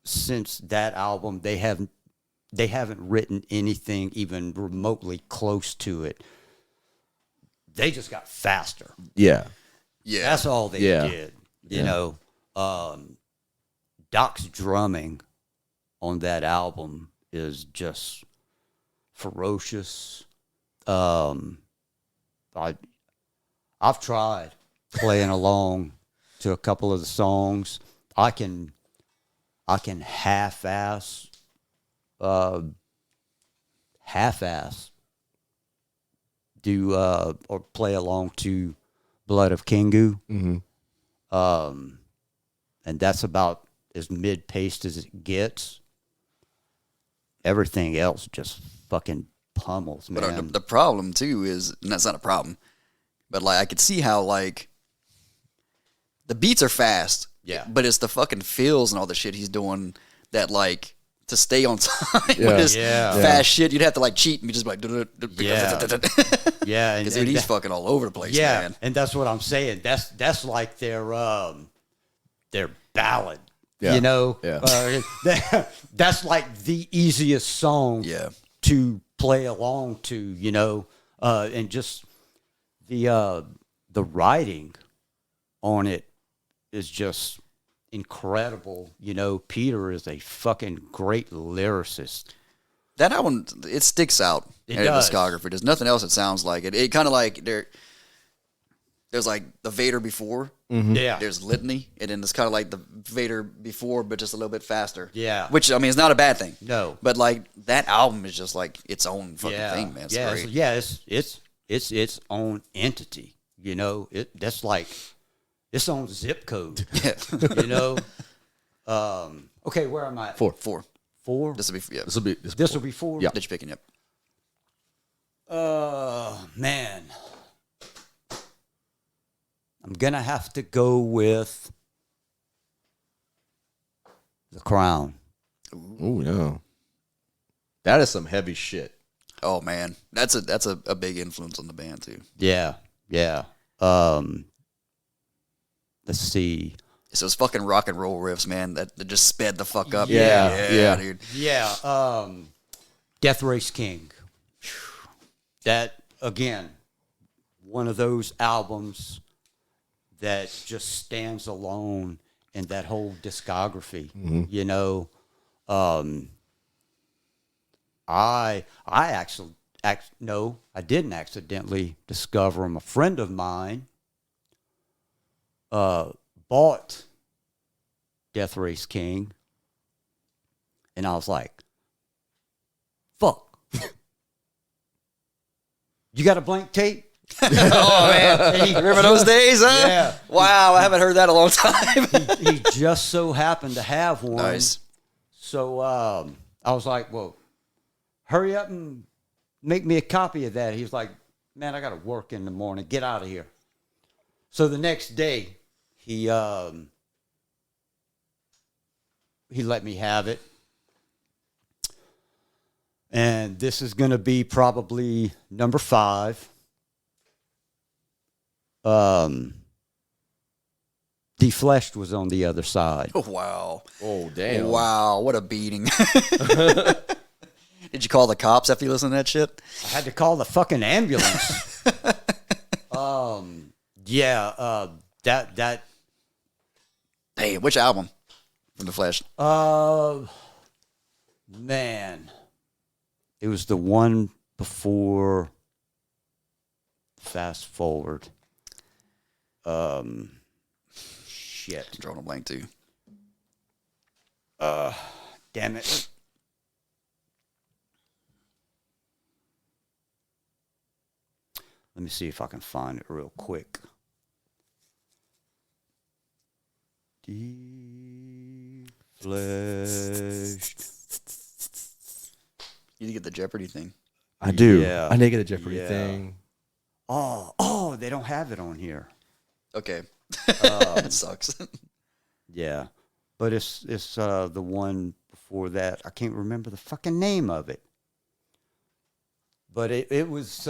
since that album, they haven't written anything even remotely close to it. They just got faster. Yeah. Yeah. That's all they did. You know, Doc's drumming on that album is just ferocious. I've tried playing along to a couple of the songs. I can half-ass do or play along to Blood of Kingu. And that's about as mid-paced as it gets. Everything else just fucking pummels, man. But the problem too is, and that's not a problem, but like I could see how like the beats are fast, but it's the fucking feels and all the shit he's doing that like to stay on time with his fast shit, you'd have to like cheat and be just like yeah, because he's fucking all over the place, man. And that's what I'm saying. That's like their ballad. You know, that's like the easiest song to play along to, you know, and just the writing on it is just incredible. You know, Peter is a fucking great lyricist. That album, it sticks out in the does. discography. There's nothing else that sounds like it. It kind of like there's like the Vader before. Yeah. There's Litany, and then it's kind of like the Vader before, but just a little bit faster. Yeah. Which, I mean, it's not a bad thing. No. But like that album is just like its own fucking thing, man. It's great. It's its own entity. You know, that's like its own zip code. Yeah. You know. Okay, where am I? Four. Four. This will be, yeah. This will be four. Yeah. That you're picking, yep. Man. I'm gonna have to go with The Crown. Oh no, that is some heavy shit. Oh man, that's a big influence on the band too. Yeah. Let's see. It's those fucking rock and roll riffs, man, that just sped the fuck up. Yeah. Dude. Yeah. Death Race King. That again, one of those albums that just stands alone in that whole discography. You know, I didn't accidentally discover him. A friend of mine bought Death Race King, and I was like, fuck. You got a blank tape? Oh man, remember those days, huh? Yeah. Wow, I haven't heard that in a long time. He just so happened to have one. Nice. So I was like, well, hurry up and make me a copy of that. He was like, man, I got to work in the morning. Get out of here. So the next day, he let me have it. And this is going to be probably number 5. Defleshed was on the other side. Oh, wow. Oh damn. Wow, what a beating. Did you call the cops after you listened to that shit? I had to call the fucking ambulance. That Hey, which album from The Flash? Man, it was the one before Fast Forward. Shit. I'm drawing a blank too. Damn it. Let me see if I can find it real quick. Defleshed. You need to get the Jeopardy thing. I do. Yeah. I did get a Jeopardy Yeah. thing. Oh, they don't have it on here. Okay. That sucks. Yeah. But it's the one before that. I can't remember the fucking name of it. But it was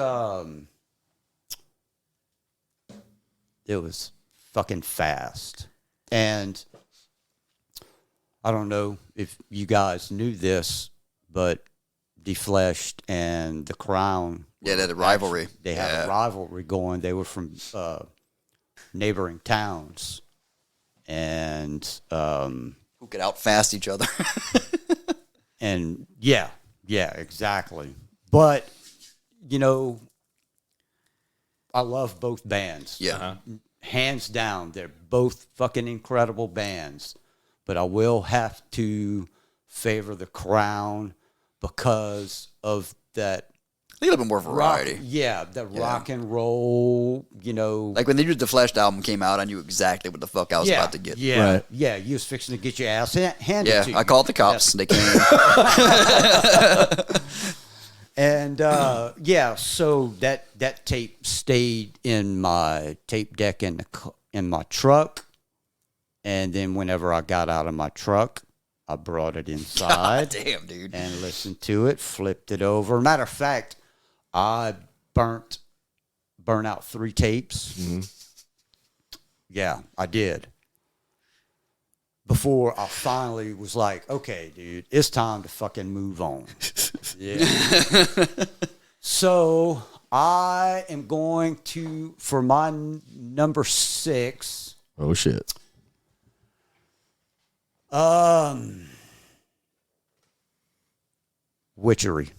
fucking fast. And I don't know if you guys knew this, but Defleshed and The Crown. Yeah, they had a rivalry. They had a rivalry going. They were from neighboring towns. And Who could outfast each other. and yeah, exactly. But you know, I love both bands. Yeah. Hands down, they're both fucking incredible bands. But I will have to favor The Crown because of that A little bit more variety. rock and roll, you know. Like when the Defleshed album came out, I knew exactly what the fuck I was about to get. Yeah, Right. yeah. You was fixing to get your ass handed Yeah, to you. I called the cops. They came. And so that tape stayed in my tape deck in my truck, and then whenever I got out of my truck, I brought it inside. Damn, dude. And listened to it, flipped it over. Matter of fact, I burnt out 3 tapes. Mm-hmm. Yeah, I did. Before I finally was like, okay, dude, it's time to fucking move on. Yeah. So I am going to, for my number 6. Oh shit. Witchery.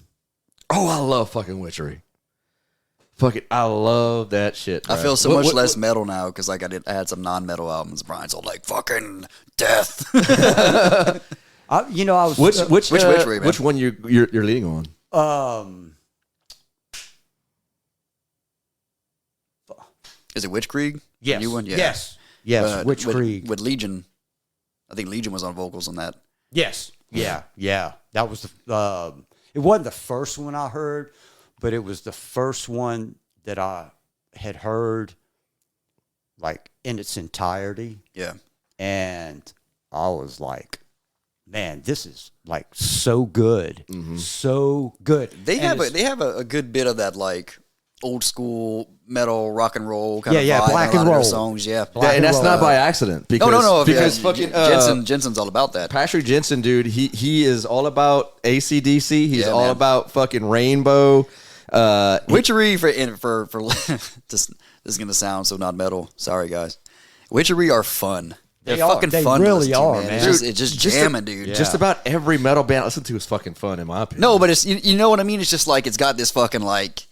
Oh, I love fucking Witchery. Fucking, I love that shit. I bro. feel so much less metal now because like I had some non-metal albums. Brian's all like fucking death. I was Which man? which one you're leading on? Is it Witchkrieg? Yes. New one? Yeah. Yes. Witchkrieg. With Legion. I think Legion was on vocals on that. Yes. Yeah. That was the. It wasn't the first one I heard, but it was the first one that I had heard, like in its entirety. Yeah. And I was like, man, this is like so good, so good. They And have a good bit of that like old school metal rock and roll kind of Yeah, vibe in black a lot and of their roll. songs. Yeah. Black And that's and not roll. by accident. Because, No. Because yeah, fucking Jensen's all about that. Patrick Jensen, dude, he is all about AC/DC. He's Yeah, all man. about fucking Rainbow. Witchery for this is gonna sound so not metal. Sorry guys. Witchery are fun. They're They are. fucking They fun. to really listen to, are, man. man. It's just jamming, dude. Just about every metal band I listen to is fucking fun, in my opinion. No, but it's you know what I mean. It's just like it's got this fucking like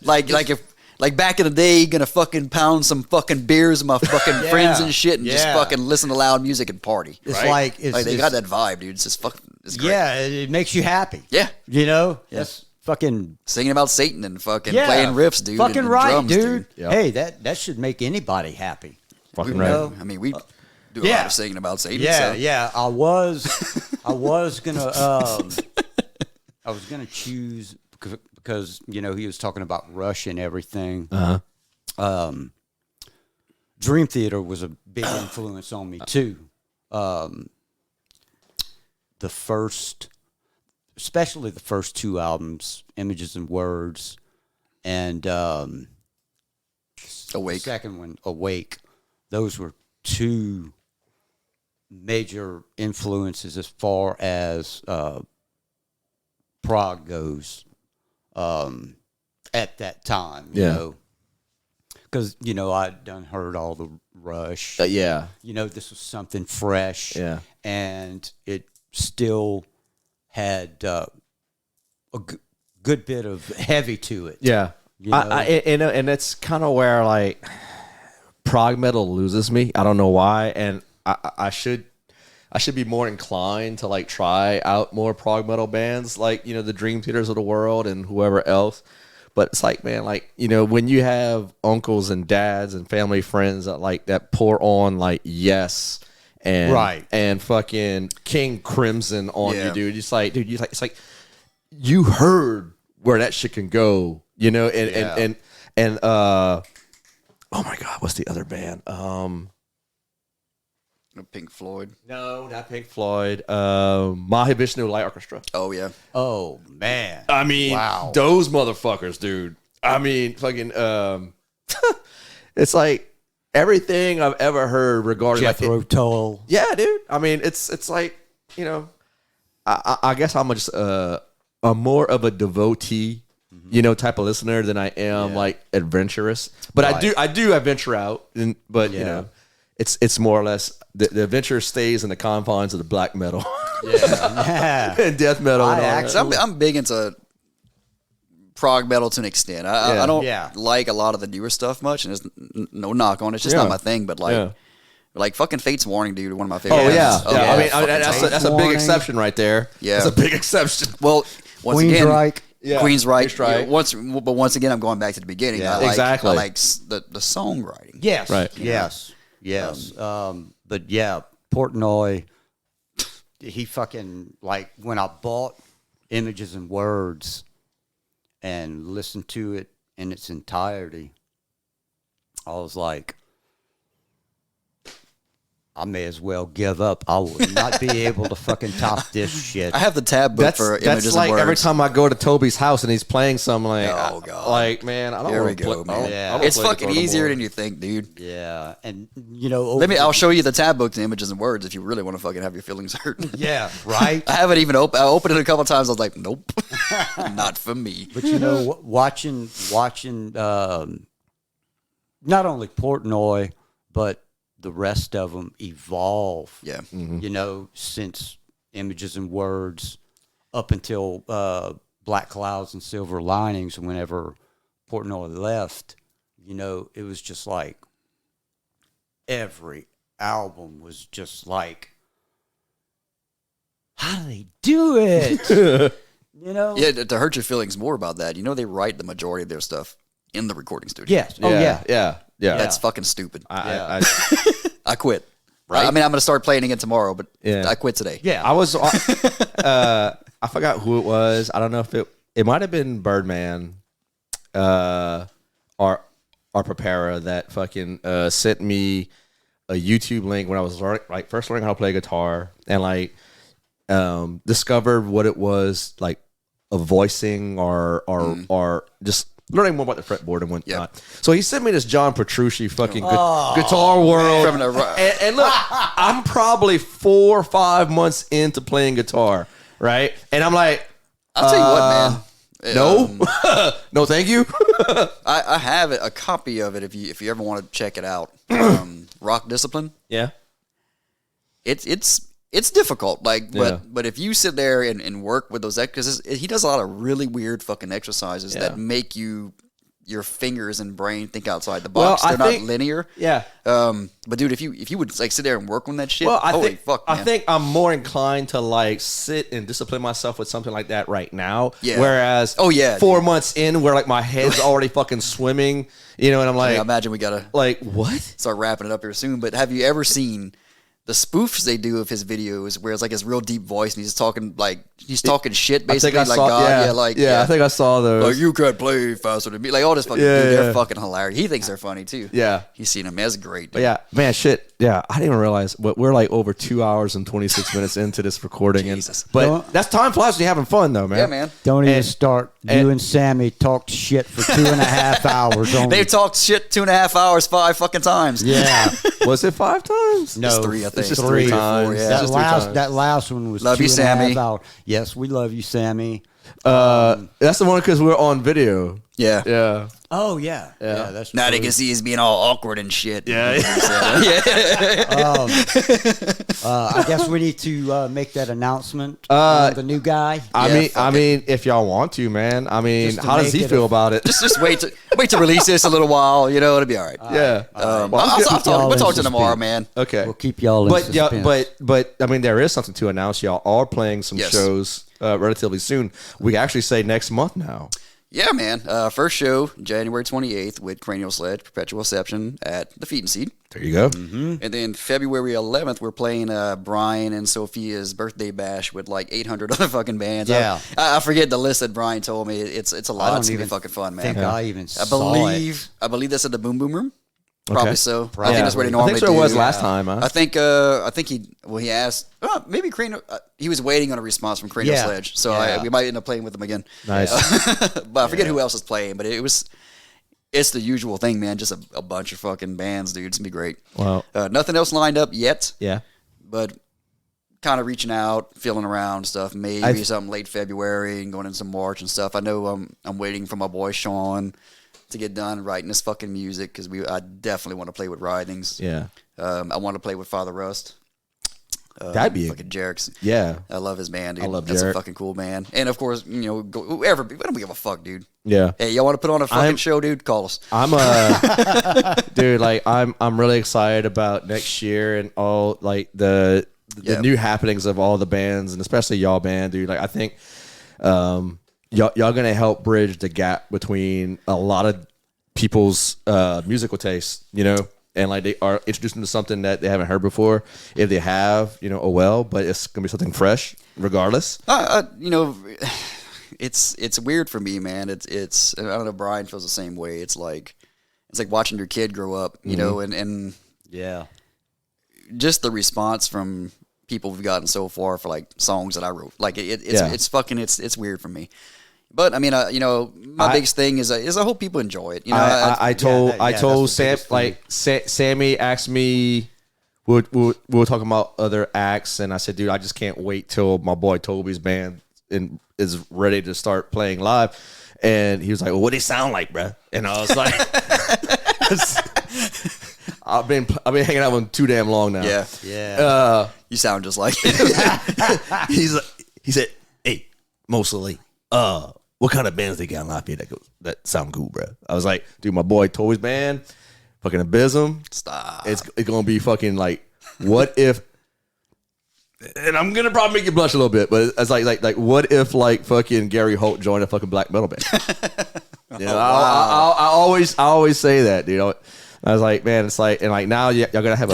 like back in the day, gonna fucking pound some fucking beers with my fucking friends and shit, and just Yeah. fucking listen to loud music and party. It's Right? like it's, Like they it's- got that vibe, dude. It's just fucking. It's great. Yeah, it makes you happy. Yeah. You know, that's fucking Singing about Satan and fucking yeah, playing riffs, dude. Fucking and right, drums, dude. Yep. Hey, that should make anybody happy. fucking We right. know. I mean, we do a lot yeah. of singing about Satan. Yeah, so. yeah. I was gonna I was gonna choose because he was talking about Rush and everything. Dream Theater was a big influence on me too. Especially the first two albums, Images and Words, and Awake. the second one, Awake. Those were two major influences as far as prog goes at that time. Yeah. Because, I'd done heard all the Rush. Yeah. This was something fresh. Yeah. And it still had a good bit of heavy to it. Yeah. You know? And it's kind of where like prog metal loses me. I don't know why, and I should be more inclined to like try out more prog metal bands like the Dream Theaters of the world and whoever else. But it's like, man, like when you have uncles and dads and family friends that pour on like Yes and Right. and fucking King Crimson on Yeah. you, dude. It's like, dude, it's like you heard where that shit can go, and oh my god, what's the other band? Pink Floyd. No, not Pink Floyd. Mahavishnu Light Orchestra. Oh yeah. Oh, man. I mean, Wow. those motherfuckers, dude. I mean, fucking. It's like everything I've ever heard regarding Jethro Tull. yeah, dude. I mean, it's like I guess I'm just a more of a devotee, type of listener than I am like adventurous. But Right. I do adventure out, but Yeah. it's more or less the adventure stays in the confines of the black metal Yeah. and death metal. And all that. So I'm big into prog metal to an extent. I Yeah. don't Yeah. like a lot of the newer stuff much, and there's no knock on it. It's just Yeah. not my thing. But like, Yeah. like fucking Fate's Warning, dude, one of my favorite. Oh yeah, bands. yeah. I mean, fucking that's Fate's a big Warning. exception right there. Yeah. that's a big exception. Well, once again, Queensryche. Yeah, Queensryche. Queensryche. But once again, I'm going back to the beginning. Yeah. I like, Exactly. I like the songwriting. Yes. Right. Yes. Yes. But yeah, Portnoy, he fucking, like, when I bought Images and Words and listened to it in its entirety, I was like, I may as well give up. I would not be able to fucking top this shit. I have the tab book for Images That's like and Words. every time I go to Toby's house and he's playing some like, Oh, God. like man, I don't Here we want to go, play. man. Yeah. It's fucking easier than you think, dude. Yeah. And, I'll show you the tab book to Images and Words if you really want to fucking have your feelings hurt. Yeah, right? I haven't even opened. I opened it a couple times. I was like, nope, not for me. But watching not only Portnoy, but the rest of them evolve. Yeah. Since Images and Words up until Black Clouds and Silver Linings, whenever Portnoy left, it was just like every album was just like, how do they do it? Yeah, to hurt your feelings more about that, they write the majority of their stuff in the recording studio. Yes. Oh, yeah. Yeah. That's fucking stupid. I quit. Right? I mean, I'm going to start playing again tomorrow, but Yeah. I quit today. Yeah. I was, I forgot who it was. I don't know if it might have been Birdman, our preparer that fucking sent me a YouTube link when I was first learning how to play guitar and discovered what it was like of voicing or just learning more about the fretboard and whatnot. Yep. So he sent me this John Petrucci fucking Guitar World. And look, I'm probably 4 or 5 months into playing guitar, right? And I'm like, I'll tell you what, man. no, no, thank you. I have a copy of it if you ever want to check it out. Rock Discipline. Yeah. It's difficult, Yeah. but if you sit there and work with those because he does a lot of really weird fucking exercises that make your fingers and brain think outside the box. Well, They're not linear. Yeah. But dude, if you would sit there and work on that shit, Well, holy fuck, man. I think I'm more inclined to sit and discipline myself with something like that right now. Yeah. Whereas, 4 months in, where my head's already fucking swimming, and I'm like, I imagine we gotta what? start wrapping it up here soon. But have you ever seen the spoofs they do of his videos where it's his real deep voice and he's talking shit basically I think I saw, I think I saw those. you could play faster than me, all this fucking dude, they're fucking hilarious. He thinks they're funny too. Yeah. He's seen them as great. Dude. But yeah, man, shit. Yeah, I didn't even realize we're over 2 hours and 26 minutes into this recording. Jesus. But that's time flies when you're having fun, though, man. Yeah, man. Don't even start. You and Sammy talked shit for 2.5 hours. Only. They've talked shit 2.5 hours 5 fucking times. Yeah. Was it 5 times? No, It's 3, I think. It's just It's 3 3 or 4, times. yeah. It's just 3 times. That last one was Love you, 2.5 Sammy. hours. Yes, we love you, Sammy. That's the one because we're on video. Yeah. Yeah. Oh yeah, that's Now they true. can see us being all awkward and shit. Yeah. I guess we need to make that announcement on the new guy. I mean, if y'all want to, man. I mean, Just to how does make he it feel about it? Just wait to release this a little while. It'll be all right. Yeah. We'll talk to tomorrow, suspense. man. Okay. We'll keep y'all in suspense. But I mean, there is something to announce. Y'all are playing some Yes. shows relatively soon. We can actually say next month now. Yeah, man. First show, January 28th with Cranial Sledge, Perpetual Exception at the Feed and Seed. There you go. And then February 11th, we're playing Brian and Sophia's birthday bash with 800 other fucking bands. Yeah. I forget the list that Brian told me. It's a I lot. don't It's gonna be even fucking fun, man. think I even I saw it. believe that's at the Boom Boom Room. Probably Okay. so. I think that's where they I normally think so it was do. last time, huh? I think he asked maybe Cranial. He was waiting on a response from Cranial Yeah. Sledge, so Yeah. we might end up playing with him again. Nice. But I forget who else is playing. But it's the usual thing, man. Just a bunch of fucking bands, dude. It's gonna be great. Wow. Nothing else lined up yet, Yeah. but kind of reaching out, feeling around and stuff. Maybe something late February and going into some March and stuff. I know I'm waiting for my boy Sean to get done writing this fucking music because I definitely want to play with Writhings. Yeah. I want to play with Father Rust. That'd be fucking Jerks. Yeah. I love his band, dude. I love That's Jarek. a fucking cool band. And of course, whoever. We don't give a fuck, dude. Yeah. Hey, y'all want to put on a fucking show, dude? Call us. I'm dude, I'm really excited about next year and all the new happenings of all the bands and especially y'all band, dude. I think y'all gonna help bridge the gap between a lot of people's musical tastes, and they are introducing to something that they haven't heard before. If they have, oh well, but it's gonna be something fresh regardless. It's weird for me, man. It's I don't know. Brian feels the same way. It's like watching your kid grow up, and Yeah. just the response from people we've gotten so far for songs that I wrote. It's weird for me. But I mean, my biggest thing is I hope people enjoy it. I told that's Sam the biggest thing. Sammy asked me. We were talking about other acts, and I said, dude, I just can't wait till my boy Toby's band is ready to start playing live. And he was like, well, what do they sound like, bruh? And I was like, I've been hanging out with him too damn long now. Yeah. Yeah. You sound just like He said, hey, mostly, what kind of bands they got in Lafayette that sound cool, bro. I was like, dude, my boy Toby's band, fucking Abysm. Stop. It's gonna be fucking like, what if? And I'm gonna probably make you blush a little bit, but it's like what if like fucking Gary Holt joined a fucking black metal band? You know, I always say that, dude. I was like, man, it's like, and like now y'all gonna have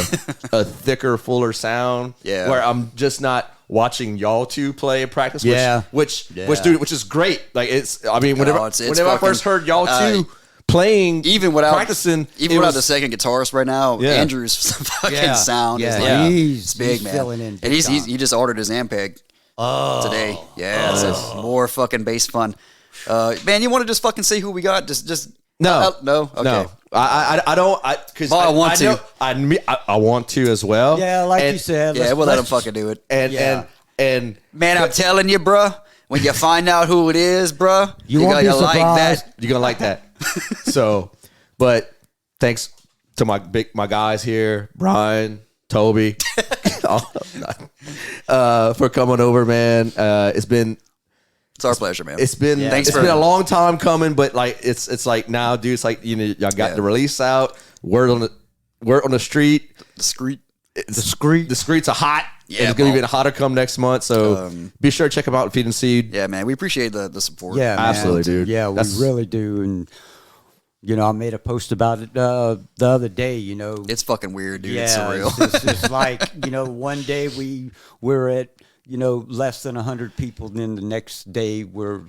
a thicker, fuller sound. Yeah. Where I'm just not watching y'all two play and practice. Yeah. Which is great. Like it's, I mean, whenever it's whenever I first heard y'all two playing, even without practicing, without the second guitarist right now, Yeah. Andrew's fucking sound is yeah. like He's big, man. filling in And he just ordered his Ampeg today. Yeah, so more fucking bass fun. Man, you want to just fucking see who we got? Just no, okay. no. I don't. Because I want to. I want to as well. Yeah, like you said. Yeah, we'll let him fucking do it. And Man, I'm telling you, bruh, when you find out who it is, bruh, You won't be gonna like surprised. that. you're gonna like that. So, but thanks to my guys here, Brian, Toby, for coming over, man. It's our pleasure, man. It's been Thanks it's for- been a long time coming, but like it's like now, dude. It's like, you know, y'all got the release out. Word on the street. Discreet. The streets are hot. Yeah, and it's gonna be bro. even hotter come next month. So be sure to check them out at Feed and Seed. Yeah, man, we appreciate the support. Yeah, man. Absolutely, dude. Yeah, That's- we really do. And, you know, I made a post about it the other day, you know. It's fucking weird, dude. It's Yeah, surreal. it's like, you know, one day we're at, you know, less than 100 people. Then the next day we're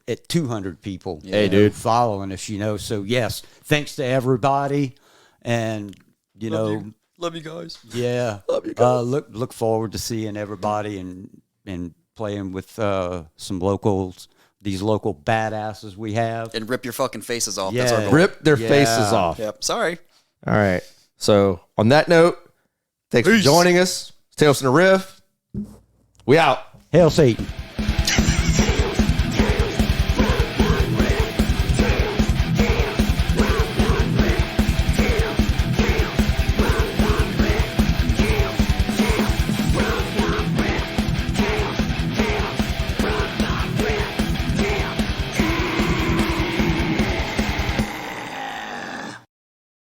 at 200 people. Hey, you know, dude. following us, you know. So, yes, thanks to everybody. And, you know, Love you guys. yeah. Love you guys. Look forward to seeing everybody and playing with some locals, these local badasses we have. And rip your fucking faces off. Yeah. That's our goal. Rip their faces off. Yep. Sorry. All right. So on that note, thanks for joining us. Tales from the Riff. We out. Hell Satan.